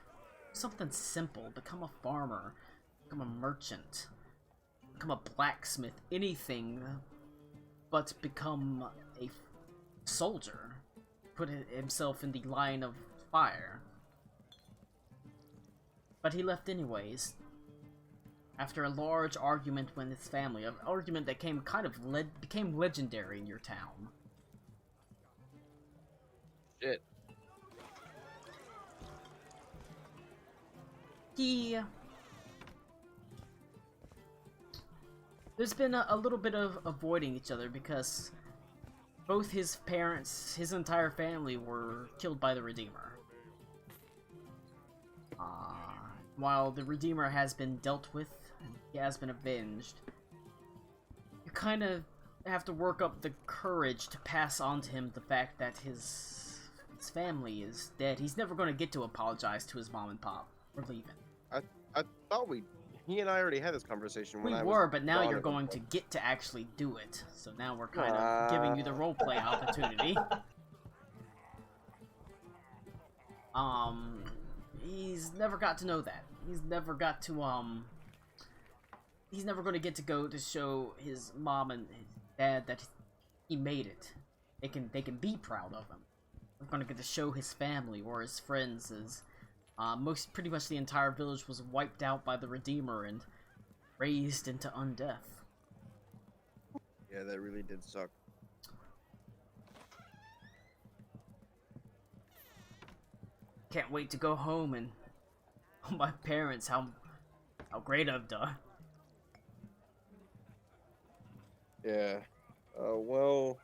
Something simple, become a farmer, become a merchant, become a blacksmith, anything but become a soldier. Put himself in the line of fire. But he left anyways. After a large argument with his family, an argument that became legendary in your town. Shit. There's been a little bit of avoiding each other because both his parents, his entire family, were killed by the Redeemer. While the Redeemer has been dealt with, and he has been avenged, you kind of have to work up the courage to pass on to him the fact that his family is dead. He's never going to get to apologize to his mom and pop for leaving. I thought he and I already had this conversation when We I were, was but now gone you're at one going to point. get to actually do it. So now we're kind of giving you the roleplay opportunity. He's never got to know that. He's never got to, he's never going to get to go to show his mom and his dad that he made it. They can be proud of him. We're going to get to show his family or his friends as, pretty much the entire village was wiped out by the Redeemer and raised into undeath. Yeah, that really did suck. Can't wait to go home and tell my parents how great I've done. Yeah. Well,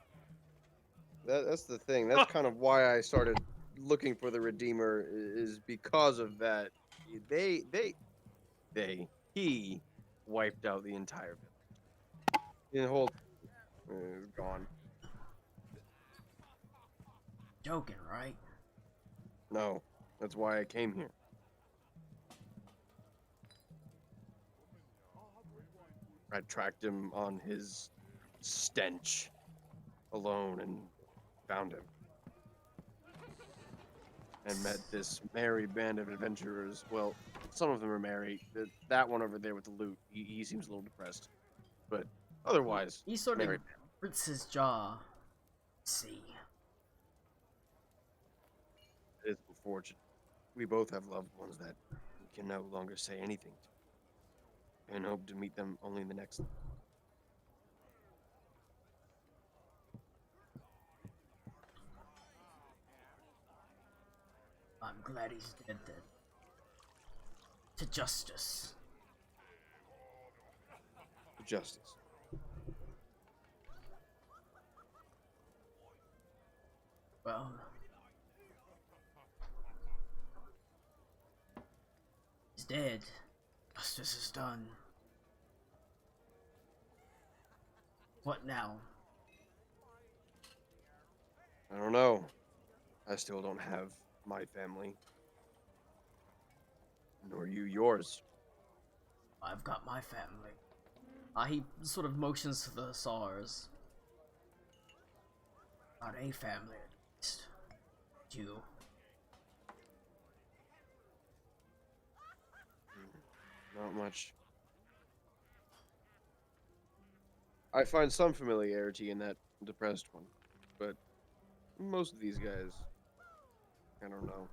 that's the thing. That's kind of why I started looking for the Redeemer, is because of that. He wiped out the entire village. The whole is gone. Joking, right? No, that's why I came here. I tracked him on his stench alone and found him. And met this merry band of adventurers. Well, some of them are merry. That one over there with the loot, he seems a little depressed. But otherwise, He sort of merry. grits his jaw. See. It is unfortunate. We both have loved ones that we can no longer say anything to. And hope to meet them only in the next. I'm glad he's dead then. To justice. Justice. Well, he's dead. Justice is done. What now? I don't know. I still don't have my family. Nor you yours. I've got my family. He sort of motions to the SARS. Got a family at least. You. Not much. I find some familiarity in that depressed one, but most of these guys, I don't know.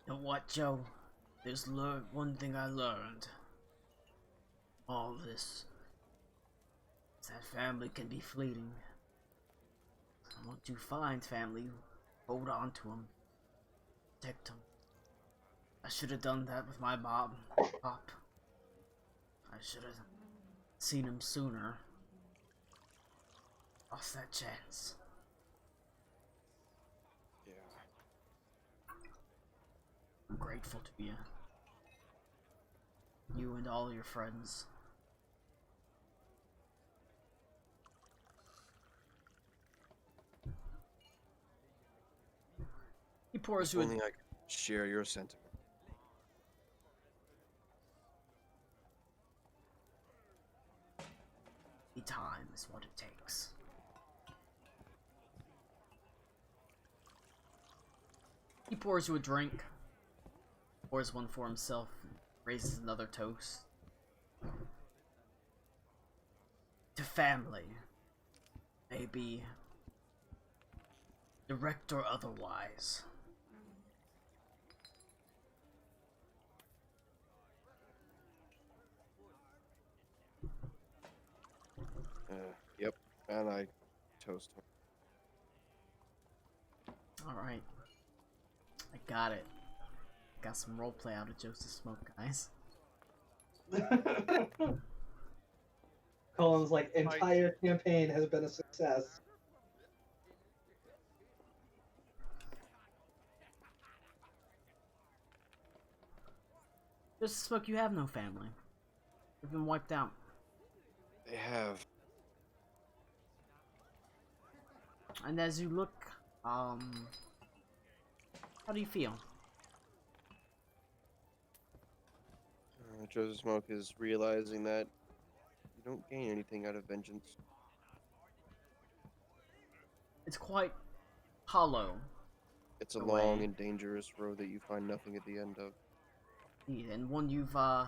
You know what, Joe? There's one thing I learned. All this. Is that family can be fleeting. And once you find family, hold on to them. Protect them. I should have done that with my mom, pop. I should have seen him sooner. Lost that chance. Yeah. I'm grateful to you. You and all your friends. He pours If you only I could share your sentiment. time is what it takes. He pours you a drink, pours one for himself, raises another toast. To family. Maybe direct or otherwise. Yep, and I toast him. Alright. I got it. Got some roleplay out of Joseph Smoke, guys. Colin's like entire campaign has been a success. Joseph Smoke, you have no family. You've been wiped out. They have. And as you look, how do you feel? Joseph Smoke is realizing that you don't gain anything out of vengeance. It's quite hollow. It's a the long way. and dangerous road that you find nothing at the end of. And one you've, I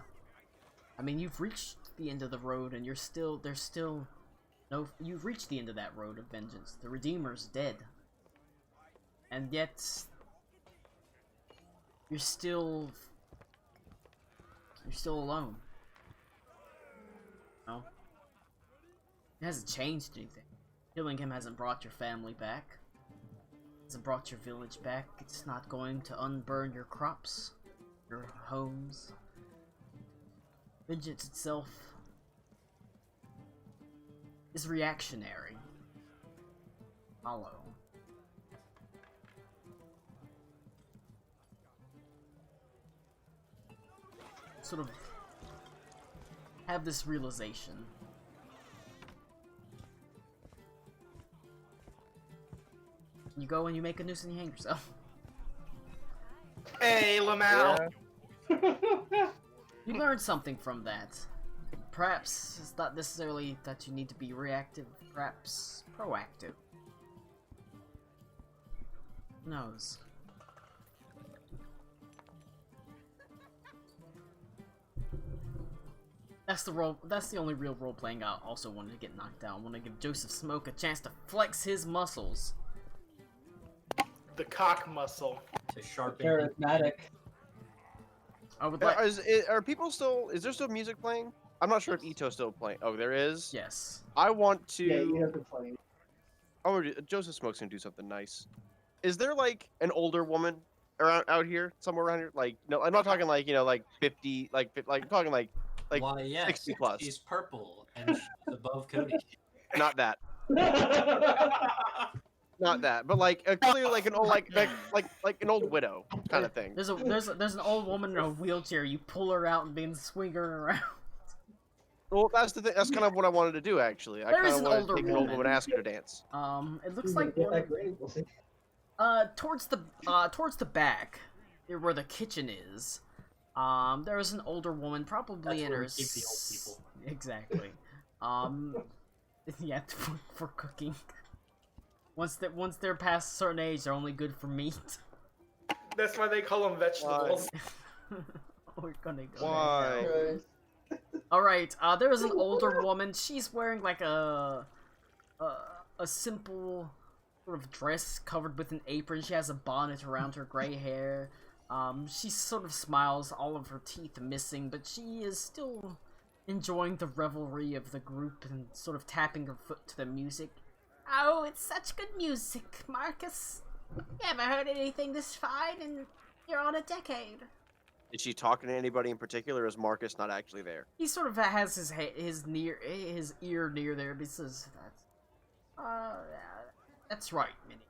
mean, you've reached the end of the road, and there's still no, you've reached the end of that road of vengeance. The Redeemer's dead. And yet, you're still alone. No? It hasn't changed anything. Killing him hasn't brought your family back. Hasn't brought your village back. It's not going to unburn your crops, your homes. Vengeance itself is reactionary. Hollow. Sort of have this realization. You go and you make a noose and you hang yourself. Hey, Lamau! You learned something from that. Perhaps it's not necessarily that you need to be reactive, perhaps proactive. Who knows? That's the only real role playing I also wanted to get knocked out. I want to give Joseph Smoke a chance to flex his muscles. The cock muscle. To sharpen. Charismatic. I would like. Are people still? Is there still music playing? I'm not sure if Ito's still playing. Oh, there is. Yes. I want to. Yeah, you have been playing. Oh, Joseph Smoke's gonna do something nice. Is there like an older woman around out here, somewhere around here? Like, no, I'm not talking like like 50, like I'm talking like Why, yes, 60 plus. She's purple and she's above Cody. Not that. Not that, but like clearly like an old like an old widow kind of thing. There's an old woman in a wheelchair. You pull her out and then swing her around. Well, that's the thing. That's kind of what I wanted to do actually. I There kind is of an wanted older to take an old woman. woman and ask her to dance. It looks like towards the back, where the kitchen is. There is an older woman, probably That's in where her we keep the old people. Exactly. Yeah, for cooking. Once they're past a certain age, they're only good for meat. That's why they call them vegetables. We're gonna go. Why? Alright, there is an older woman. She's wearing like a simple sort of dress covered with an apron. She has a bonnet around her gray hair. She sort of smiles, all of her teeth missing, but she is still enjoying the revelry of the group and sort of tapping her foot to the music. Oh, it's such good music, Marcus. You haven't heard anything this fine in you're on a decade. Is she talking to anybody in particular? Or is Marcus not actually there? He sort of has his ear near there because that's right, Minnie.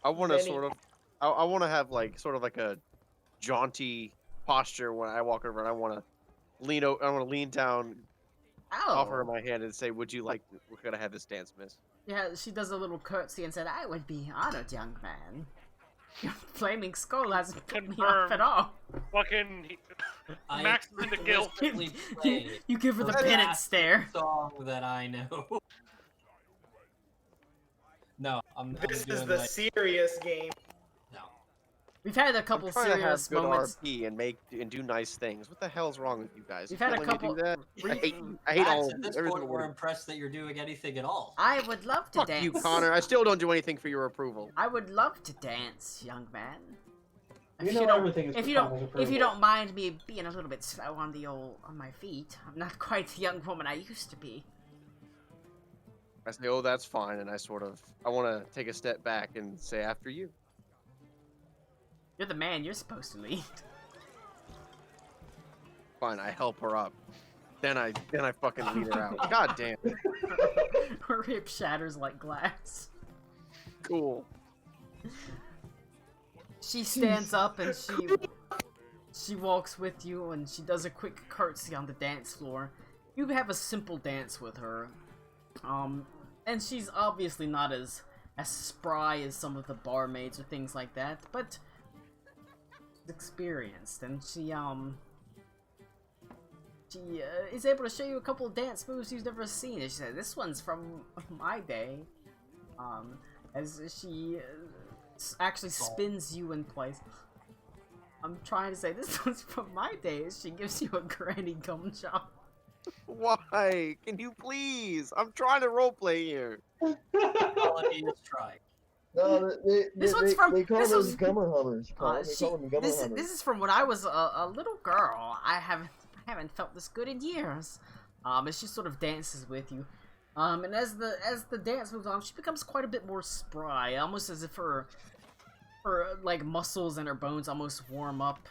I want to Benny. sort of, I want to have like sort of like a jaunty posture when I walk over, and I want to lean over, I want to lean down, offer her my hand, and say, "Would you like? We're gonna have this dance, miss." Yeah, she does a little curtsy and said, "I would be honored, young man. Your flaming skull hasn't put me off at all." Fucking I Max is into guilt. explicitly play You give her the the penance last stare. song that I know. No, I'm This doing is the like, serious game. no. We've had a couple I'm trying to have serious good moments. RP and do nice things. What the hell's wrong with you guys? We've You had can't a let me do couple- that. I hate you. I hate Max, all at of this you. Every point, single we're one of you. impressed that you're doing anything at all. I would love to Fuck dance. you, Connor. I still don't do anything for your approval. I would love to dance, young man. You If know don't- everything is if for you don't, Connor's if approval. you don't mind me being a little bit slow on my feet, I'm not quite the young woman I used to be. I say, oh, that's fine, and I want to take a step back and say after you. You're the man. You're supposed to lead. Fine, I help her up. Then I fucking lead her out. God damn. Her hip shatters like glass. Cool. She stands up and she walks with you and she does a quick curtsy on the dance floor. You have a simple dance with her. And she's obviously not as spry as some of the barmaids or things like that, but experienced, and she is able to show you a couple of dance moves you've never seen. And she said, "This one's from my day." As she actually spins you in place. I'm trying to say this one's from my day. As she gives you a granny gum chop. Why? Can you please? I'm trying to roleplay here. Quality is trying. No, This one's from- They call this those was- gummer hummers. Colin. They She- call them gummer this hummers. is from when I was a little girl. I haven't felt this good in years. As she sort of dances with you, and as the dance moves on, she becomes quite a bit more spry, almost as if her like muscles and her bones almost warm up.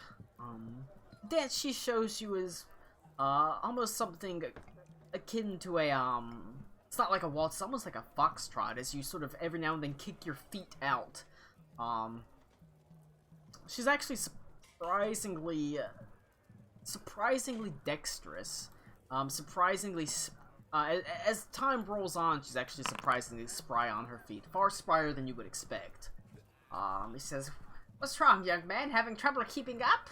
Dance she shows you is almost something akin to a It's not like a waltz, it's almost like a foxtrot, as you sort of every now and then kick your feet out. She's actually surprisingly dexterous. As time rolls on, she's actually surprisingly spry on her feet. Far sprier than you would expect. He says, "What's wrong, young man? Having trouble keeping up?"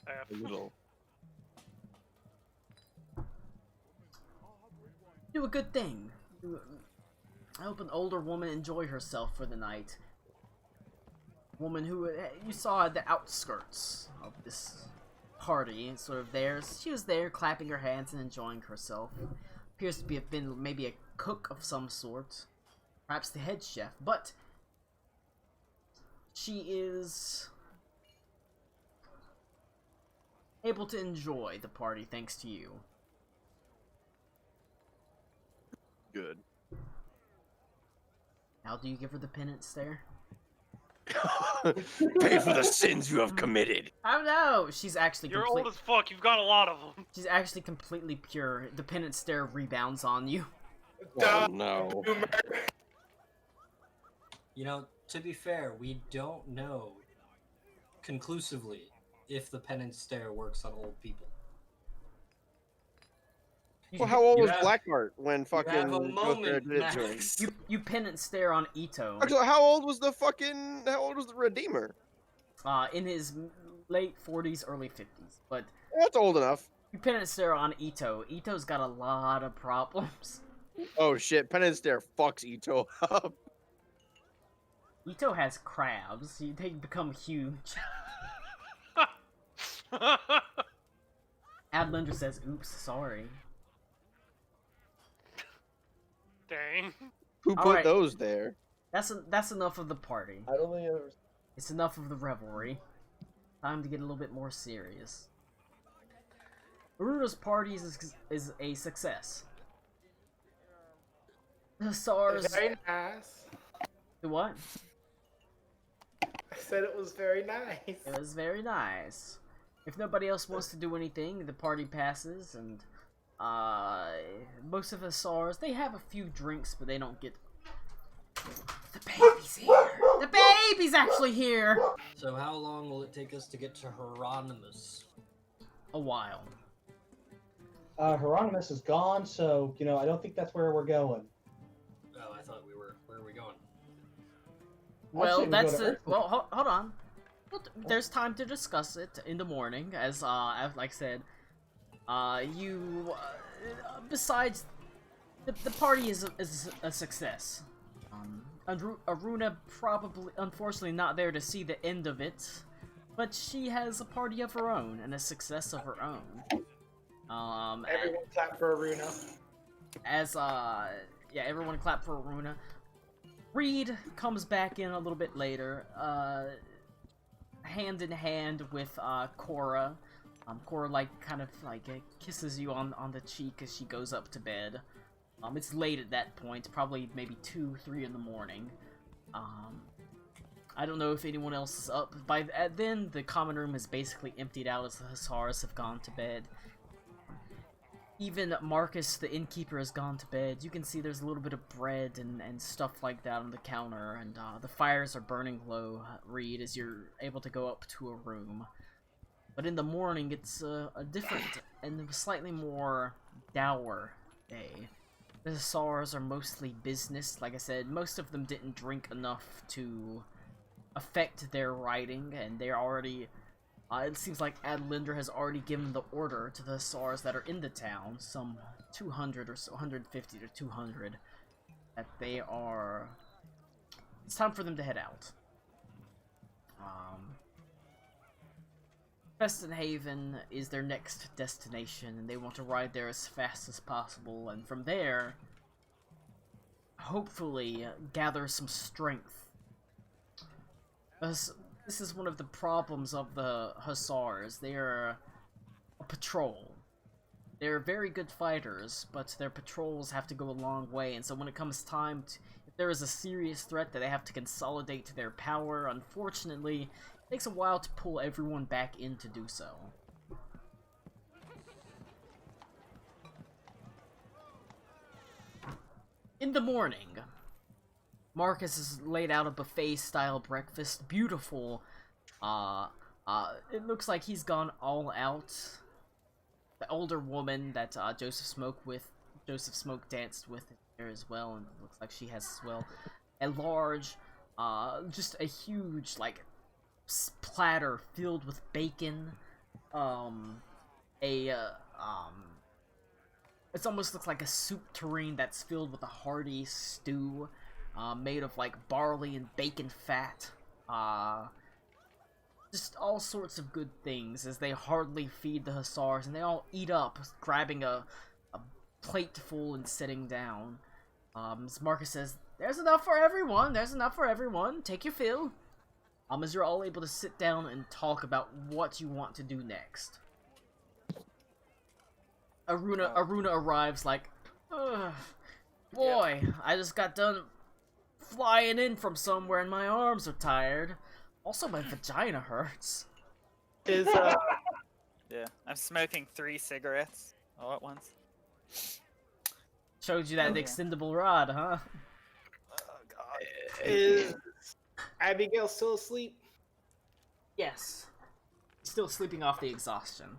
A little. Do a good thing. Help an older woman enjoy herself for the night. Woman who you saw at the outskirts of this party, sort of there. She was there clapping her hands and enjoying herself. Appears to have been maybe a cook of some sort. Perhaps the head chef, but she is able to enjoy the party thanks to you. Good. Now, do you give her the penance stare? Pay for the sins you have committed. Oh no! She's actually You're old as fuck. You've got a lot of them. She's actually completely pure. The penance stare rebounds on you. Oh no. You know, to be fair, we don't know conclusively if the penance stare works on old people. Well, how old You was have- Blackheart when You fucking have a Ghost moment, did it to him? Max. You penance stare on Ito. Actually, how old was the Redeemer? In his late 40s, early 50s. But That's old enough. you penance stare on Ito. Ito's got a lot of problems. Oh shit, Penance Stare fucks Ito up. Ito has crabs. They become huge. Adlinder says, "Oops, sorry." Dang. Who put Alright. those there? That's enough of the party. I don't think I ever. It's enough of the revelry. Time to get a little bit more serious. Aruna's party is a success. The SARS. Very nice. The what? I said it was very nice. It was very nice. If nobody else wants to do anything, the party passes, and most of the SARS, they have a few drinks, but they don't get. The baby's here. The baby's actually here. So how long will it take us to get to Hieronymus? A while. Hieronymus is gone, so I don't think that's where we're going. Oh, I thought we were. Where are we going? Well, say we that's go to it. Earth. Well, hold on. There's time to discuss it in the morning, as like I said. Besides, the party is a success. Aruna probably, unfortunately, not there to see the end of it, but she has a party of her own and a success of her own. Everyone clap for Aruna. Yeah, everyone clap for Aruna. Reed comes back in a little bit later, hand in hand with Cora. Cora kind of kisses you on the cheek as she goes up to bed. It's late at that point, probably maybe 2, 3 in the morning. I don't know if anyone else is up. By then, the common room is basically emptied out as the Hussars have gone to bed. Even Marcus, the innkeeper, has gone to bed. You can see there's a little bit of bread and stuff like that on the counter, and the fires are burning low, Reed, as you're able to go up to a room. But in the morning, it's a different and slightly more dour day. The Hussars are mostly business. Like I said, most of them didn't drink enough to affect their riding, and they're already... it seems like Adelinder has already given the order to the Hussars that are in the town, some 200 or so, 150 to 200, that they are... It's time for them to head out. Preston Haven is their next destination, and they want to ride there as fast as possible, and from there, hopefully, gather some strength. This is one of the problems of the Hussars. They're a patrol. They're very good fighters, but their patrols have to go a long way, and so when it comes time to... If there is a serious threat that they have to consolidate their power, unfortunately, it takes a while to pull everyone back in to do so. In the morning, Marcus has laid out a buffet-style breakfast. Beautiful. It looks like he's gone all out. The older woman that Joseph Smoke danced with there as well, and it looks like she has as well. A large, just a huge, platter filled with bacon. It almost looks like a soup tureen that's filled with a hearty stew. Made of barley and bacon fat. Just all sorts of good things as they heartily feed the Hussars, and they all eat up, grabbing a plate full and sitting down. As Marcus says, "There's enough for everyone, there's enough for everyone, take your fill." As you're all able to sit down and talk about what you want to do next. Aruna arrives "Ugh, boy, I just got done flying in from somewhere and my arms are tired. Also, my vagina hurts." Yeah, I'm smoking 3 cigarettes all at once. Showed you that extendable rod, huh? Oh god. Is Abigail still asleep? Yes. Still sleeping off the exhaustion.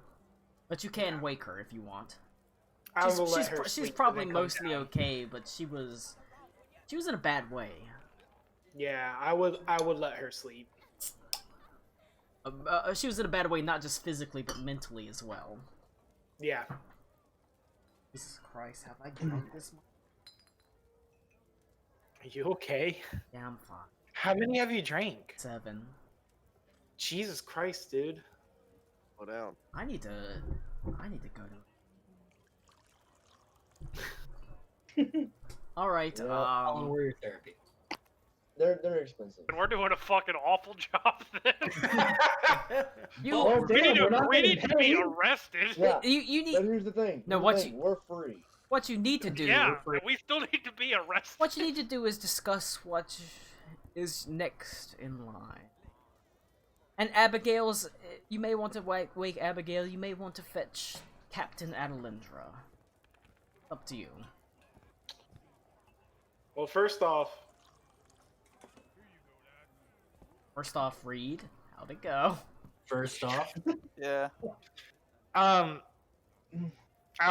But you can wake her if you want. She's probably mostly okay, but she was in a bad way. Yeah, I would let her sleep. She was in a bad way, not just physically, but mentally as well. Yeah. Jesus Christ, have I drunk this much? Are you okay? Yeah, I'm fine. How many have you drank? 7. Jesus Christ, dude. Slow down. I need to go to... Alright, Yeah. How long were your therapy? They're expensive. And we're doing a fucking awful job then. Oh, we damn, need we're not to getting be paid. arrested. Yeah. You need... But here's the thing. No, we're free. What you need to do... Yeah, we still need to be arrested. What you need to do is discuss what is next in line. And Abigail's... You may want to wake Abigail. You may want to fetch Captain Adelindra. Up to you. Well, first off, Reed, how'd it go? First off, Yeah. I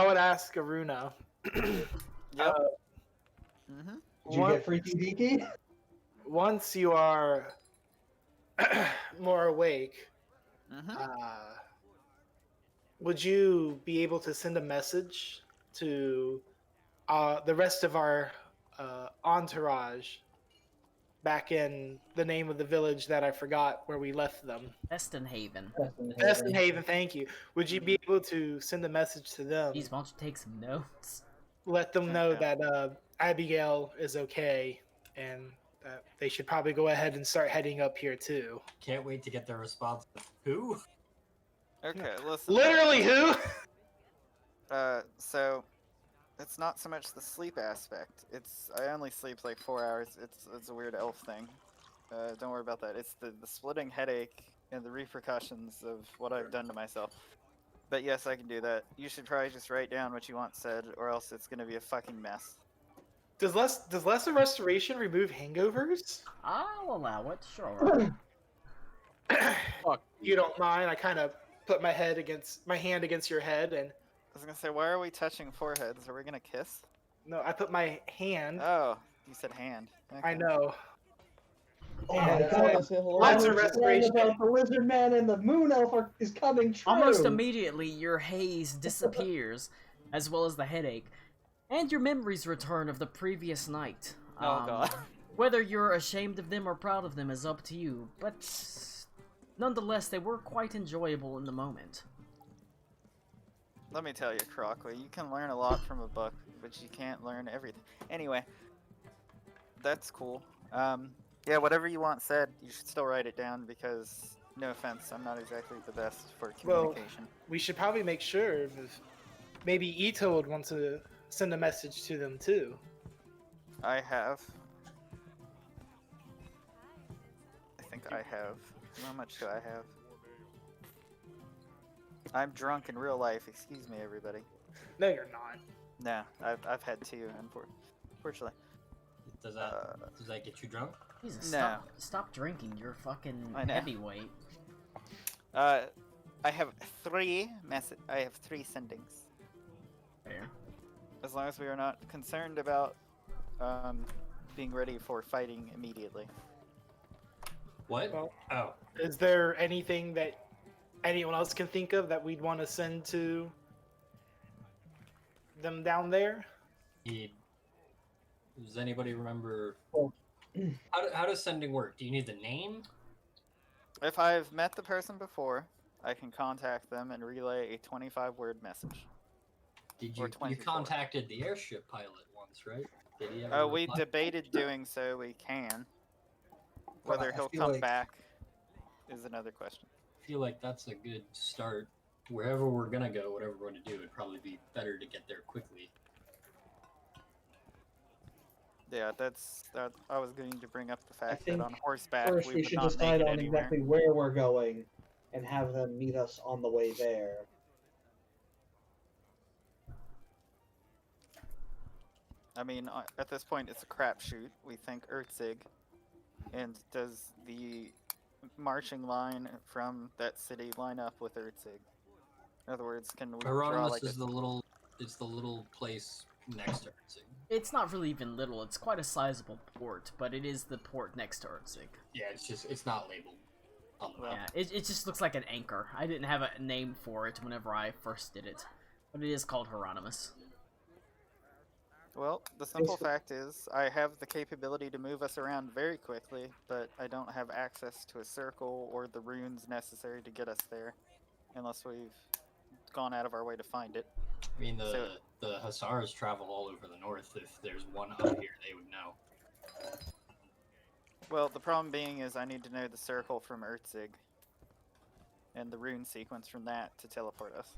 would ask Aruna. Yep. Did you get Freaky Deaky? Once you are more awake, would you be able to send a message to the rest of our entourage back in the name of the village that I forgot where we left them. Estenhaven. Estenhaven, thank you. Would you be able to send a message to them? Jeez, why don't you take some notes? Let them know Okay. that Abigail is okay and that they should probably go ahead and start heading up here too. Can't wait to get their response. Who? Okay, listen. Literally who? So it's not so much the sleep aspect. I only sleep like 4 hours. It's a weird elf thing. Don't worry about that. It's the splitting headache and the repercussions of what I've done to myself. But yes, I can do that. You should probably just write down what you want said, or else it's gonna be a fucking mess. Does lesser restoration remove hangovers? I'll allow it, sure. Fuck. You don't mind? I kind of put my hand against your head, and I was gonna say, why are we touching foreheads? Are we gonna kiss? no, I put my hand. Oh, you said hand. I Okay. know. Oh my god, Lots of restoration. About the lizard man and the moon elf is coming true. Almost immediately, your haze disappears, as well as the headache, and your memories return of the previous night. Oh god. Whether you're ashamed of them or proud of them is up to you, but nonetheless, they were quite enjoyable in the moment. Let me tell you, Crockley, you can learn a lot from a book, but you can't learn everything. Anyway, that's cool. Yeah, whatever you want said, you should still write it down because, no offense, I'm not exactly the best for communication. We should probably make sure if maybe Ito would want to send a message to them too. I have. I think I have. How much do I have? I'm drunk in real life. Excuse me, everybody. No, you're not. No, I've had two, unfortunately. Does that get you drunk? Jesus, No. stop drinking. You're fucking I know. heavyweight. I have three sendings. Fair. As long as we are not concerned about being ready for fighting immediately. What? Well, Oh. Is there anything that anyone else can think of that we'd want to send to them down there? Does anybody remember? Well, How does sending work? Do you need the name? If I've met the person before, I can contact them and relay a 25-word message. Did Or you 24. contacted the airship pilot once, right? Did he ever We reply? debated doing so. We can. Well, Whether I he'll feel come like- back is another question. I feel like that's a good start. Wherever we're gonna go, whatever we're gonna do, it'd probably be better to get there quickly. Yeah, I was going to bring up the fact think that on horseback First, we we would should not decide make it on anywhere. exactly where we're going, and have them meet us on the way there. I mean, at this point, it's a crapshoot. We think Earthzig, and does the marching line from that city line up with Earthzig? In other words, can we draw Hieronymus like is the little place next to Erzig. It's not really even little. It's quite a sizable port, but it is the port next to Erzig. Yeah, it's not labeled on the map. Yeah, it just looks like an anchor. I didn't have a name for it whenever I first did it, but it is called Hieronymus. Well, the simple fact is, I have the capability to move us around very quickly, but I don't have access to a circle or the runes necessary to get us there, unless we've gone out of our way to find it. I mean, the Hussars travel all over the north. If there's one up here, they would know. Well, the problem being is I need to know the circle from Earthzig, and the rune sequence from that to teleport us.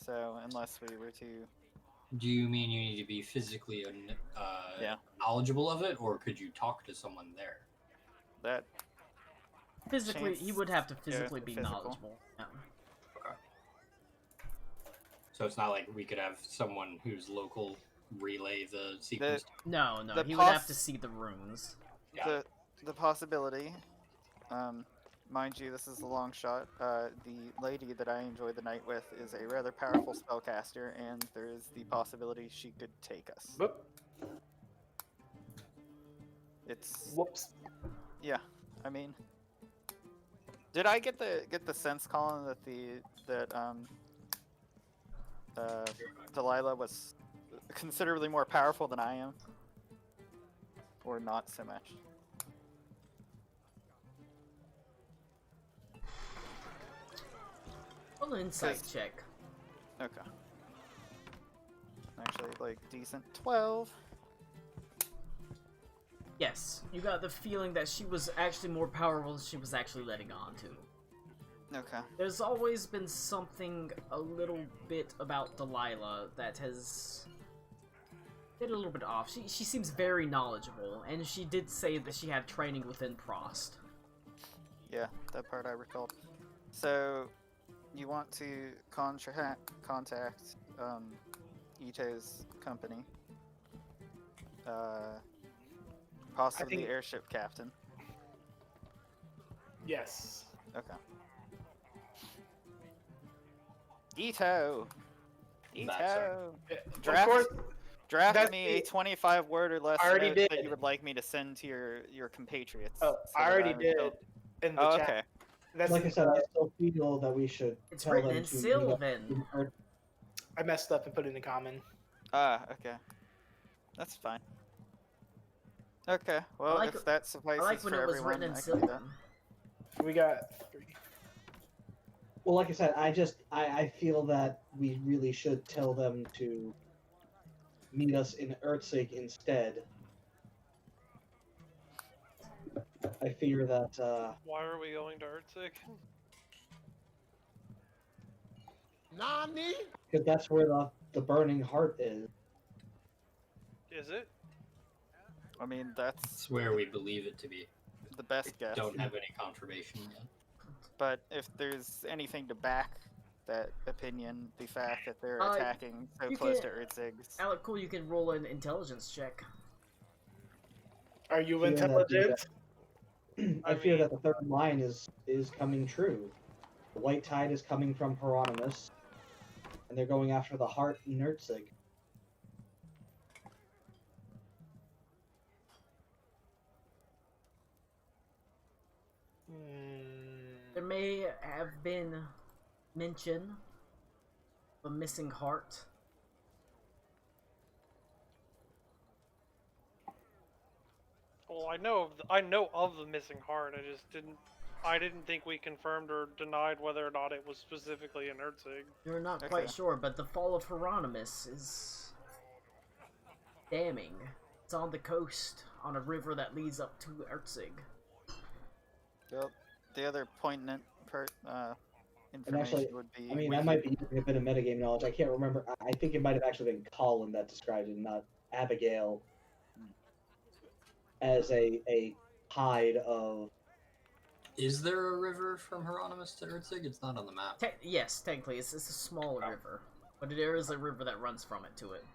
So, unless we were to... Do you mean you need to be physically Yeah. knowledgeable of it, or could you talk to someone there? That... Physically, he would have to Yeah, physically be physical. knowledgeable. Yeah. Okay. So it's not like we could have someone who's local relay the sequence. No, The he would have to see the runes. The possibility, mind you, this is a long shot. The lady that I enjoyed the night with is a rather powerful spellcaster, and there is the possibility she could take us. Whoop. It's Whoops. yeah. I mean, did I get the sense, Colin, that Delilah was considerably more powerful than I am, or not so much? Roll an insight Cause- check. Okay. Actually, like, decent. 12. Yes, you got the feeling that she was actually more powerful than she was actually letting on to. Okay. There's always been something a little bit about Delilah that has been a little bit off. She seems very knowledgeable, and she did say that she had training within Prost. Yeah, that part I recalled. So, you want to contact Ito's company. Possibly think- airship captain. Yes. Okay. Ito! Back, sorry. Ito! Of Draft, course, draft that's me a the- 25 word or less I already note did. that you would like me to send to your compatriots. Oh, so I that already would did feel- in the Oh, chat. okay. That's Like I said, I still feel that we should It's tell written them in to meet up Sylvan. in Earth. I messed up and put it in common. Ah, okay. That's fine. Okay, well, like- if that I suffices like when for it was everyone, written in I can do that. Sylvan. We got 3. Well, like I said, I feel that we really should tell them to meet us in Ertzig instead. I fear that Why are we going to Urtzig? Nani? because that's where the burning heart is. Is it? I mean, that's That's where we believe it to be. the best guess. Don't have any confirmation yet. But if there's anything to back that opinion, the fact that they're Uh, attacking so you close can- to Ertzig's. Alec, cool, you can roll an intelligence check. Are you Fear that intelligent? I fear that the third line is coming true. The white tide is coming from Hieronymus, and they're going after the heart in Ertzig. There may have been mention of a missing heart. Well, I know of the missing heart. I didn't think we confirmed or denied whether or not it was specifically in Urtzig. You're not Okay. quite sure, but the fall of Hieronymus is damning. It's on the coast, on a river that leads up to Ertzig. The other poignant And information actually, would be. I mean, we I could- might be using a bit of metagame knowledge. I can't remember. I think it might have actually been Colin that described it, not Abigail, as a hide of. Is there a river from Hieronymus to Ertzig? It's not on the map. Yes, technically, it's a small river. But there is a river that runs from it to it.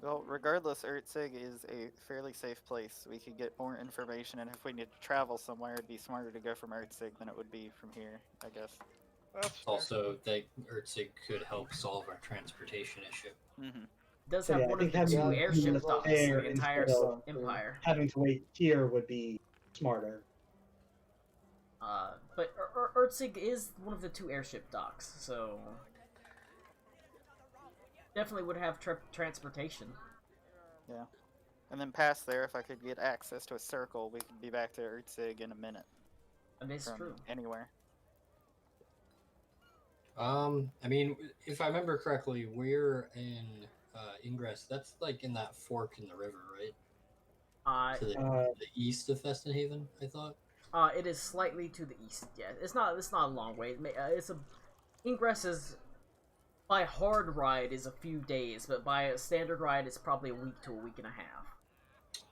Well, regardless, Ertzig is a fairly safe place. We could get more information, and if we need to travel somewhere, it'd be smarter to go from Ertzig than it would be from here, I guess. That's fair. Also, that Ertzig could help solve our transportation issue. Mm-hmm. It does So have yeah, I one of think the having two one airship that's docks there in the entire instead of, empire. Having to wait here would be smarter. But Ertzig is one of the two airship docks, so definitely would have transportation. Yeah. And then past there, if I could get access to a circle, we could be back to Ertzig in a minute. And it's From true. anywhere. I mean, if I remember correctly, we're in Ingress. That's like in that fork in the river, right? To the east of Festenhaven, I thought. It is slightly to the east. Yeah, it's not a long way. It's a Ingress is by hard ride is a few days, but by a standard ride, it's probably a week to a week and a half.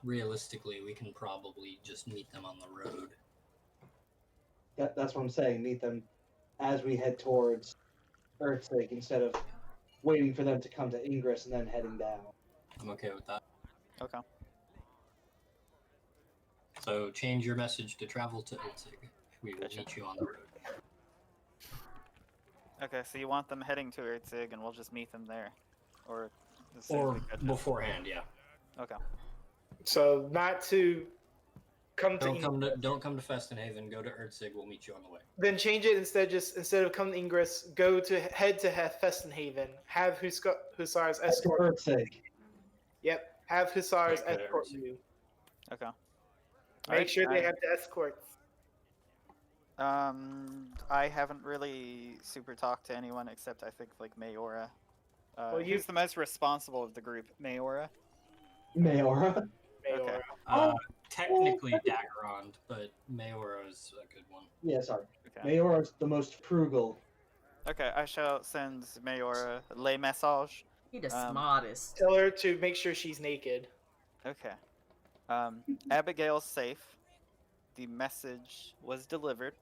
Realistically, we can probably just meet them on the road. That's what I'm saying. Meet them as we head towards Ertzig instead of waiting for them to come to Ingress and then heading down. I'm okay with that. Okay. So change your message to travel to Ertzig. We will Gotcha. meet you on the road. Okay, so you want them heading to Ertzig, and we'll just meet them there, or as soon as Or we catch up. beforehand, yeah. Okay. So not to come to Don't come to Festenhaven. Go to Ertzig. We'll meet you on the way. Then change it instead of come to Ingress, head to Festenhaven. Have Hussars escort. Ertzig. Yep. Have Hussars Yeah, go to escort Ertzig. you. Okay. Make Alright, sure they alright. have the escorts. I haven't really super talked to anyone except I think like Mayora. Well, Who's the most responsible of the group? Mayora? Mayora. Mayora. Uh, technically Daggerond, but Mayora is a good one. Yeah, sorry. Okay. Mayora is the most frugal. Okay, I shall send Mayora le message. He the Um, smartest. Tell her to make sure she's naked. Okay. Abigail's safe. The message was delivered.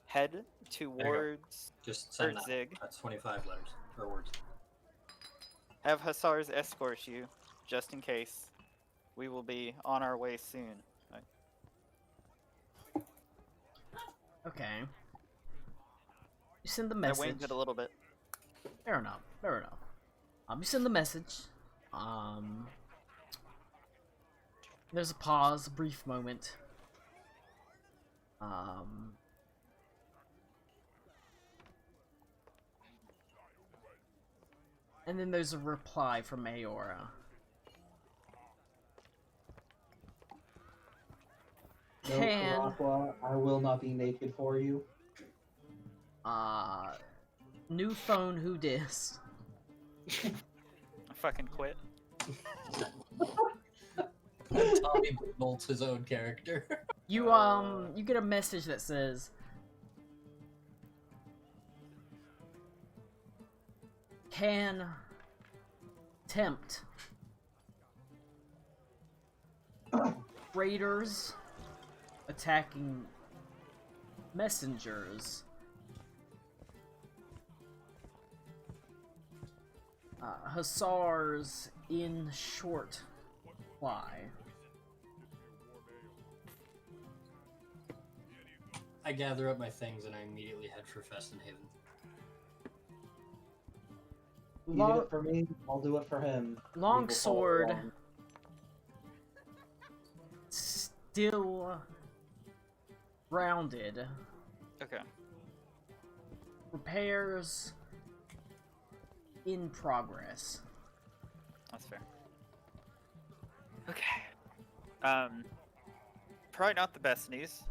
Head towards Just send that. Zig. That's 25 letters or words. Have Hussars escort you, just in case. We will be on our way soon. Okay. You send the I message. winged it a little bit. Fair enough. Fair enough. You send the message. There's a pause, a brief moment. And then there's a reply from Mayora. No, Karakwa, I will not be naked for you. New phone, who dis? I fucking quit. Tommy bolts his own character. You get a message that says, can tempt raiders attacking messengers. Hussars in short fly. I gather up my things and I immediately head for Festenhaven. You did it for me, I'll do it for him. Longsword still grounded. Okay. Repairs in progress. That's fair. Okay. Probably not the best news.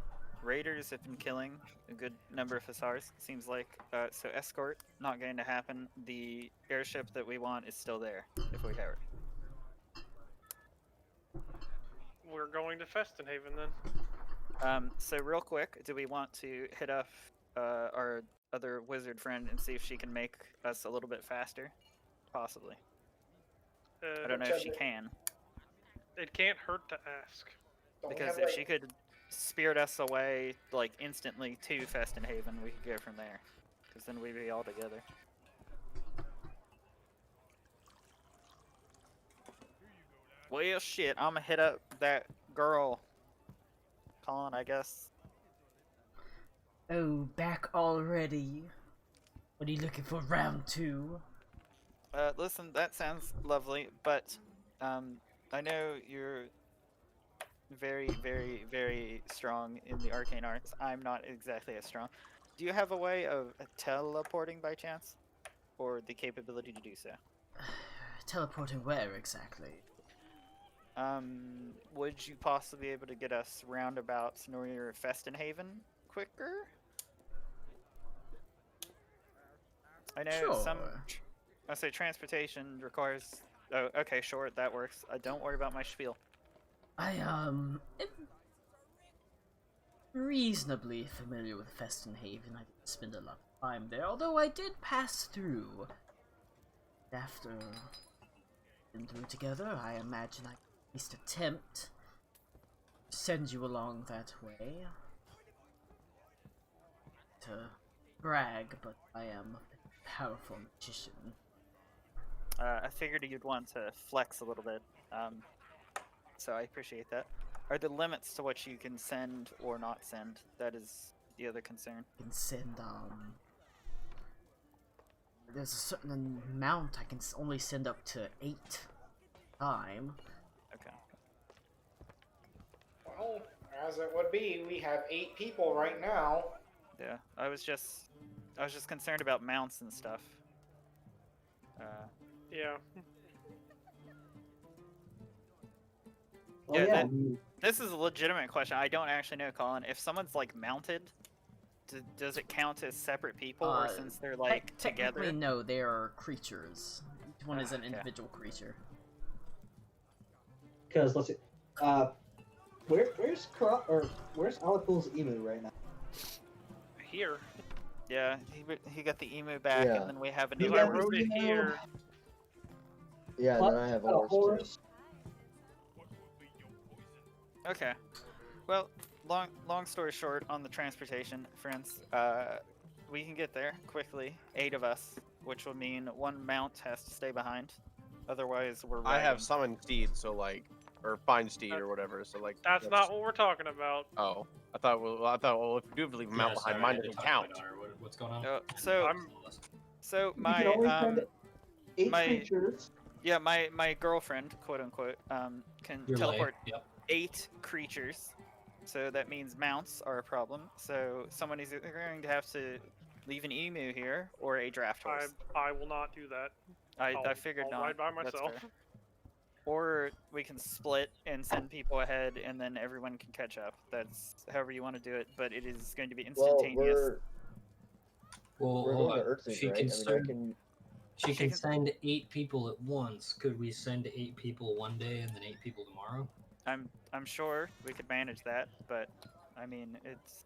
Raiders have been killing a good number of Hussars, seems like. So escort, not going to happen. The airship that we want is still there, if we have it. We're going to Festenhaven then. So real quick, do we want to hit up our other wizard friend and see if she can make us a little bit faster? Possibly. I don't know if she can. It can't hurt to ask. Because if she could spirit us away, like, instantly to Festenhaven, we could go from there. Because then we'd be all together. Well, shit, I'm gonna hit up that girl. Colin, I guess. Oh, back already? What are you looking for, round 2? Listen, that sounds lovely, but, I know you're very, very, very strong in the arcane arts. I'm not exactly as strong. Do you have a way of teleporting by chance? Or the capability to do so? Teleporting where exactly? Would you possibly be able to get us roundabouts near Festenhaven quicker? I know some... I say transportation requires... Oh, okay, sure, that works. Don't worry about my spiel. I am reasonably familiar with Festenhaven. I didn't spend a lot of time there, although I did pass through. After been through together, I imagine I can at least attempt to send you along that way. To brag, but I am a powerful magician. I figured you'd want to flex a little bit, so I appreciate that. Are there limits to what you can send or not send? That is the other concern. I can send, there's a certain amount I can only send up to 8 time. Okay. Well, as it would be, we have 8 people right now. Yeah, I was just concerned about mounts and stuff. Yeah. Well, Yeah, yeah, this is a legitimate question. I don't actually know, Colin. If someone's like mounted, does it count as separate people, or since they're like together? Technically, no. They are creatures. Each one is an Okay. individual creature. Because let's see, where's Alakul's emu right now? Here. Yeah, he got the emu back, Yeah. and then we have You Because another. I got wrote the it emu? here. Yeah, and then I have a horse, too. Okay. Well, long story short, on the transportation, friends, we can get there quickly. 8 of us, which will mean 1 mount has to stay behind. Otherwise, we're. I have riding. summoned steed, so like, or find steed or whatever. So like. That's not what we're talking about. Oh, I thought. Well, if we do leave him out behind, mine doesn't count. What's going on? So I'm You can only my send 8 my- creatures. yeah, my girlfriend, quote unquote, can Your teleport lay. Yep. 8 creatures. So that means mounts are a problem. So someone is either going to have to leave an emu here or a draft horse. I will not do that. I figured I'll not. ride by That's myself. fair. Or we can split and send people ahead, and then everyone can catch up. That's however you want to do it, but it is going to be Well, instantaneous. we're hold going to on. Earthsync, She right? can I send. can. She She can can- send 8 people at once. Could we send 8 people one day and then 8 people tomorrow? I'm sure we could manage that, but I mean it's.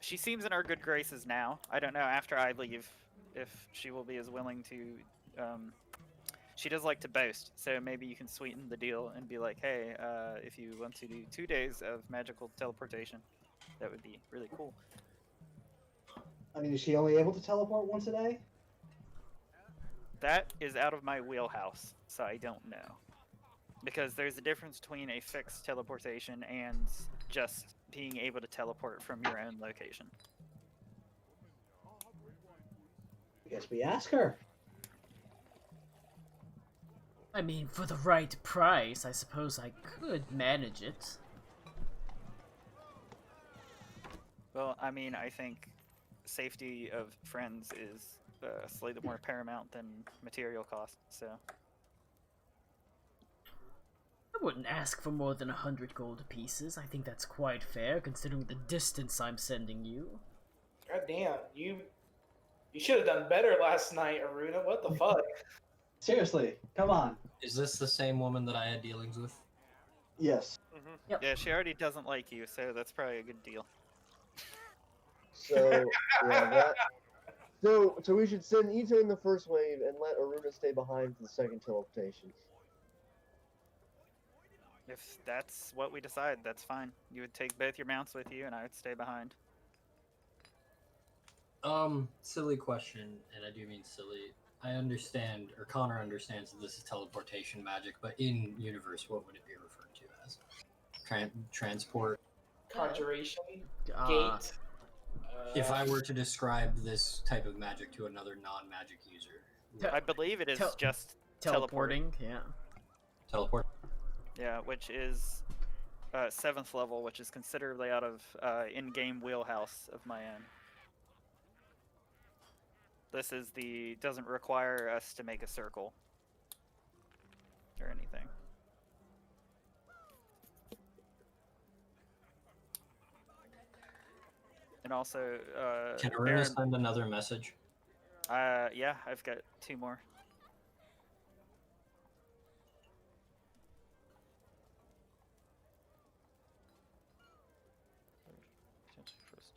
She seems in our good graces now. I don't know after I leave if she will be as willing to. She does like to boast, so maybe you can sweeten the deal and be like, hey, if you want to do 2 days of magical teleportation, that would be really cool. I mean, is she only able to teleport once a day? That is out of my wheelhouse, so I don't know. Because there's a difference between a fixed teleportation and just being able to teleport from your own location. I guess we ask her. I mean, for the right price, I suppose I could manage it. Well, I mean, I think safety of friends is slightly more paramount than material cost, so. I wouldn't ask for more than 100 gold pieces. I think that's quite fair, considering the distance I'm sending you. God damn, you should have done better last night, Aruna. What the fuck? Seriously, come on. Is this the same woman that I had dealings with? Yes. Hmm. Yep. Yeah, she already doesn't like you, so that's probably a good deal. So yeah, that. So we should send Ito in the first wave and let Aruna stay behind for the second teleportation. If that's what we decide, that's fine. You would take both your mounts with you, and I would stay behind. Silly question, and I do mean silly. I understand, or Connor understands that this is teleportation magic, but in universe, what would it be referred to as? Transport? Conjuration, Uh, gate. If I were to describe this type of magic to another non-magic user, Te- I believe it is tel- just teleporting, yeah. teleport. Yeah, which is 7th level, which is considerably out of in-game wheelhouse of my own. This is doesn't require us to make a circle or anything. And also, Can Aruna Baron, send another message? yeah, I've got 2 more.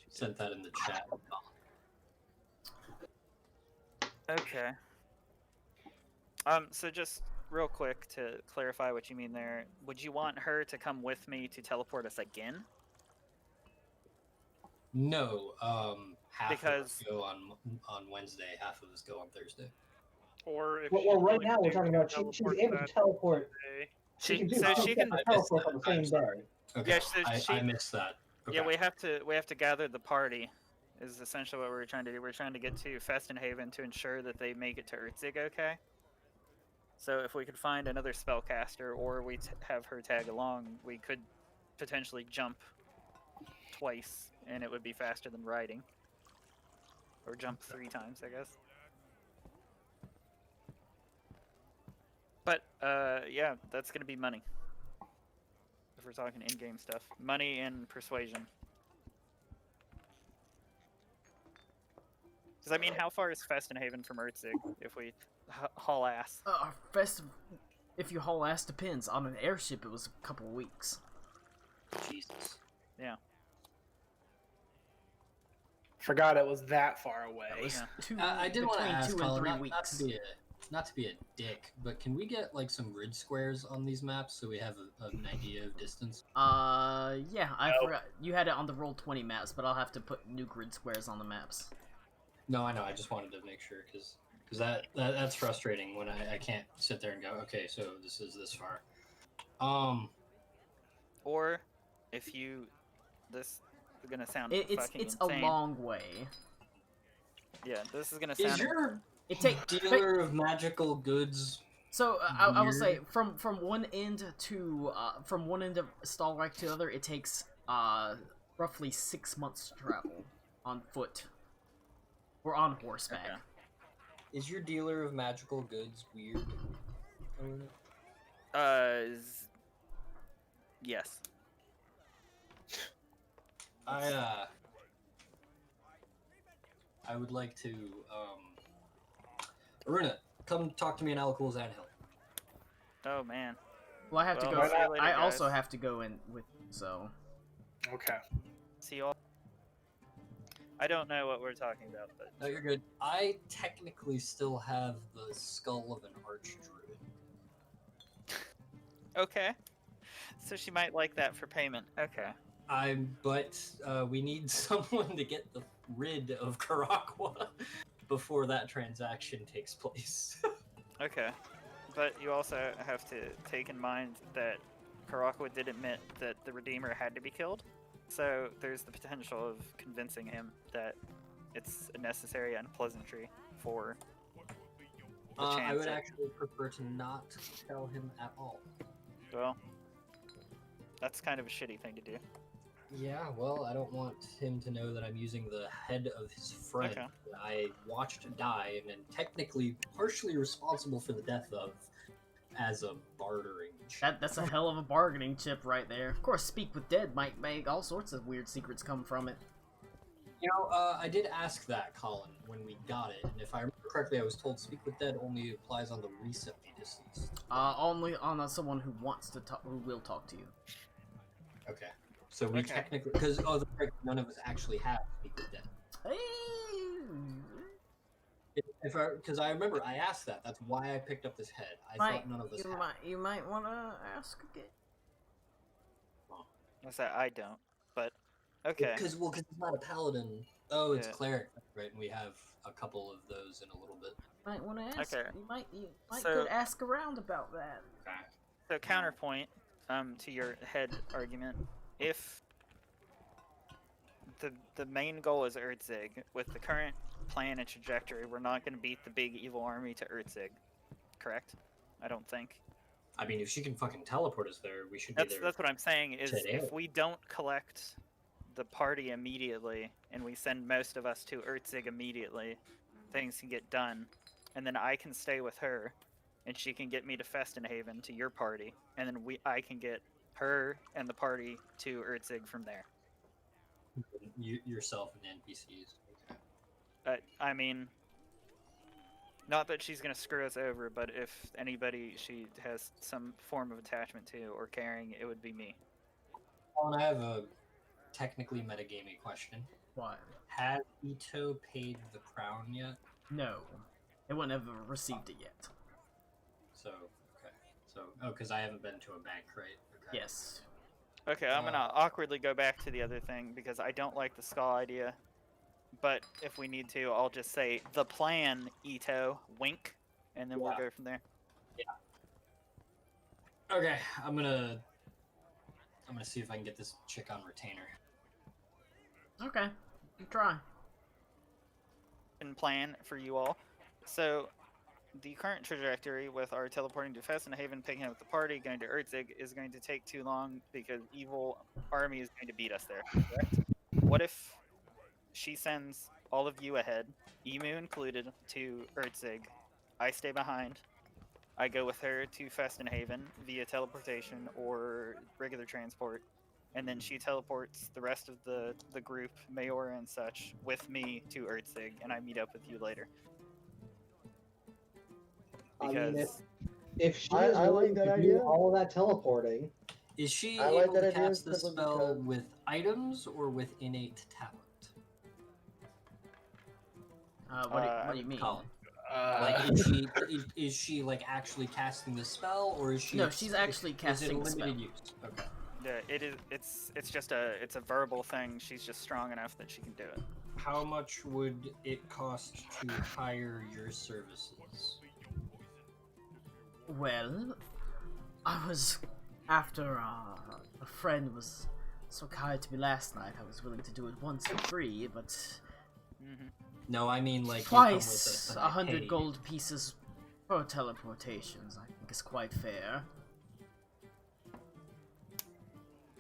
Sent that in the chat. Okay. So just real quick to clarify what you mean there, would you want her to come with me to teleport us again? No, half Because- of us go on Wednesday, half of us go on Thursday. Or if Well, she's right willing now to we're talking about she's teleport able to that teleport. day. She can do so two she sets can. of I missed teleport that. on the same I'm sorry. day. Okay, Yeah, so she- I missed that. Okay. Yeah, we have to gather the party. Is essentially what we're trying to do. We're trying to get to Festenhaven to ensure that they make it to Earthzig okay. So if we could find another spellcaster, or we have her tag along, we could potentially jump twice, and it would be faster than riding. Or jump 3 times, I guess. But yeah, that's gonna be money. If we're talking in-game stuff, money and persuasion. Because I mean, how far is Festenhaven from Erzig if we haul ass? If you haul ass, depends. On an airship, it was a couple of weeks. Jesus. Yeah. Forgot it was that far away. That was I did want to between ask, 2 and Colin, 3 not weeks. not to be a dick, but can we get like some grid squares on these maps so we have an idea of distance? Yeah, I forgot. You had it on the Roll20 maps, but I'll have to put new grid squares on the maps. No, I know. I just wanted to make sure because that's frustrating when I can't sit there and go, okay, so this is this far. Or if you, this is gonna sound It's fucking a insane. long way. Yeah, this is gonna sound. Is your It take dealer of magical goods? So I will say weird? from one end to from one end of Stalreich to the other, it takes roughly 6 months to travel on foot or on horseback. Okay. Is your dealer of magical goods weird? Yes. I would like to Aruna, come talk to me in Alcool's Anthill. Oh man. Well, I have to Well, go. see you later, I also guys. have to go in with so. Okay. See you all. I don't know what we're talking about, but No, you're good. I technically still have the skull of an archdruid. okay. So she might like that for payment. Okay. But we need someone to get rid of Karakwa before that transaction takes place. Okay. But you also have to take in mind that Karakwa did admit that the Redeemer had to be killed. So there's the potential of convincing him that it's a necessary unpleasantry for the chance. I would actually prefer to not tell him at all. Well, that's kind of a shitty thing to do. Yeah, well, I don't want him to know that I'm using the head of his friend Okay. that I watched die and am technically partially responsible for the death of as a bartering chip. That's a hell of a bargaining chip right there. Of course, Speak with Dead might make all sorts of weird secrets come from it. You know, I did ask that, Colin, when we got it, and if I remember correctly, I was told Speak with Dead only applies on the recently deceased. Only on someone who wants to talk, who will talk to you. Okay. So we technically, because none of us actually have Speak with Dead. Hey. Because I remember I asked that. That's why I picked up this head. I thought none of us had. You might want to ask again. What's that? I don't. But okay. Because it's not a paladin. Oh, it's Yeah. cleric, right? And we have a couple of those in a little bit. You might want to ask. Okay. You might So- could ask around about that. Okay. So counterpoint to your head argument, if the main goal is Erzig, with the current plan and trajectory, we're not going to beat the big evil army to Erzig, correct? I don't think. I mean, if she can fucking teleport us there, we should be there. That's what I'm saying. Is today. if we don't collect the party immediately and we send most of us to Erzig immediately, things can get done, and then I can stay with her, and she can get me to Festenhaven to your party, and then I can get her and the party to Erzig from there. Yourself and NPCs. Okay. I mean, not that she's gonna screw us over, but if anybody she has some form of attachment to or caring, it would be me. Colin, I have a technically metagaming question. What? Has Ito paid the crown yet? No, they wouldn't have received it yet. So, okay. So, because I haven't been to a bank, right? Okay. Yes. Okay, I'm gonna awkwardly go back to the other thing because I don't like the skull idea. But if we need to, I'll just say the plan, Ito, wink, and then we'll go from there. Yeah. Okay, I'm gonna see if I can get this chick on retainer. Okay, you try. And plan for you all. So, the current trajectory with our teleporting to Festenhaven, picking up the party, going to Erzig is going to take too long because evil army is going to beat us there. Correct? What if she sends all of you ahead, Emu included, to Erzig? I stay behind. I go with her to Festenhaven via teleportation or regular transport, and then she teleports the rest of the group, Mayora and such, with me to Ertzig, and I meet up with you later. I mean, Because if she I is willing like that to do idea. all of that teleporting, Is she I like able that to idea cast the simply spell because- with items or with innate talent? What do you mean? Colin. Like, is she like actually casting the spell, or is she? No, she's actually is it casting the limited spell. use? Okay. yeah, it's just a verbal thing. She's just strong enough that she can do it. How much would it cost to hire your services? Well, I was after a friend was so kind to me last night. I was willing to do it once for free, but Hmm. No, I mean like you come with twice us and I 100 pay gold pieces per teleportations. I think is quite fair.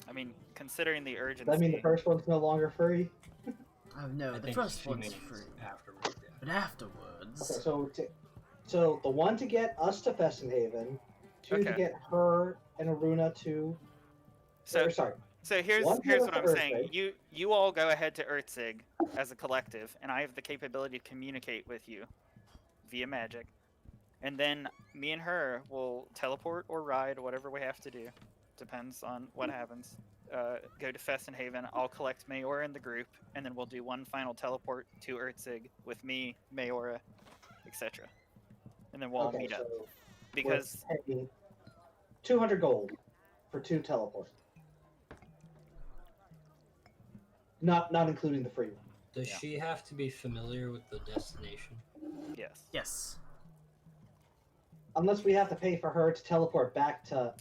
I mean, considering the urgency. does that mean the first one's no longer free? Oh no, I the think first she one's means free, afterwards. Yeah. but afterwards, Okay, so the one to get us to Fessenhaven, two to Okay. get her and Aruna to. So, sorry. so here's One here's goes what to I'm saying. Earthquake. You all go ahead to Ertzig as a collective, and I have the capability to communicate with you via magic. And then me and her will teleport or ride, whatever we have to do. Depends on what happens. Go to Fessenhaven. I'll collect Mayora in the group, and then we'll do one final teleport to Ertzig with me, Mayora, etc. And then we'll all meet up. So Because we're paying 200 gold for 2 teleports. Not including the free one. Does Yeah. she have to be familiar with the destination? yes. yes. Unless we have to pay for her to teleport back to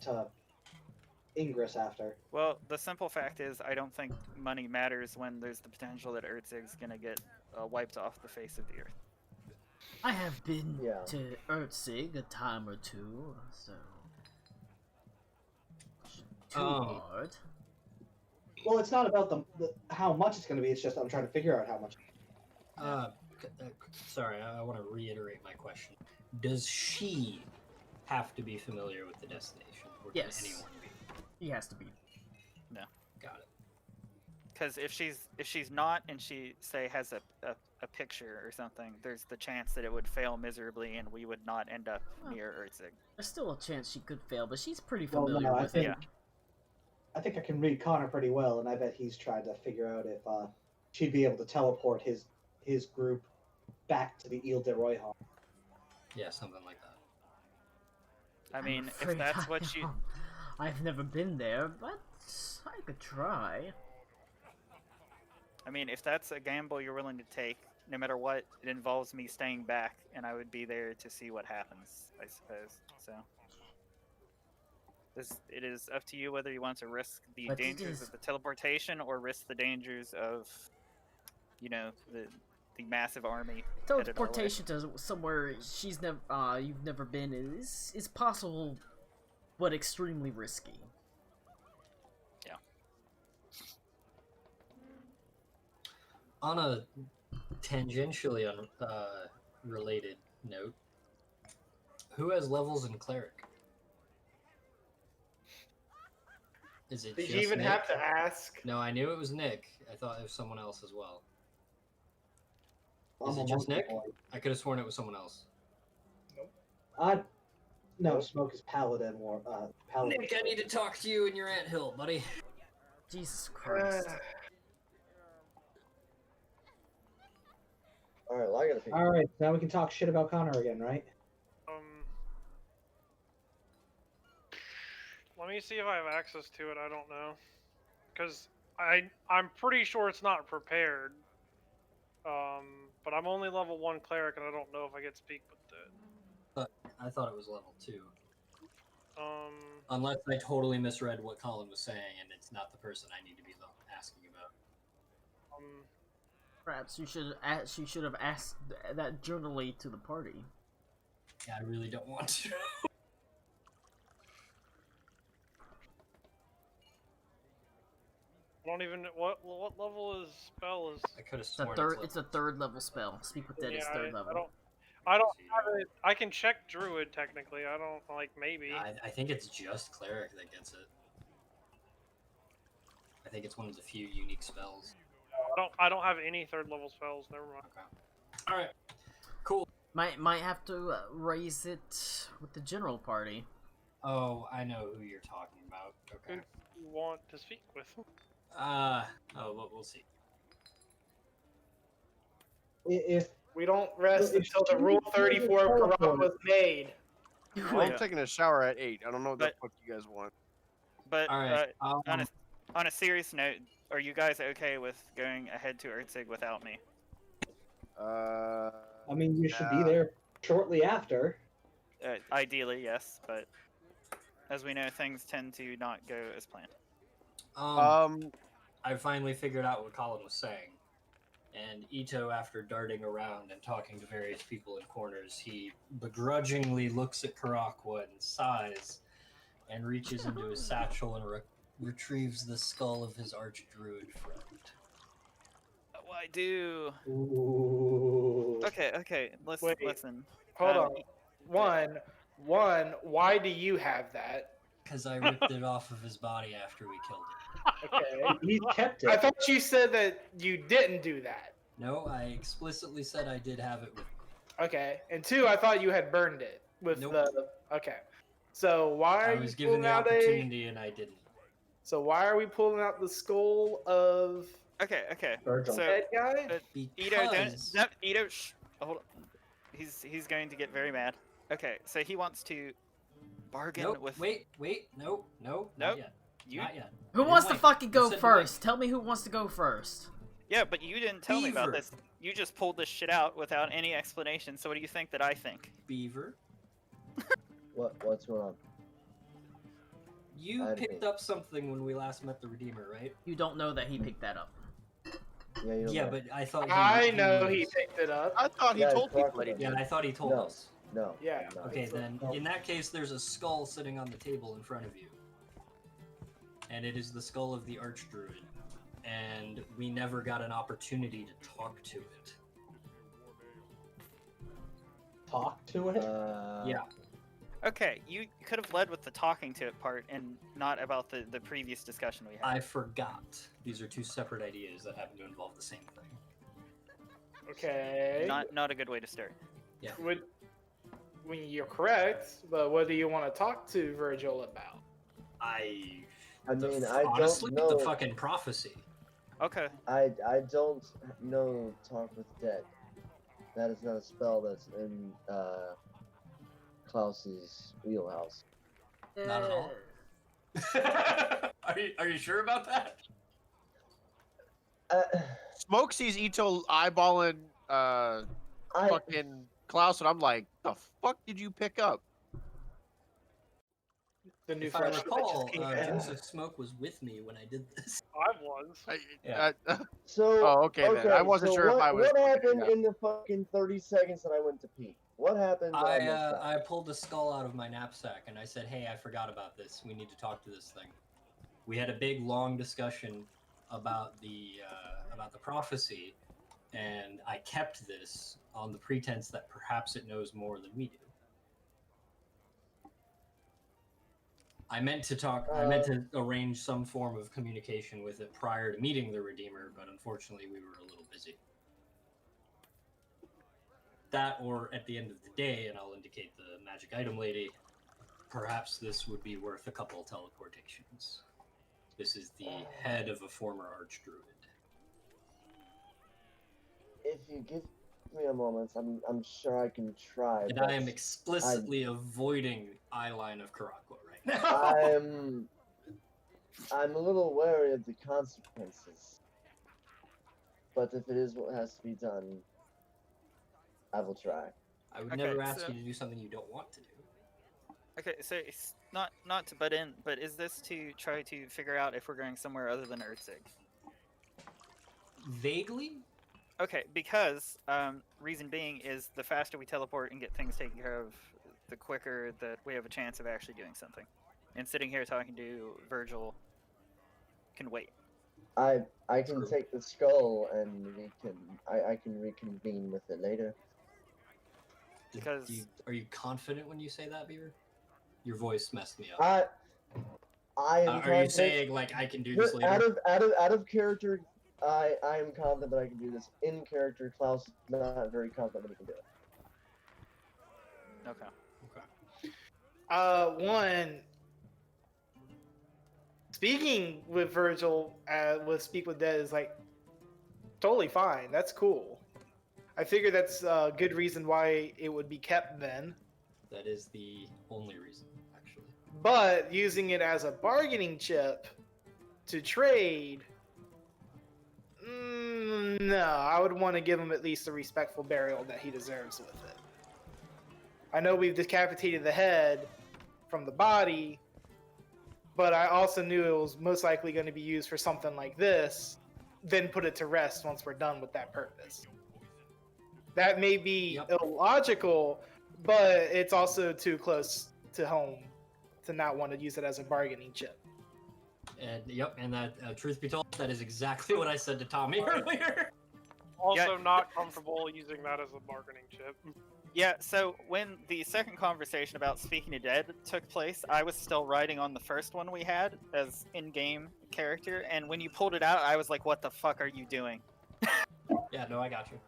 Ingress after. Well, the simple fact is, I don't think money matters when there's the potential that Ertzig's gonna get wiped off the face of the earth. I have been Yeah. to Ertzig a time or two, so too Oh. hard. Well, it's not about the how much it's going to be. It's just I'm trying to figure out how much. Sorry, I want to reiterate my question. Does she have to be familiar with the destination, or Yes. can anyone be? He has to be. Got it. Because if she's not, and she say has a picture or something, there's the chance that it would fail miserably, and we would not end up near Ertzig. There's still a chance she could fail, but she's pretty Well, familiar no, I with think it. I think I can read Connor pretty well, and I bet he's trying to figure out if she'd be able to teleport his group back to the Ile de Royhan. Yeah, something like that. I I'm mean, if afraid that's what you, I've never been there, but I could try. I mean, if that's a gamble you're willing to take, no matter what, it involves me staying back, and I would be there to see what happens, I suppose. So, it is up to you whether you want to risk the But it dangers is- of the teleportation or risk the dangers of, the massive army. headed our way. Teleportation to somewhere you've never been is possible, but extremely risky. On a tangentially related note, who has levels in cleric? Is it Did just you even Nick? have to ask? No, I knew it was Nick. I thought it was someone else as well. Is I'm it a just monkey Nick? boy. I could have sworn it was someone else. No, Smoke is Paladin war. Paladin. Nick, I need to talk to you in your anthill, buddy. Jesus Christ. All right, well, I gotta think. All right, now we can talk shit about Connor again, right? Let me see if I have access to it. I don't know, because I'm pretty sure it's not prepared. But I'm only level 1 cleric, and I don't know if I get speak with it. I thought it was level 2. Um, Unless I totally misread what Colin was saying, and it's not the person I need to be asking about. Perhaps you should have asked that journally to the party. Yeah, I really don't want to. I don't even what level is spell is. I could have It's a sworn it's a third level spell. Speak with Dead is Yeah, third level. I don't have it. I can check druid technically. I don't maybe. I think it's just cleric that gets it. I think it's one of the few unique spells. I don't have any 3rd level spells. Never mind. Okay. All right. Cool. Might have to raise it with the general party. Oh, I know who you're talking about. Who Okay. do you want to speak with? We'll see. If We don't rest If until the she Rule was 34 of Karak teleport- was made. Well, I'm taking a shower at 8. I don't know what the But- fuck you guys want. But All right. on a serious note, are you guys okay with going ahead to Ertzig without me? I mean, you should be Yeah. there shortly after. Ideally, yes, but as we know, things tend to not go as planned. I finally figured out what Colin was saying. And Ito, after darting around and talking to various people in corners, he begrudgingly looks at Karakwa and sighs, and reaches into his satchel and retrieves the skull of his archdruid friend. Oh, I do. Ooh. Okay. Wait. Listen. Hold on. One, why do you have that? Because I ripped it off of his body after we killed him. Okay. He kept I it. thought you said that you didn't do that. No, I explicitly said I did have it with me. Okay. And 2, I thought you had burned it with Nope. the. Okay. So why are I you was given pulling the out opportunity and I didn't. So why are we pulling out the skull of Okay. Virgil. So that guy? Because Ito, shh. Hold on. He's going to get very mad. Okay, so he wants to bargain nope, with. wait, no, Nope. not yet. You. Not yet. Who You wants to wait. fucking You go said to first? Tell me who wants to go first. Yeah, but you didn't tell me about Beaver. this. You just pulled this shit out without any explanation. So what do you think that I think? Beaver, What's going on? you I picked didn't. up something when we last met the Redeemer, right? You don't know that he picked that up. Yeah, you don't Yeah, know. but I thought I know was- he picked it up. I thought he Yeah, told correct people that he with Yeah, did. I thought he told No. us. No. Yeah. no. Okay, So- then in that case, there's a skull sitting on the table in front of you, and it is the skull of the Archdruid, and we never got an opportunity to talk to it. Talk to it. Yeah. Okay, you could have led with the talking to it part and not about the previous discussion we had. I forgot. These are two separate ideas that happen to involve the same thing. Okay. Not a good way to start. Would, you're correct, but what do you want to talk to Virgil about? I mean, I honestly, don't know. the fucking prophecy. Okay. I don't know Talk with Dead. That is not a spell that's in Klaus's wheelhouse. Not at all. Are you sure about that? Smoke sees Ito eyeballing fucking Klaus, and I'm like, the fuck did you pick up? The new If I flesh recall, came in. Joseph Smoke was with me when I did this. I was. Yeah. So. Oh, okay, then. I wasn't so sure if what, I was. What happened Yeah. in the fucking 30 seconds that I went to pee? What happened? That I missed out? I pulled a skull out of my knapsack and I said, "Hey, I forgot about this. We need to talk to this thing." We had a big, long discussion about the prophecy, and I kept this on the pretense that perhaps it knows more than we do. I meant to talk. I meant to arrange some form of communication with it prior to meeting the Redeemer, but unfortunately, we were a little busy. That, or at the end of the day, and I'll indicate the magic item lady, perhaps this would be worth a couple teleportations. This is the head of a former archdruid. If you give me a moment, I'm sure I can try. And but I am explicitly avoiding eyeline of Karakwa right now. I'm a little wary of the consequences. But if it is what has to be done, I will try. I would Okay, never ask so- you to do something you don't want to do. Okay, so it's not to butt in, but is this to try to figure out if we're going somewhere other than Ertzig? Vaguely? Okay, because reason being is the faster we teleport and get things taken care of, the quicker that we have a chance of actually doing something. And sitting here talking to Virgil can wait. I can True. take the skull and I can reconvene with it later. Because Are you confident when you say that, Beaver? Your voice messed me up. I am Are you confident. saying like I can do this later? Out of character, I am confident that I can do this. In character, Klaus is not very confident that he can do it. Okay. One, speaking with Virgil with Speak with Dead is like totally fine. That's cool. I figure that's a good reason why it would be kept then. That is the only reason, actually. But using it as a bargaining chip to trade, no, I would want to give him at least a respectful burial that he deserves with it. I know we've decapitated the head from the body, but I also knew it was most likely going to be used for something like this, then put it to rest once we're done with that purpose. That may be illogical, but it's also too close to home to not want to use it as a bargaining chip. And and that truth be told, that is exactly what I said to Tommy earlier. Also, not comfortable using that as a bargaining chip. Yeah, so when the second conversation about Speaking of Dead took place, I was still writing on the first one we had as in-game character, and when you pulled it out, I was like, what the fuck are you doing? Yeah, no, I got you.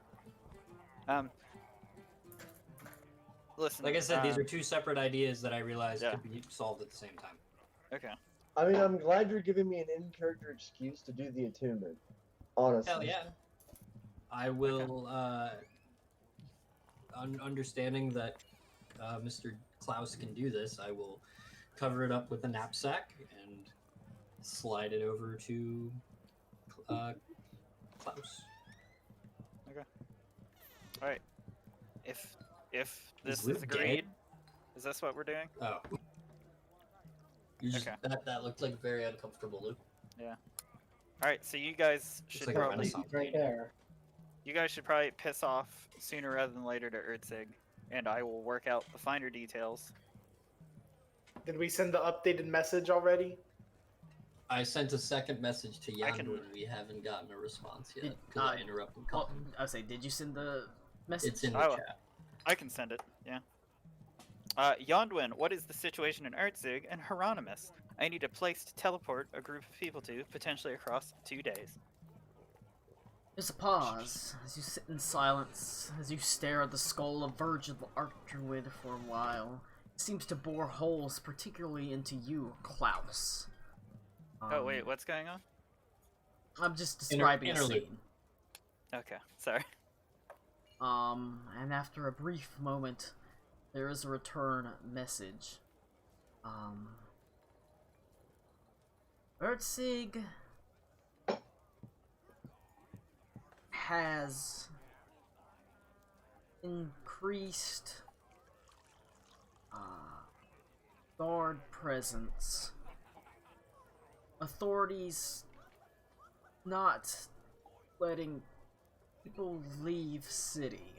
Listen, like I said, these are two separate ideas that I realized could be solved at the same time. Okay. I mean, I'm glad you're giving me an in-character excuse to do the attunement. Honestly. Hell yeah. I will, understanding that Mr. Klaus can do this, I will cover it up with a knapsack and slide it over to Klaus. Okay. Alright. If this Is Luke is agreed, dead? is this what we're doing? Oh. Okay. That looked like very uncomfortable, Luke. Yeah. Alright, so you guys should like a probably... Renaissance right there. You guys should probably piss off sooner rather than later to Ertzig, and I will work out the finer details. Did we send the updated message already? I sent a second message to I Yandu can- and we haven't gotten a response yet Did- because I interrupted Well, Colin. I say, did you send the message? It's in the I will. chat. I can send it, yeah. Yondwin, what is the situation in Ertzig and Hieronymus? I need a place to teleport a group of people to, potentially across 2 days. There's a pause as you sit in silence, as you stare at the skull of Virgil Archerwood for a while. It seems to bore holes, particularly into you, Klaus. Oh wait, what's going on? I'm just describing a interlude. scene. Okay, sorry. And after a brief moment, there is a return message. Ertzig has increased guard presence. Authorities not letting people leave city.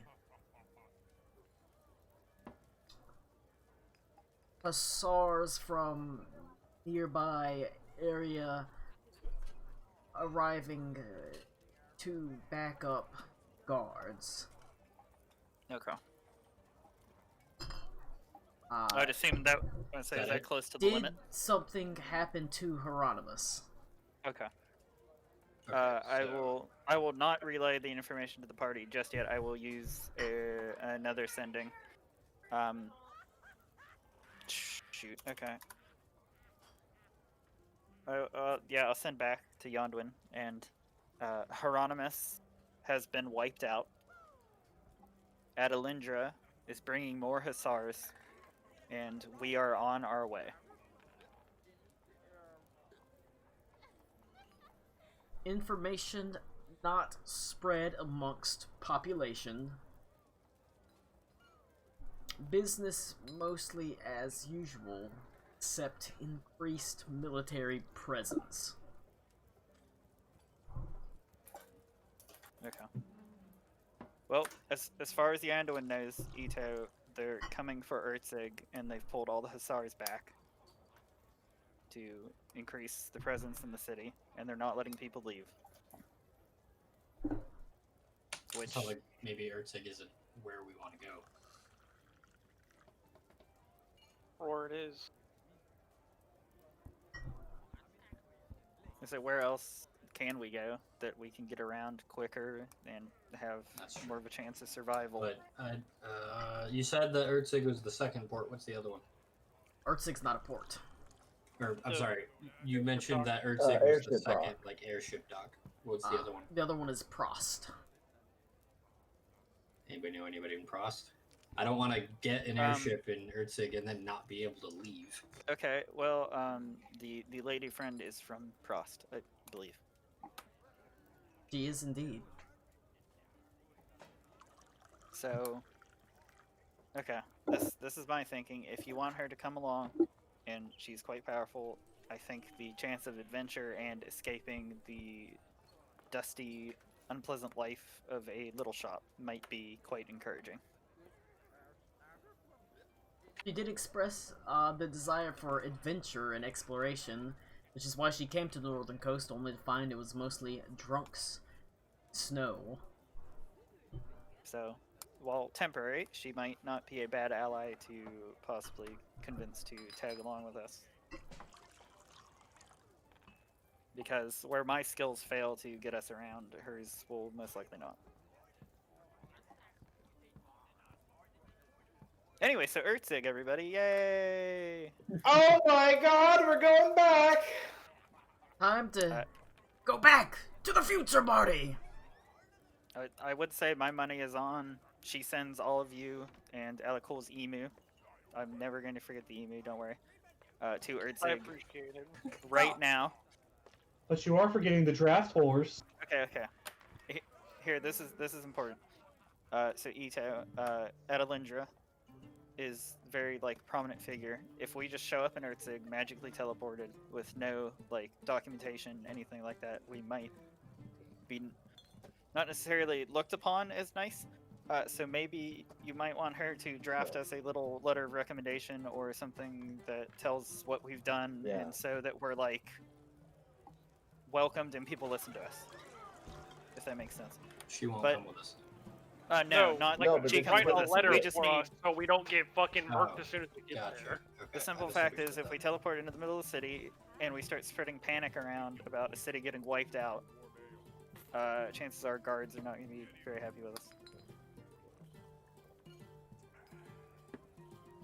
Hussars from nearby area arriving to back up guards. Okay. I'd assume that. I would say, is that close to the Did limit? something happen to Hieronymus? Okay. Okay, I will not relay the information to the party just yet. I will use another sending. Shoot. Okay. Yeah, I'll send back to Yondwin, and Hieronymus has been wiped out. Adelindra is bringing more Hussars, and we are on our way. Information not spread amongst population. Business mostly as usual, except increased military presence. Okay. Well, as far as Yanduin knows, Ito, they're coming for Ertzig, and they've pulled all the Hussars back to increase the presence in the city, and they're not letting people leave. Which, Sounds like maybe Ertzig isn't where we want to go. Or it is. So where else can we go that we can get around quicker and have That's true. more of a chance of survival? But you said that Ertzig was the second port. What's the other one? Earthsig's not a port. Or I'm The sorry, you airship mentioned dock. that Ertzig was the Airship second, dock. like airship dock. What's the other one? The other one is Prost. Anybody know anybody in Prost? I don't want to get an airship in Ertzig and then not be able to leave. Okay, well, the lady friend is from Prost, I believe. She is indeed. So, okay, this is my thinking. If you want her to come along, and she's quite powerful, I think the chance of adventure and escaping the dusty, unpleasant life of a little shop might be quite encouraging. She did express the desire for adventure and exploration, which is why she came to the northern coast only to find it was mostly drunks, snow. So, while temporary, she might not be a bad ally to possibly convince to tag along with us. Because where my skills fail to get us around, hers will most likely not. Anyway, so Ertzig, everybody, yay! Oh my god, we're going back! Time to go back to the future, Marty! I would say my money is on. She sends all of you and Alakul's emu. I'm never going to forget the emu, don't worry. To I Ertzig appreciate it. right now. But you are forgetting the draft horse. Okay. Here, this is important. So Ito, Adelindra is very prominent figure. If we just show up in Ertzig, magically teleported with no documentation, anything like that, we might be not necessarily looked upon as nice. So maybe you might want her to draft us a little letter of recommendation or something that tells what we've done, Yeah. and so that we're welcomed and people listen to us. If that makes sense. She won't But- come with us. No, not No, but she if comes Write with a us. letter We just for need. us so we don't get fucking murked as soon as we get Gotcha. there. Okay, The simple I fact misunderstood is, if that. we teleport into the middle of the city and we start spreading panic around about a city getting wiped out, chances are guards are not going to be very happy with us.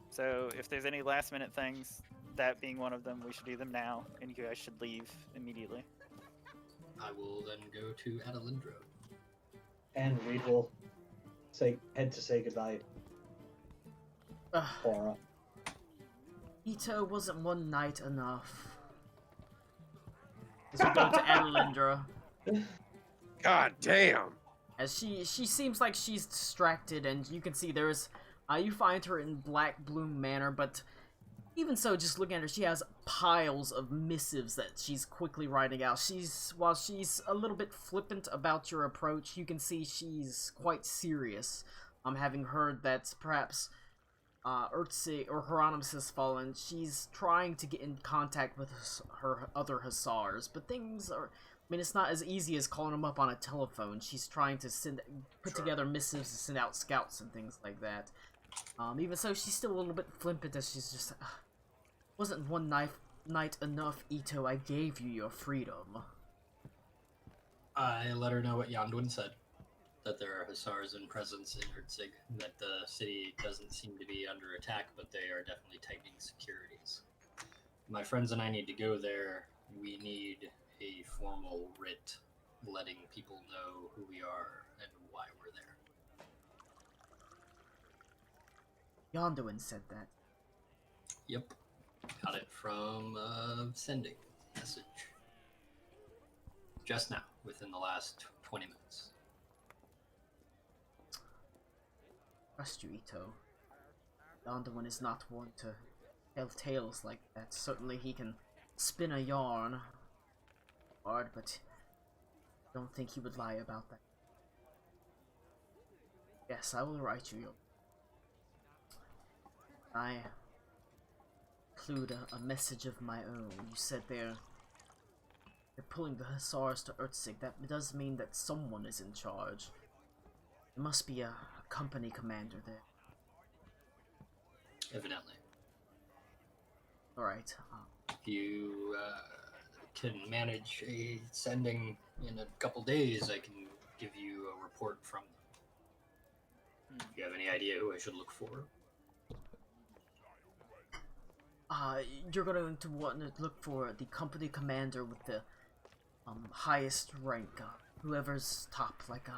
So if there's any last minute things, that being one of them, we should do them now, and you guys should leave immediately. I will then go to Adelindra. And Reed will head to say goodbye, Cora. Ito, wasn't one night enough? As we go to Adelindra, God damn. as she seems like she's distracted, and you can see there's you find her in Black Bloom Manor, but even so, just looking at her, she has piles of missives that she's quickly writing out. While she's a little bit flippant about your approach, you can see she's quite serious. Having heard that perhaps Ertzig or Hieronymus has fallen, she's trying to get in contact with her other Hussars, but things are. I mean, it's not as easy as calling them up on a telephone. She's trying to put together missives to send out scouts and things like that. Even so, she's still a little bit flippant as she's just. Wasn't one night enough, Ito? I gave you your freedom. I let her know what Yonduin said. That there are Hussars in presence in Ertzig. That the city doesn't seem to be under attack, but they are definitely tightening securities. My friends and I need to go there. We need a formal writ letting people know who we are and why we're there. Yonduin said that. Yep. Got it from sending message. Just now, within the last 20 minutes. Trust you, Ito. Yonduin is not one to tell tales like that. Certainly he can spin a yarn hard, but I don't think he would lie about that. Yes, I will write you. I include a message of my own. You said they're pulling the Hussars to Ertzig. That does mean that someone is in charge. There must be a company commander there. Evidently. Alright. If you can manage a sending in a couple days, I can give you a report from them. If you have any idea who I should look for. You're going to want to look for the company commander with the highest rank, whoever's top, like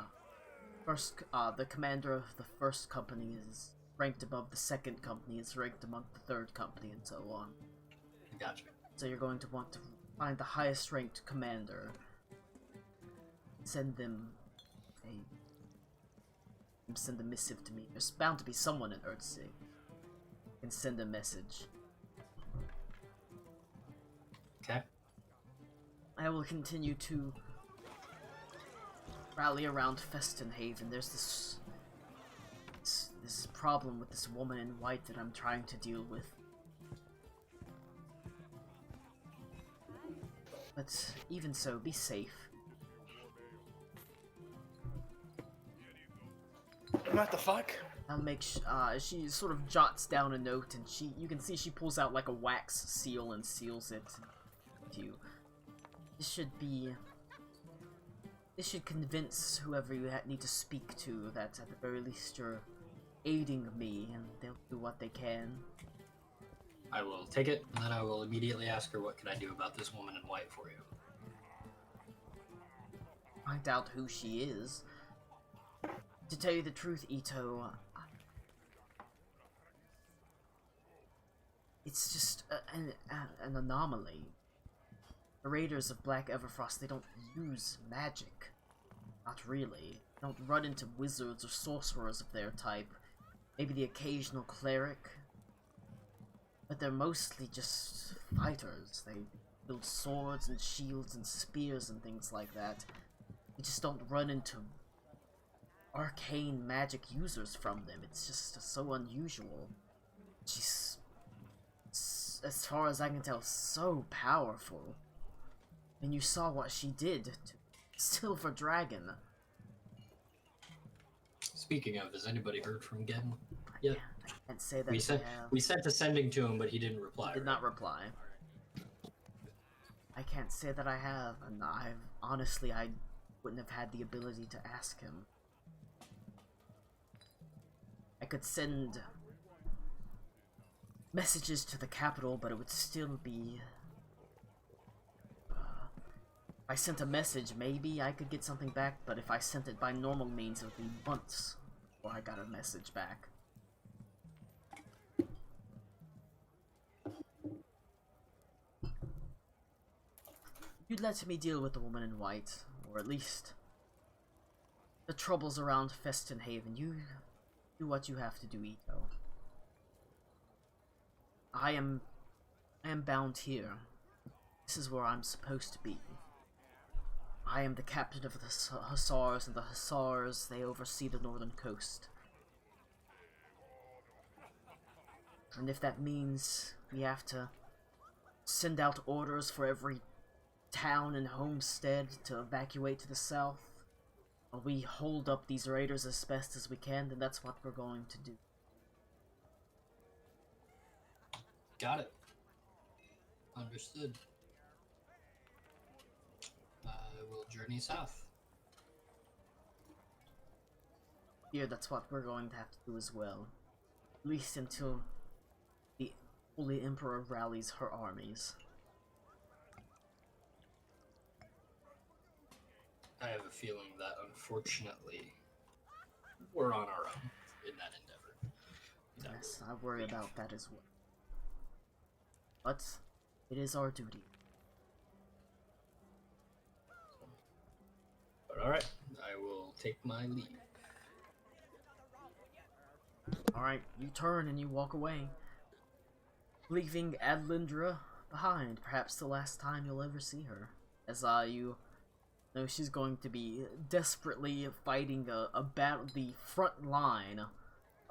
first, the commander of the first company is ranked above the second company, is ranked among the third company, and so on. Gotcha. So you're going to want to find the highest ranked commander, send them send a missive to me. There's bound to be someone in Earthsea. And send a message. Okay. I will continue to rally around Festenhaven. There's this problem with this woman in white that I'm trying to deal with. But even so, be safe. What the fuck? I'll make she sort of jots down a note, and you can see she pulls out like a wax seal and seals it to you. This should convince whoever you need to speak to that at the very least you're aiding me, and they'll do what they can. I will take it, and then I will immediately ask her what can I do about this woman in white for you. Find out who she is. To tell you the truth, Ito, it's just an anomaly. The Raiders of Black Everfrost, they don't use magic. Not really. They don't run into wizards or sorcerers of their type. Maybe the occasional cleric. But they're mostly just fighters. They build swords and shields and spears and things like that. You just don't run into arcane magic users from them. It's just so unusual. She's, as far as I can tell, so powerful. And you saw what she did to Silver Dragon. Speaking of, has anybody heard from Gen yet? I can't say that We sent a sending to him, but he didn't reply. He did not reply. I can't say that I have, and honestly, I wouldn't have had the ability to ask him. I could send messages to the capital, but it would still be... if I sent a message, maybe I could get something back, but if I sent it by normal means, it would be months before I got a message back. You'd let me deal with the woman in white, or at least the troubles around Festenhaven. You do what you have to do, Ito. I am bound here. This is where I'm supposed to be. I am the captain of the Hussars, and the Hussars, they oversee the northern coast. And if that means we have to send out orders for every town and homestead to evacuate to the south, while we hold up these raiders as best as we can, then that's what we're going to do. Got it. Understood. I will journey south. Here, that's what we're going to have to do as well. At least until the Holy Emperor rallies her armies. I have a feeling that, unfortunately, we're on our own in that endeavor. Yes, I worry about that as well. But it is our duty. But alright, I will take my leave. Alright, you turn and you walk away, leaving Adlindra behind, perhaps the last time you'll ever see her. As you know, she's going to be desperately fighting a battle, the front line,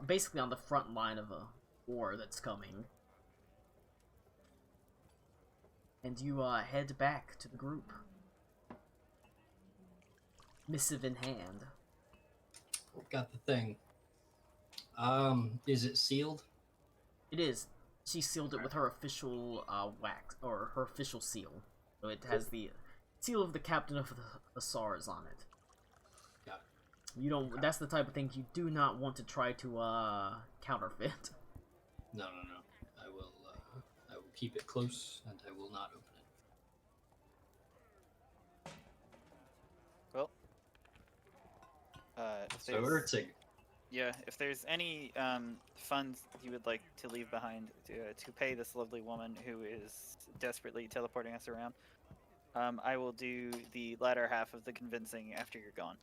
basically on the front line of a war that's coming. And you head back to the group, missive in hand. Got the thing. Is it sealed? It is. She sealed it with her official wax, or her official seal. So it has the seal of the captain of the SARS on it. Got it. You don't. That's the type of thing you do not want to try to counterfeit. No. I will keep it close, and I will not open it. Well, if So there's- Ertzig. Yeah, if there's any funds you would like to leave behind to pay this lovely woman who is desperately teleporting us around, I will do the latter half of the convincing after you're gone.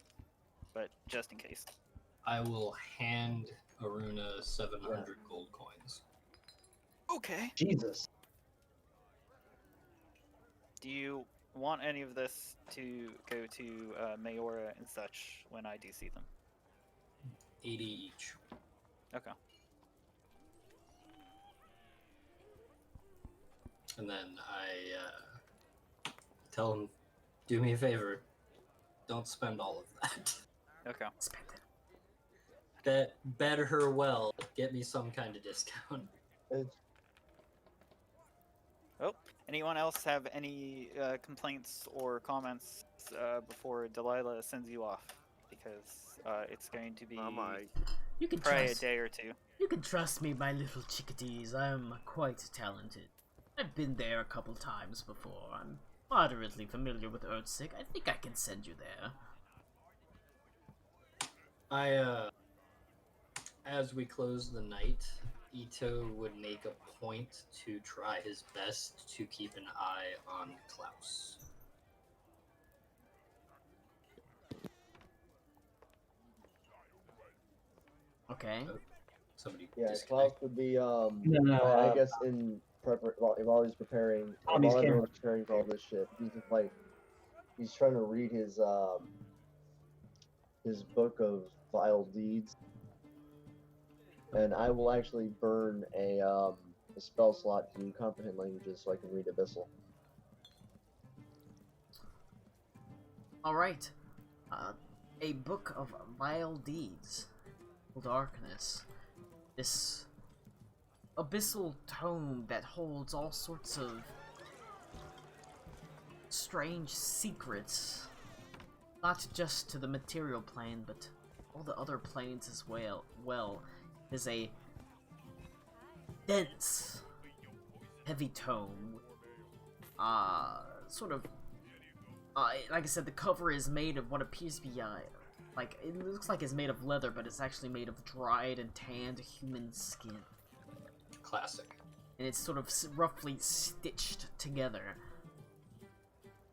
But just in case. I will hand Aruna 700 gold coins. Okay. Jesus. Do you want any of this to go to Mayora and such when I do see them? 80 each. Okay. And then I tell him, do me a favor, don't spend all of that. Okay. Spend it. Bet her well, get me some kind of discount. Oh, anyone else have any complaints or comments before Delilah sends you off? Because it's going to be You can probably a trust. day or two. You can trust me, my little chickadees. I'm quite talented. I've been there a couple times before. I'm moderately familiar with Earthsick. I think I can send you there. As we close the night, Ito would make a point to try his best to keep an eye on Klaus. Okay. Somebody Yeah, disconnect. Klaus would be No, I guess in while he's preparing, Tommy's while camera. everyone's preparing for all this shit, he's just like he's trying to read his book of vile deeds, and I will actually burn a spell slot to comprehend languages so I can read Abyssal. Alright. A book of vile deeds. Darkness. This abyssal tome that holds all sorts of strange secrets. Not just to the material plane, but all the other planes as well. Is a dense, heavy tome. Sort of like I said, the cover is made of what appears to be, like, it looks like it's made of leather, but it's actually made of dried and tanned human skin. Classic. And it's sort of roughly stitched together.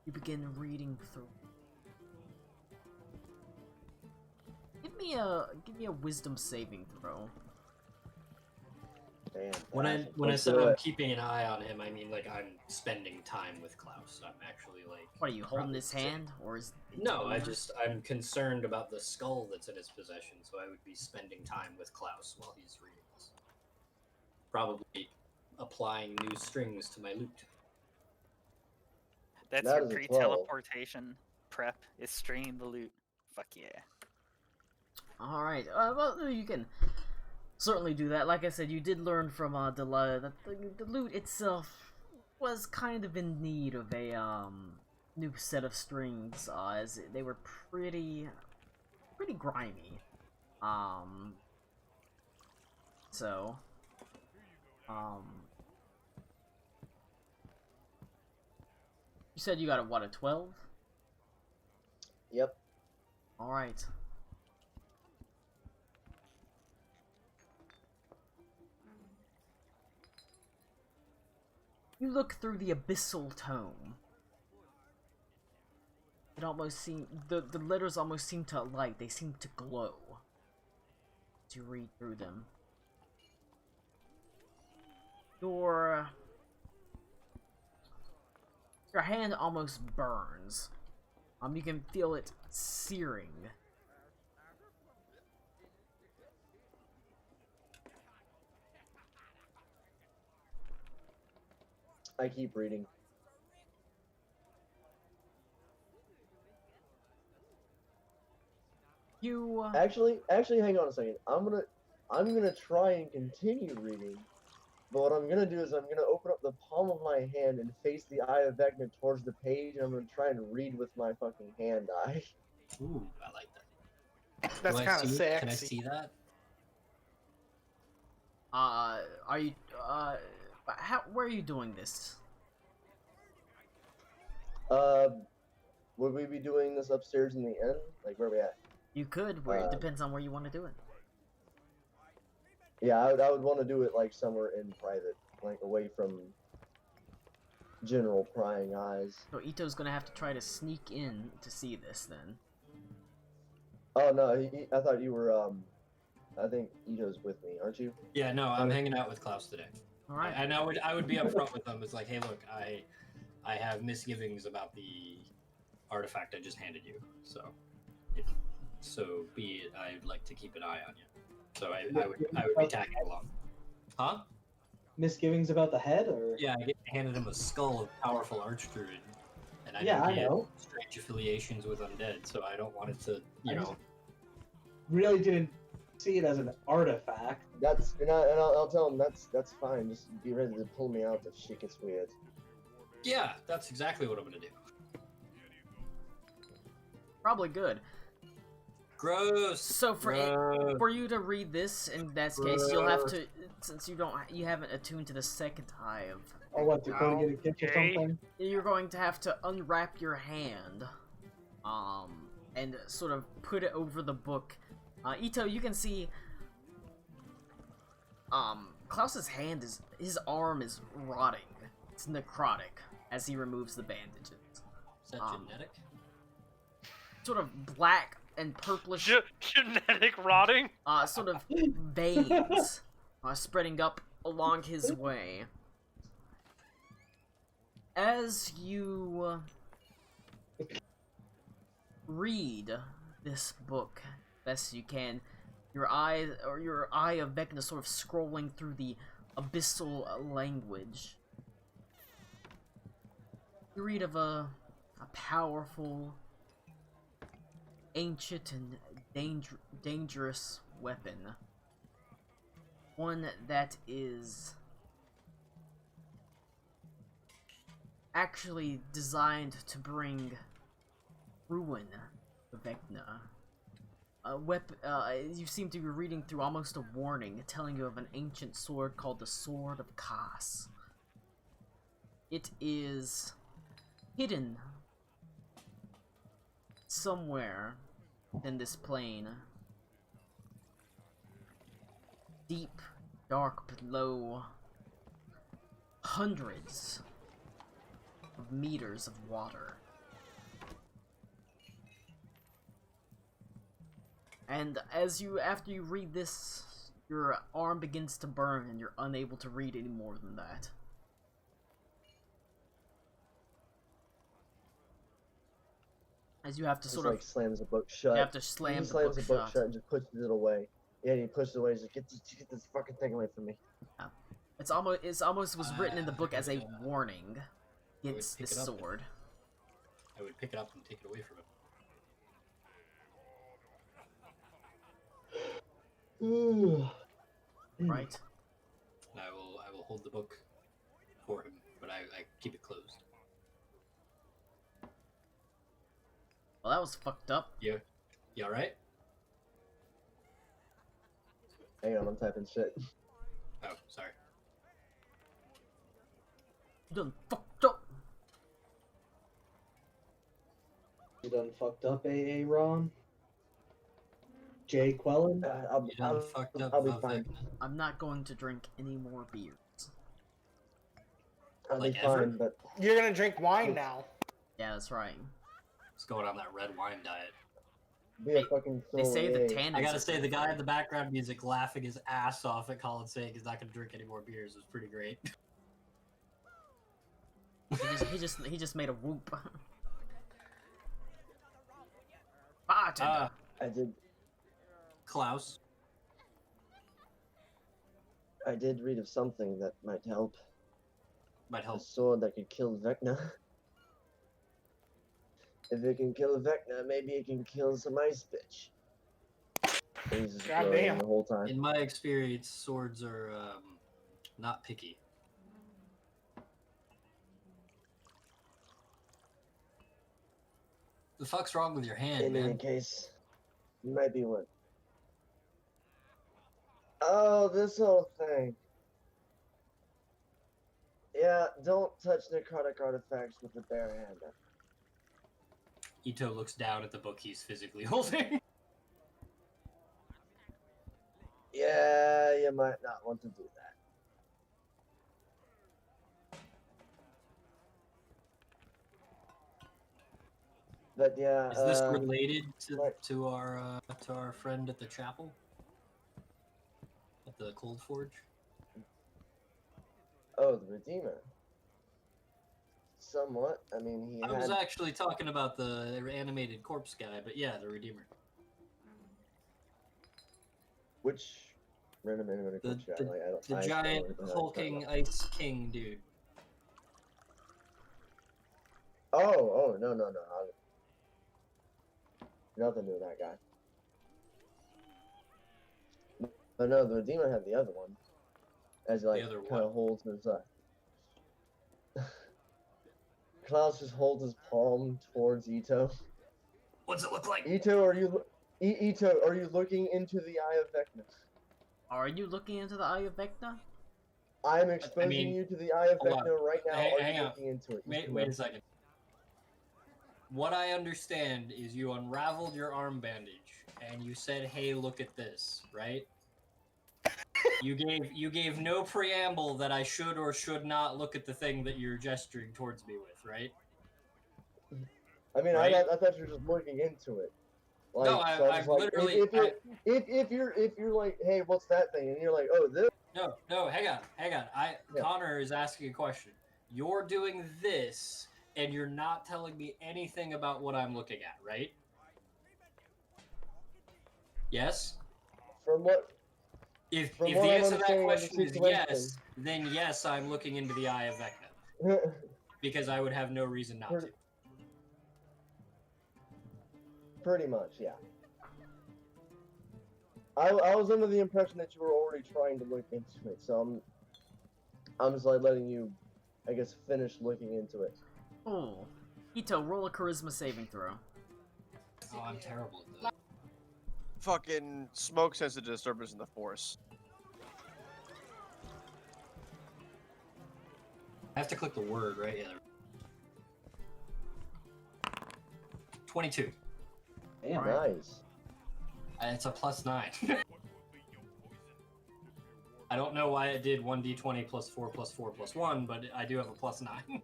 You begin reading through. Give me a wisdom saving throw. When I Let's said do I'm it. keeping an eye on him, I mean like I'm spending time with Klaus. I'm actually like. What are you holding probably his hand, or is No, I'm concerned about the skull that's in his possession, so I would be spending time with Klaus while he's reading this. Probably applying new strings to my lute. That's That your is a 12. pre-teleportation prep, is stringing the loot. Fuck yeah. Alright, well, you can certainly do that. Like I said, you did learn from Delilah that the loot itself was kind of in need of a new set of strings, as they were pretty grimy. So, you said you got a 12? Yep. Alright. You look through the abyssal tome. It almost seems the letters almost seem to light. They seem to glow as you read through them. Your hand almost burns. You can feel it searing. I keep reading. You Actually, hang on a second. I'm gonna try and continue reading, But what I'm gonna do is I'm gonna open up the palm of my hand and face the eye of Vecna towards the page, and I'm gonna try and read with my fucking hand eye. Ooh, I like that. That's Do I kind of see- sexy. Can I see that? Are you, where are you doing this? Would we be doing this upstairs in the inn? Like, where are we at? You could, where it depends on where you want to do it. Yeah, I would want to do it, like, somewhere in private. Like, away from general prying eyes. So Ito's gonna have to try to sneak in to see this, then. Oh, no, I thought you were, I think Ito's with me, aren't you? Yeah, no, I'm hanging out with Klaus today. Alright. And I would be upfront with them. It's like, hey, look, I have misgivings about the artifact I just handed you. So be it, I'd like to keep an eye on you. So I would be tagging along. Huh? Misgivings about the head, or Yeah, I handed him a skull of powerful archdruid, and I Yeah, know I he had know. strange affiliations with undead. So I don't want it to, I just really didn't see it as an artifact. That's, and I'll tell him that's fine. Just be ready to pull me out if shit gets weird. Yeah, that's exactly what I'm gonna do. Probably good. Gross. So for you to read this, in that case, you'll have to, since you haven't attuned to the second eye of. Or what, to go to get a kiss or Okay. something? You're going to have to unwrap your hand, and sort of put it over the book. Ito, you can see, Klaus's his arm is rotting. It's necrotic as he removes the bandages. Is that genetic? Sort of black and purplish, Genetic rotting? sort of veins, spreading up along his way. As you read this book best you can, your eye of Vecna sort of scrolling through the abyssal language. You read of a powerful, ancient and dangerous weapon. One that is actually designed to bring ruin to Vecna. You seem to be reading through almost a warning telling you of an ancient sword called the Sword of Kas. It is hidden somewhere in this plane, deep, dark below hundreds of meters of water. And after you read this, your arm begins to burn and you're unable to read any more than that. As you have to Just sort like of, slams the book shut. you have to slam he the slams book the book shut. shut and just pushes it away. Yeah, he pushes it away. He's like, get this fucking thing away from me. It's almost was written in the book as a warning against pick this it up. sword. I would pick it up and take it away from him. Right? And I will hold the book for him, but I keep it closed. Well, that was fucked up. You alright? Hang on, I'm typing shit. Oh, sorry. You done fucked up. You done fucked up, AA Ron? Jay Quellen? I'll, You done fucked up. I'll be Vecna. fine. I'm not going to drink any more beers. I'll Like be ever? fine, but You're gonna drink wine now. Yeah, that's right. Let's go on that red wine diet. be a fucking They say the sommelier. tannins. I gotta are say, the good guy for in the background music laughing his ass off at Colin saying he's not gonna drink any more beers was pretty great. you. He just made a whoop. Bartender. I did read of something that might help. Might A help. sword that could kill Vecna. If it can kill Vecna, maybe it can kill some ice bitch. He's just Goddamn. growing the whole time. In my experience, swords are not picky. The fuck's wrong with your hand, In man? any case, you might be one. Oh, this whole thing. Yeah, don't touch necrotic artifacts with the bare hand. Ito looks down at the book he's physically holding. Yeah, you might not want to do that. But yeah, Is this related like- to our friend at the chapel? At the Cold Forge? Oh, the Redeemer. Somewhat. I mean, he I had. was actually talking about the animated corpse guy, but yeah, the Redeemer. Which random animated The, corpse guy? the, Like, I don't. the I still giant don't even know what you're talking hulking about. ice king dude. Oh, no. Nothing to do with that guy. But no, the Redeemer had the other one. As he, like, The other kind of what? holds his, Klaus just holds his palm towards Ito. What's it look like? Ito, are you looking into the eye of Vecna? Are you looking into the Eye of Vecna? I'm exposing you to the eye of hold on. Vecna right now. Are Hang you on. looking into it? Wait a second. What I understand is you unraveled your arm bandage and you said, "Hey, look at this," right? You gave no preamble that I should or should not look at the thing that you're gesturing towards me with, right? I mean, Right? I thought you were just looking into it. Like, No, so I'm just like, literally. if you're like, hey, what's that thing? And you're like, oh, this. No, hang on. Yeah. Connor is asking a question. You're doing this, and you're not telling me anything about what I'm looking at, right? Yes? From what? If From the what I'm answer to that understanding of the question is situation. yes, then yes, I'm looking into the eye of Vecna. Because I would have no reason not to. Pretty much, yeah. I was under the impression that you were already trying to look into it, so I'm just like letting you, I guess, finish looking into it. Oh. Ito, roll a charisma saving throw. Oh, I'm terrible at that. Fucking smoke sense a disturbance in the force. I have to click the word, right? Yeah. 22. Damn. Nice. It's a +9. I don't know why it did 1d20 plus 4 plus 4 plus 1, but I do have a +9.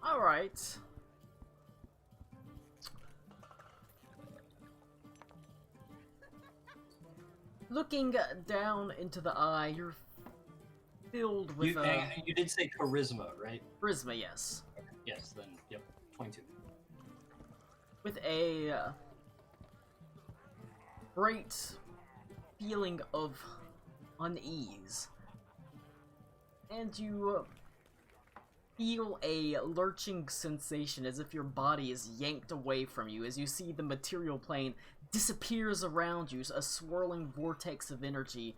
Alright. Looking down into the eye, you're filled with You did say charisma, right? charisma, yes. Yes, then, yep, 22. With a great feeling of unease. And you feel a lurching sensation as if your body is yanked away from you as you see the material plane disappears around you, a swirling vortex of energy,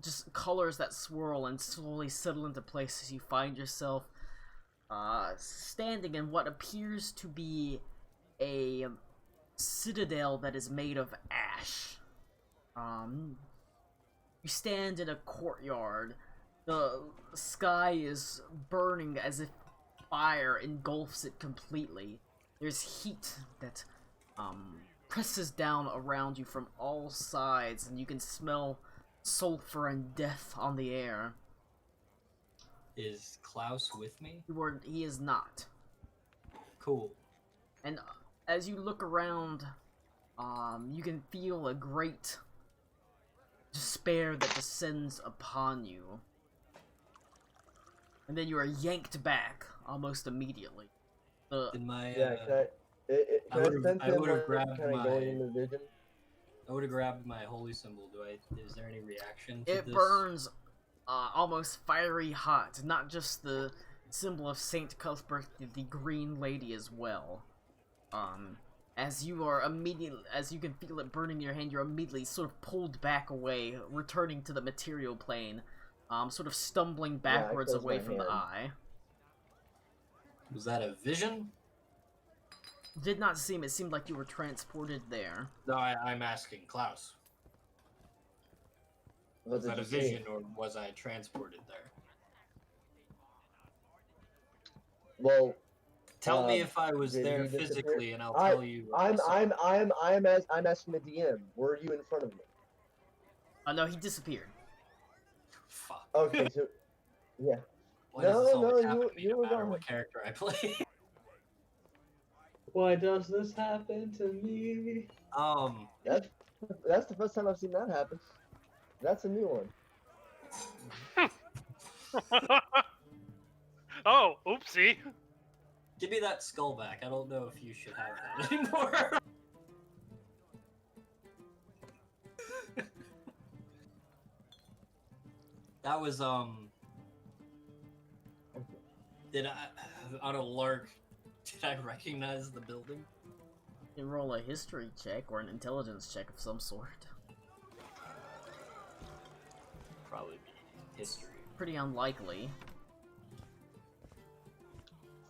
just colors that swirl and slowly settle into place as you find yourself standing in what appears to be a citadel that is made of ash. You stand in a courtyard. The sky is burning as if fire engulfs it completely. There's heat that presses down around you from all sides, and you can smell sulfur and death on the air. Is Klaus with me? He is not. Cool. And as you look around, you can feel a great despair that descends upon you. And then you are yanked back almost immediately. In my, Yeah, I would have grabbed kind of going into vision? I would have grabbed my holy symbol. Is there any reaction to It this? burns almost fiery hot, not just the symbol of Saint Cuthbert, the Green Lady as well. as you can feel it burning in your hand, you're immediately sort of pulled back away, returning to the material plane, sort of stumbling backwards close away my from the hand. eye. Was that a vision? Did not seem. It seemed like you were transported there. No, I'm asking Klaus. What Was did that a you see? vision or was I transported there? Well, Tell me if I was did there he disappear? physically, and I'll tell you. What I saw. I'm asking the DM. Were you in front of me? No, he disappeared. Fuck. Okay, so yeah. Why does this always happen to me, you no were matter gone. what character I play? Why does this happen to me? That's the first time I've seen that happen. That's a new one. Oh, oopsie. Give me that skull back. I don't know if you should have that anymore. That was Did I on a lark? Did I recognize the building? You can roll a history check or an intelligence check of some sort. Probably be history. Pretty unlikely.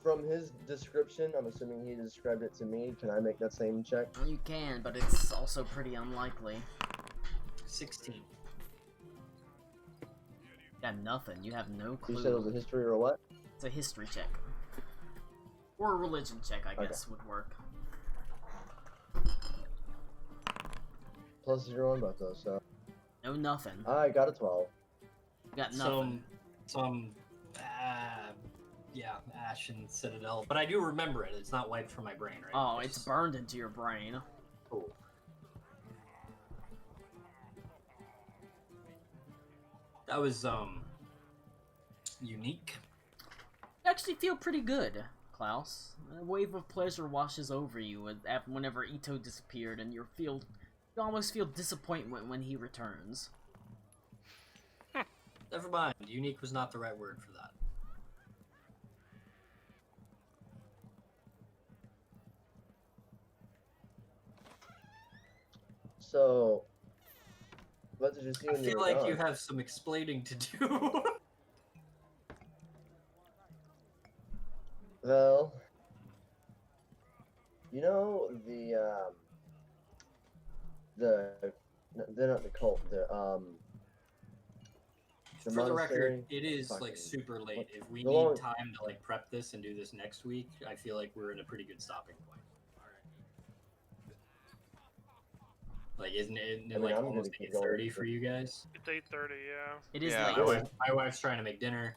From his description, I'm assuming he described it to me. Can I make that same check? You can, but it's also pretty unlikely. 16. Got nothing. You have no clue. You said it was a history or what? It's a history check. Or a religion check, I guess, would work. Plus 0 on both those, so. No, nothing. I got a 12. You got nothing. Yeah, Ashen Citadel. But I do remember it. It's not wiped from my brain, right? Oh, it's burned into your brain. Cool. That was, unique. You actually feel pretty good, Klaus. A wave of pleasure washes over you whenever Ito disappeared, and you almost feel disappointment when he returns. Never mind. Unique was not the right word for that. So, what did you see I when you feel were like gone? you have some explaining to do. Well, you know they're not the cult. The For the record, monastery. it is Fucking- like super late. If we the need long- time to like prep this and do this next week, I feel like we're in a pretty good stopping point. Like, isn't it I mean, like I'm gonna almost keep going 8:30 with for you guys? It's 8:30, yeah. It is Yeah, late. My wife's trying to make dinner.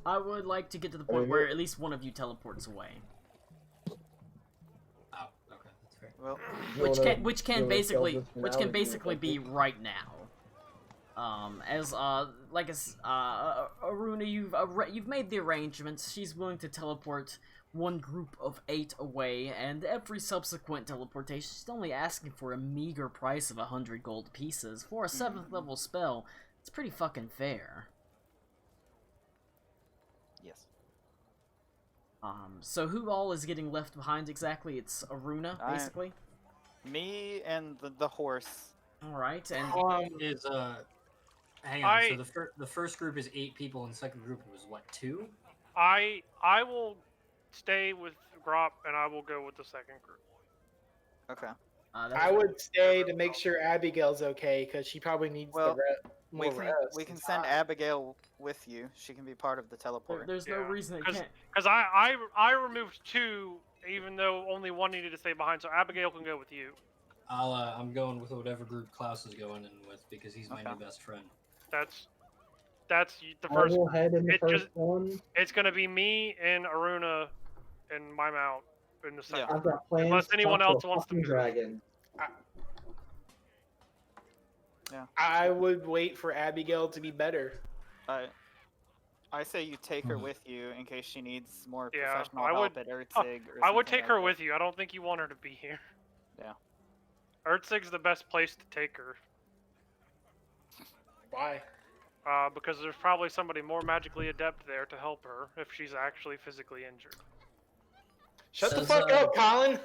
I would like to get to the I point mean, where at least one of you teleports away. Oh, okay, that's fair. Well, You Which wanna- can you wanna tell this for now, or do you basically be think- right now. Aruna, you've made the arrangements. She's willing to teleport one group of 8 away, and every subsequent teleportation, she's only asking for a meager price of 100 gold pieces for a 7th level spell. It's pretty fucking fair. yes. So who all is getting left behind exactly? It's Aruna, basically. Me and the horse. All right, and Is hang on. So the first group is 8 people, and the second group was what, 2? I will stay with Grop, and I will go with the second group. Okay. I would stay to make sure Abigail's okay because she probably needs Well, more rest. we can send Abigail with you. She can be part of the teleport. There's no reason it can't. Because I removed 2, even though only 1 needed to stay behind, so Abigail can go with you. I'm going with whatever group Klaus is going in with because he's my new best friend. That's the I first. will head in the it first just- one. It's gonna be me and Aruna and my mount in the second. I've got plans. Unless to anyone talk to a else wants to fucking move. dragon. I would wait for Abigail to be better. I say you take her with you in case she needs more Yeah, professional I help would. at Ertzig. I would take her with you. I don't think you want her to be here. Yeah. Ertzig's the best place to take her. Why? Because there's probably somebody more magically adept there to help her if she's actually physically injured. Shut the Says, fuck up, Colin.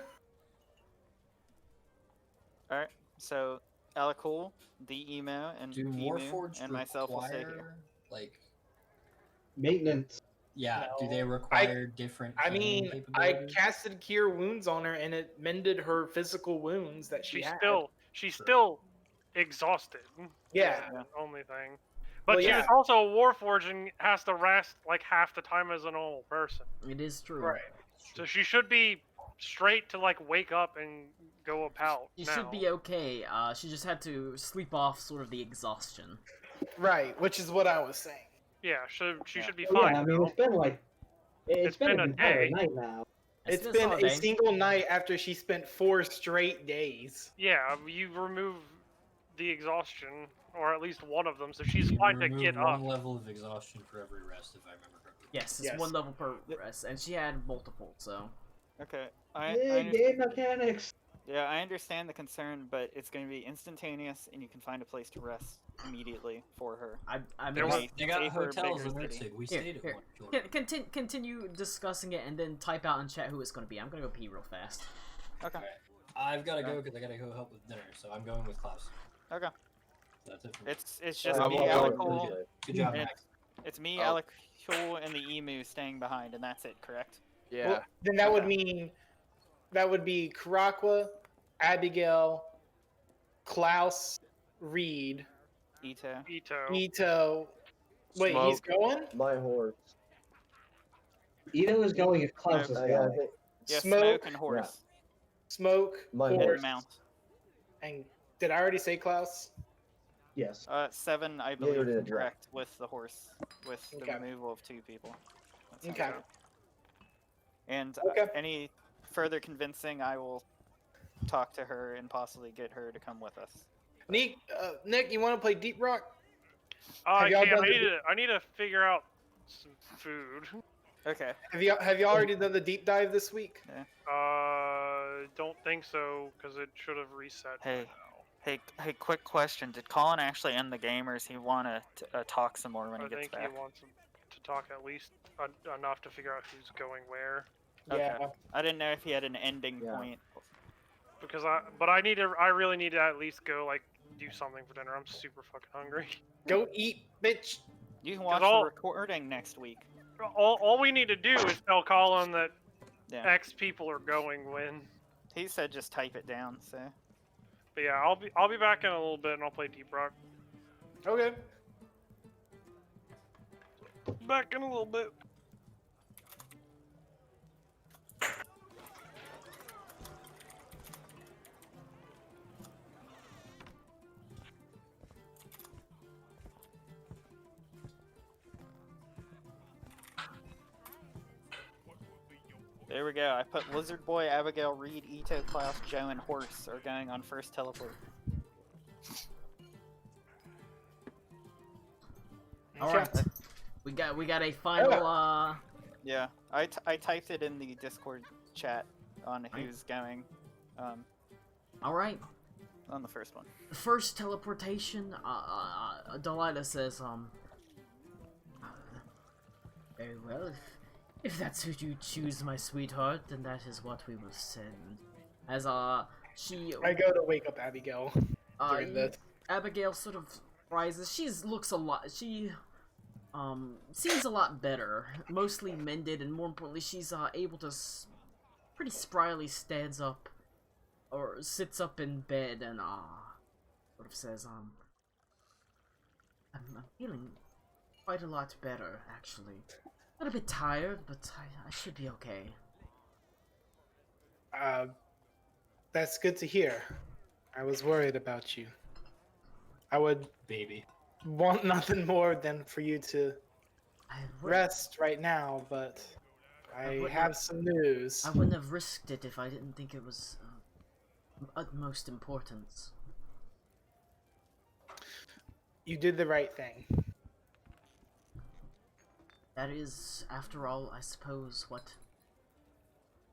All right. So Alakul, the emo, and do Emu, Warforged and myself will stay here. require, like, Maintenance. yeah, do No. they require different I healing mean, I capabilities? casted Cure Wounds on her, and it mended her physical wounds that she She's had. still exhausted. Yeah. Is the only thing. But Well, she yeah. was also a Warforged and has to rest like half the time as a normal person. It is true. Right. So she should be straight to like wake up and go about. She now. should be okay. She just had to sleep off sort of the exhaustion. Right, which is what I was saying. Yeah, she should be Well, fine. yeah, I mean, now. it's been like it's been been an a entire day. night now. It's been been all a day. single night after she spent 4 straight days. Yeah, you remove the exhaustion, or at least one of them, so she's You fine to remove get one up. level of exhaustion for every rest, if I remember correctly. Yes, it's Yes. 1 level per rest, and she had multiple, so... Okay. Yay, game mechanics. Yeah, I understand the concern, but it's going to be instantaneous, and you can find a place to rest immediately for her. I There mean, was- They got safer, hotels bigger in city. Leipzig. We Here, stayed at here. one. if you want. continue discussing it, and then type out in chat who it's going to be. I'm going to go pee real fast. Okay. I've got to go because I got to go help with dinner, so I'm going with Klaus. Okay. That's it for me. It's just I me, won't Alec go Cole. into it. Good job, and Max. It's me, Oh. Alec Cole, and the emu staying behind, and that's it, correct? Yeah. Well, then that would mean that would be Karakwa, Abigail, Klaus, Reed, Ito. Ito. Wait, he's going? My horse. Ito is going if Klaus is Yeah, I going. think Yeah, Smoke. smoke and horse. Smoke, My And horse, mount. and did I already say Klaus? Yes. 7, I you believe, did, yeah. correct, with the horse, with the Okay. removal of 2 people. That sounds Okay. right. And Okay. any further convincing, I will talk to her and possibly get her to come with us. Nick, you want to play Deep Rock? I Have y'all can't. done I need to figure out some food. Okay. Have you already done the deep dive this week? Don't think so, because it should have reset. by Hey. now. Hey, quick question. Did Colin actually end the game, or does he want to talk some more when I he gets think back? he wants to talk at least enough to figure out who's going where. Okay. Yeah. I didn't know if he had an ending Yeah. point. Because I really need to at least go like do something for dinner. I'm super fucking hungry. Go eat, bitch. You can watch all- the recording next week. All we need to do is tell Colin that Yeah. X people are going when. He said just type it down, so. But yeah, I'll be back in a little bit and I'll play Deep Rock. Okay. Back in a little bit. There we go. I put Lizard Boy, Abigail, Reed, Ito, Klaus, Joe, and Horse are going on first teleport. All right, we got a final. Yeah, I typed it in the Discord chat on who's going All right, on the first one. first teleportation. Delilah says, very well. If that's who you choose, my sweetheart, then that is what we will send. As she I go to wake up Abigail during this. Abigail sort of rises. Looks a lot. She seems a lot better, mostly mended, and more importantly, she's able to pretty spryly stands up or sits up in bed and sort of says, I'm feeling quite a lot better, actually. A little bit tired, but I should be okay. That's good to hear. I was worried about you. I would Baby. want nothing more than for you to I would- rest right now, but I wouldn't have some news. I wouldn't have risked it if I didn't think it was of utmost importance. You did the right thing. That is, after all, I suppose, what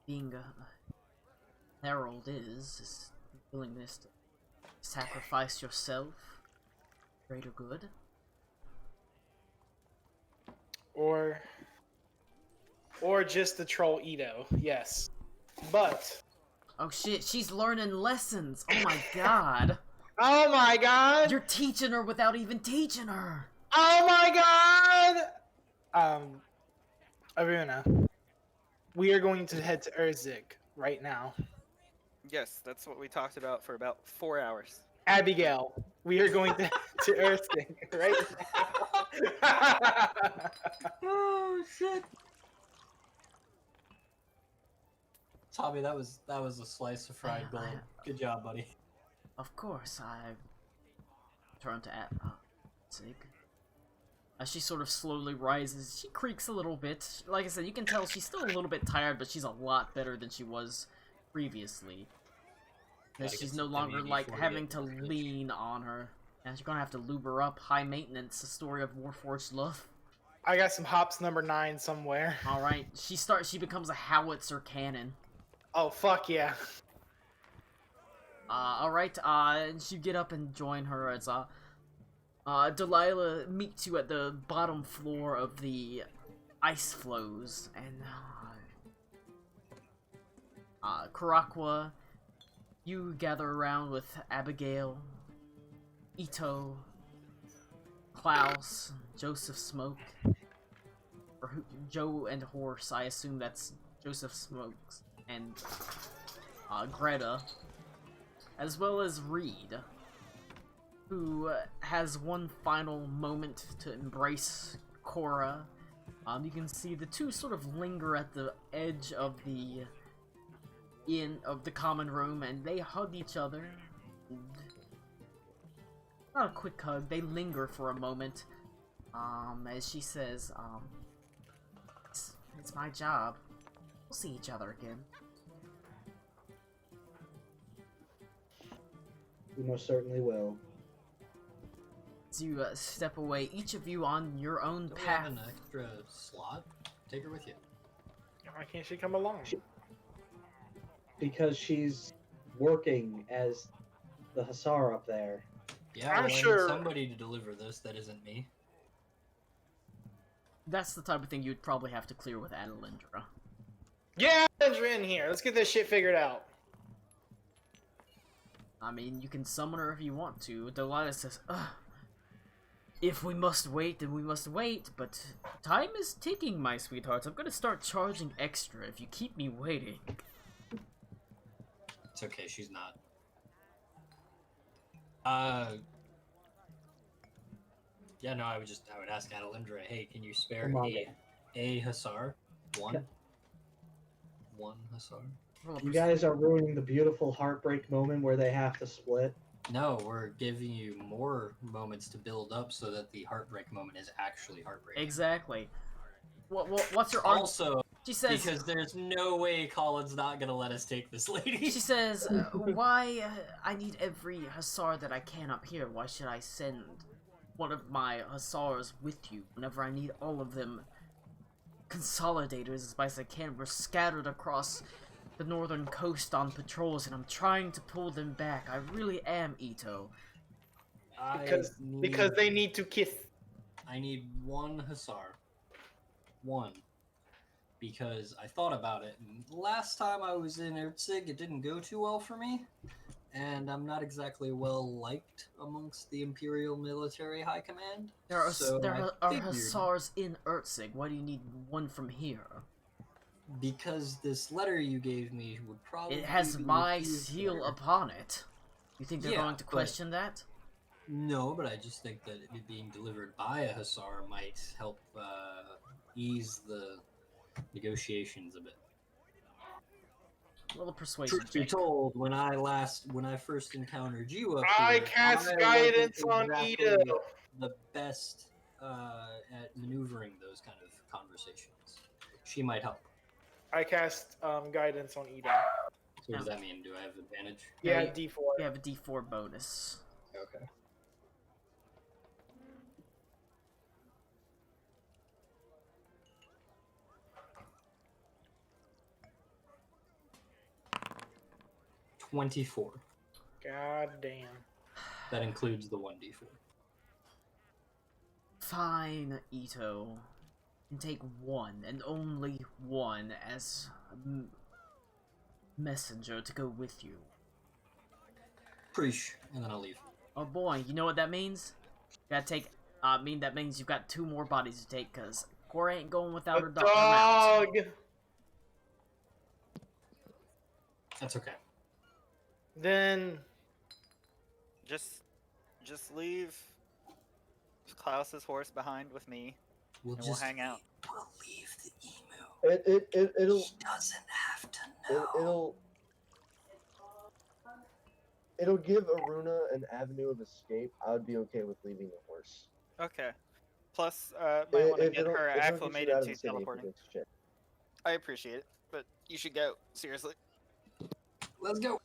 being a herald is willingness to sacrifice yourself for greater good. Or just the troll Ito. Yes. But Oh shit, she's learning lessons. Oh my god. oh my god! You're teaching her without even teaching her. Oh my god! Aruna, we are going to head to Urzik right now. Yes, that's what we talked about for about 4 hours. Abigail, we are going to Urzik right now. Oh shit. Tommy, that was a slice of fried gold. Good job, buddy. Of course, I turn to Sig. As she sort of slowly rises, she creaks a little bit. Like I said, you can tell she's still a little bit tired, but she's a lot better than she was previously. Because Gotta she's get no some longer WD-40 like having to in the fridge. lean on her. And you're gonna have to lube her up. High maintenance, a story of Warforged love. I got some hops number 9 somewhere. Alright, she becomes a howitzer cannon. Oh fuck yeah. Alright, and you get up and join her as, Delilah meets you at the bottom floor of the ice flows, and, Karakwa, you gather around with Abigail, Ito, Klaus, Joseph Smoke, or Joe and Horse, I assume that's Joseph Smokes, and, Greta, as well as Reed, who has one final moment to embrace Cora. You can see the two sort of linger at the edge of the common room, and they hug each other. Not a quick hug, they linger for a moment. As she says, it's my job. We'll see each other again. We most certainly will. As you step away, each of you on your own Don't we have path. an extra slot? Take her with you. Why can't she come along? Because she's working as the Hussar up there. Yeah, I'm well, I need sure- somebody to deliver this that isn't me. That's the type of thing you'd probably have to clear with Adelindra. Yeah, Andrew in here. Let's get this shit figured out. I mean, you can summon her if you want to. Delilah says, ugh. If we must wait, then we must wait, but time is ticking, my sweethearts. I'm gonna start charging extra if you keep me waiting. It's okay, she's not. Yeah, no, I would ask Adelindra, hey, can you spare Come on, a Hussar? One Hussar? Roll a You perce- guys are ruining the beautiful heartbreak moment where they have to split. No, we're giving you more moments to build up so that the heartbreak moment is actually heartbreaking. Exactly. What's your argument? Also, She says, because there's no way Colin's not gonna let us take this lady. She says, why I need every Hussar that I can up here. Why should I send one of my Hussars with you whenever I need all of them consolidated as best I can? We're scattered across the northern coast on patrols, and I'm trying to pull them back. I really am, Ito. Because they need to kiss. I need one Hussar. One. Because I thought about it, and last time I was in Erzig, it didn't go too well for me, and I'm not exactly well liked amongst the Imperial Military High Command. There are so I figured, Hussars in Erzig. Why do you need one from here? because this letter you gave me would probably It has be my used seal there. upon it. You think they're Yeah, going to but- question that? No, but I just think that it being delivered by a Hussar might help ease the negotiations a bit. Roll a persuasion Truth be check. told, when I first encountered you up I here, cast wasn't guidance on exactly Ito. the best at maneuvering those kind of conversations. She might help. I cast guidance on Ito. So what does that mean? Do I have advantage? Yeah, Yeah, D4. You have a D4 bonus. Okay. $24. God damn. That includes the 1d4. Fine, Ito. You can take one, and only one, as messenger to go with you. Preach, and then I'll leave. Oh boy, you know what that means? Gotta take. That means you've got 2 more bodies to take, cause Cora ain't going without her A mount. dog. That's okay. Then Just leave Klaus's horse behind with me, We'll and just we'll hang out. We'll leave the emu. It'll He doesn't have to know. it'll give Aruna an avenue of escape. I would be okay with leaving the horse. Okay. Plus, might want to get her it'll get you acclimated out of to the city if it teleporting. gets shit. I appreciate it, but you should go. Seriously. Let's go.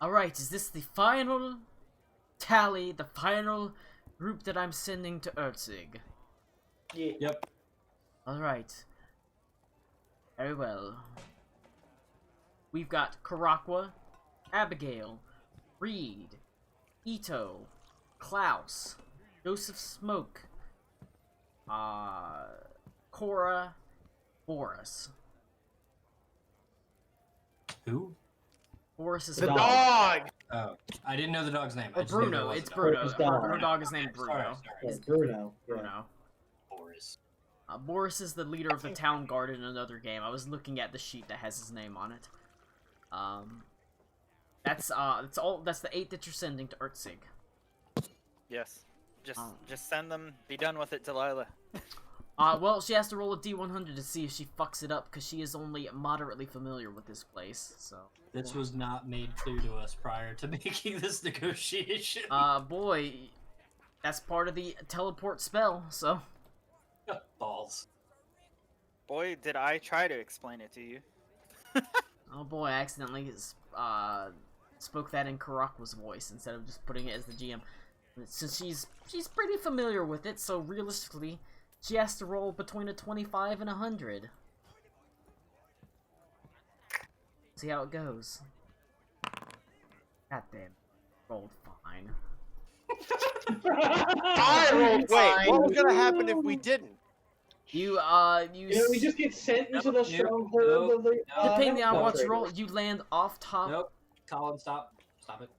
Alright, is this the final tally, the final group that I'm sending to Erzig? yeah. Yep. Alright. Very well. We've got Karakwa, Abigail, Reed, Ito, Klaus, Joseph Smoke, Cora, Boris. Who? Boris is The a dog. dog. Oh, I didn't know the dog's name. I Or just knew there Bruno, was it's a dog. Bruno. Bruno's dog. Her dog is named Bruno. Sorry. Yeah, Bruno. Yeah. Bruno. Boris. Boris is the leader of the town guard in another game. I was looking at the sheet that has his name on it. That's the 8 that you're sending to Erzig. Yes. Just send them. Be done with it, Delilah. Well, she has to roll a D100 to see if she fucks it up, because she is only moderately familiar with this place, so... This was not made clear to us prior to making this negotiation. Boy, that's part of the teleport spell, so... Balls. Boy, did I try to explain it to you. Oh boy, I accidentally, spoke that in Karakwa's voice, instead of just putting it as the GM. Since she's pretty familiar with it, so realistically, she has to roll between a 25 and 100. See how it goes. God damn. Rolled fine. I rolled Wait, fine. what was gonna happen if we didn't? You we just get sent into the Nope, stronghold of the. depending on what you infiltrators. roll, you land off top. Nope. Colin, stop. Stop it.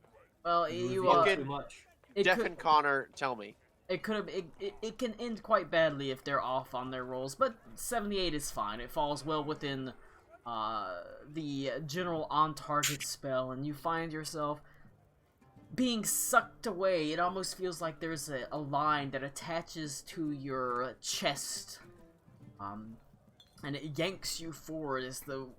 Well, You you, revealed Fucking- too much. it Jeff could, and Connor, tell me. it could have, it can end quite badly if they're off on their rolls, but 78 is fine. It falls well within, the general on-target spell, and you find yourself being sucked away. It almost feels like there's a line that attaches to your chest, and it yanks you forward as though,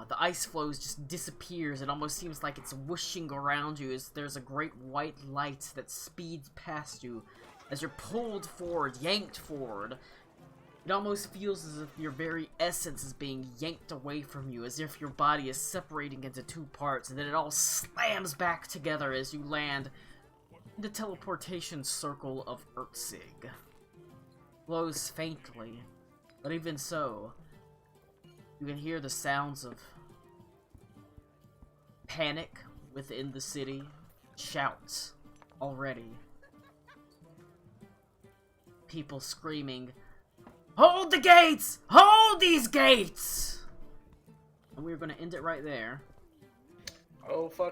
the ice floes just disappears. It almost seems like it's whooshing around you as there's a great white light that speeds past you as you're pulled forward, yanked forward. It almost feels as if your very essence is being yanked away from you, as if your body is separating into 2 parts, and then it all slams back together as you land in the teleportation circle of Erzig. Glows faintly, but even so, you can hear the sounds of panic within the city, shouts already. People screaming, "Hold the gates! Hold these gates!" And we're gonna end it right there. Oh, fuck.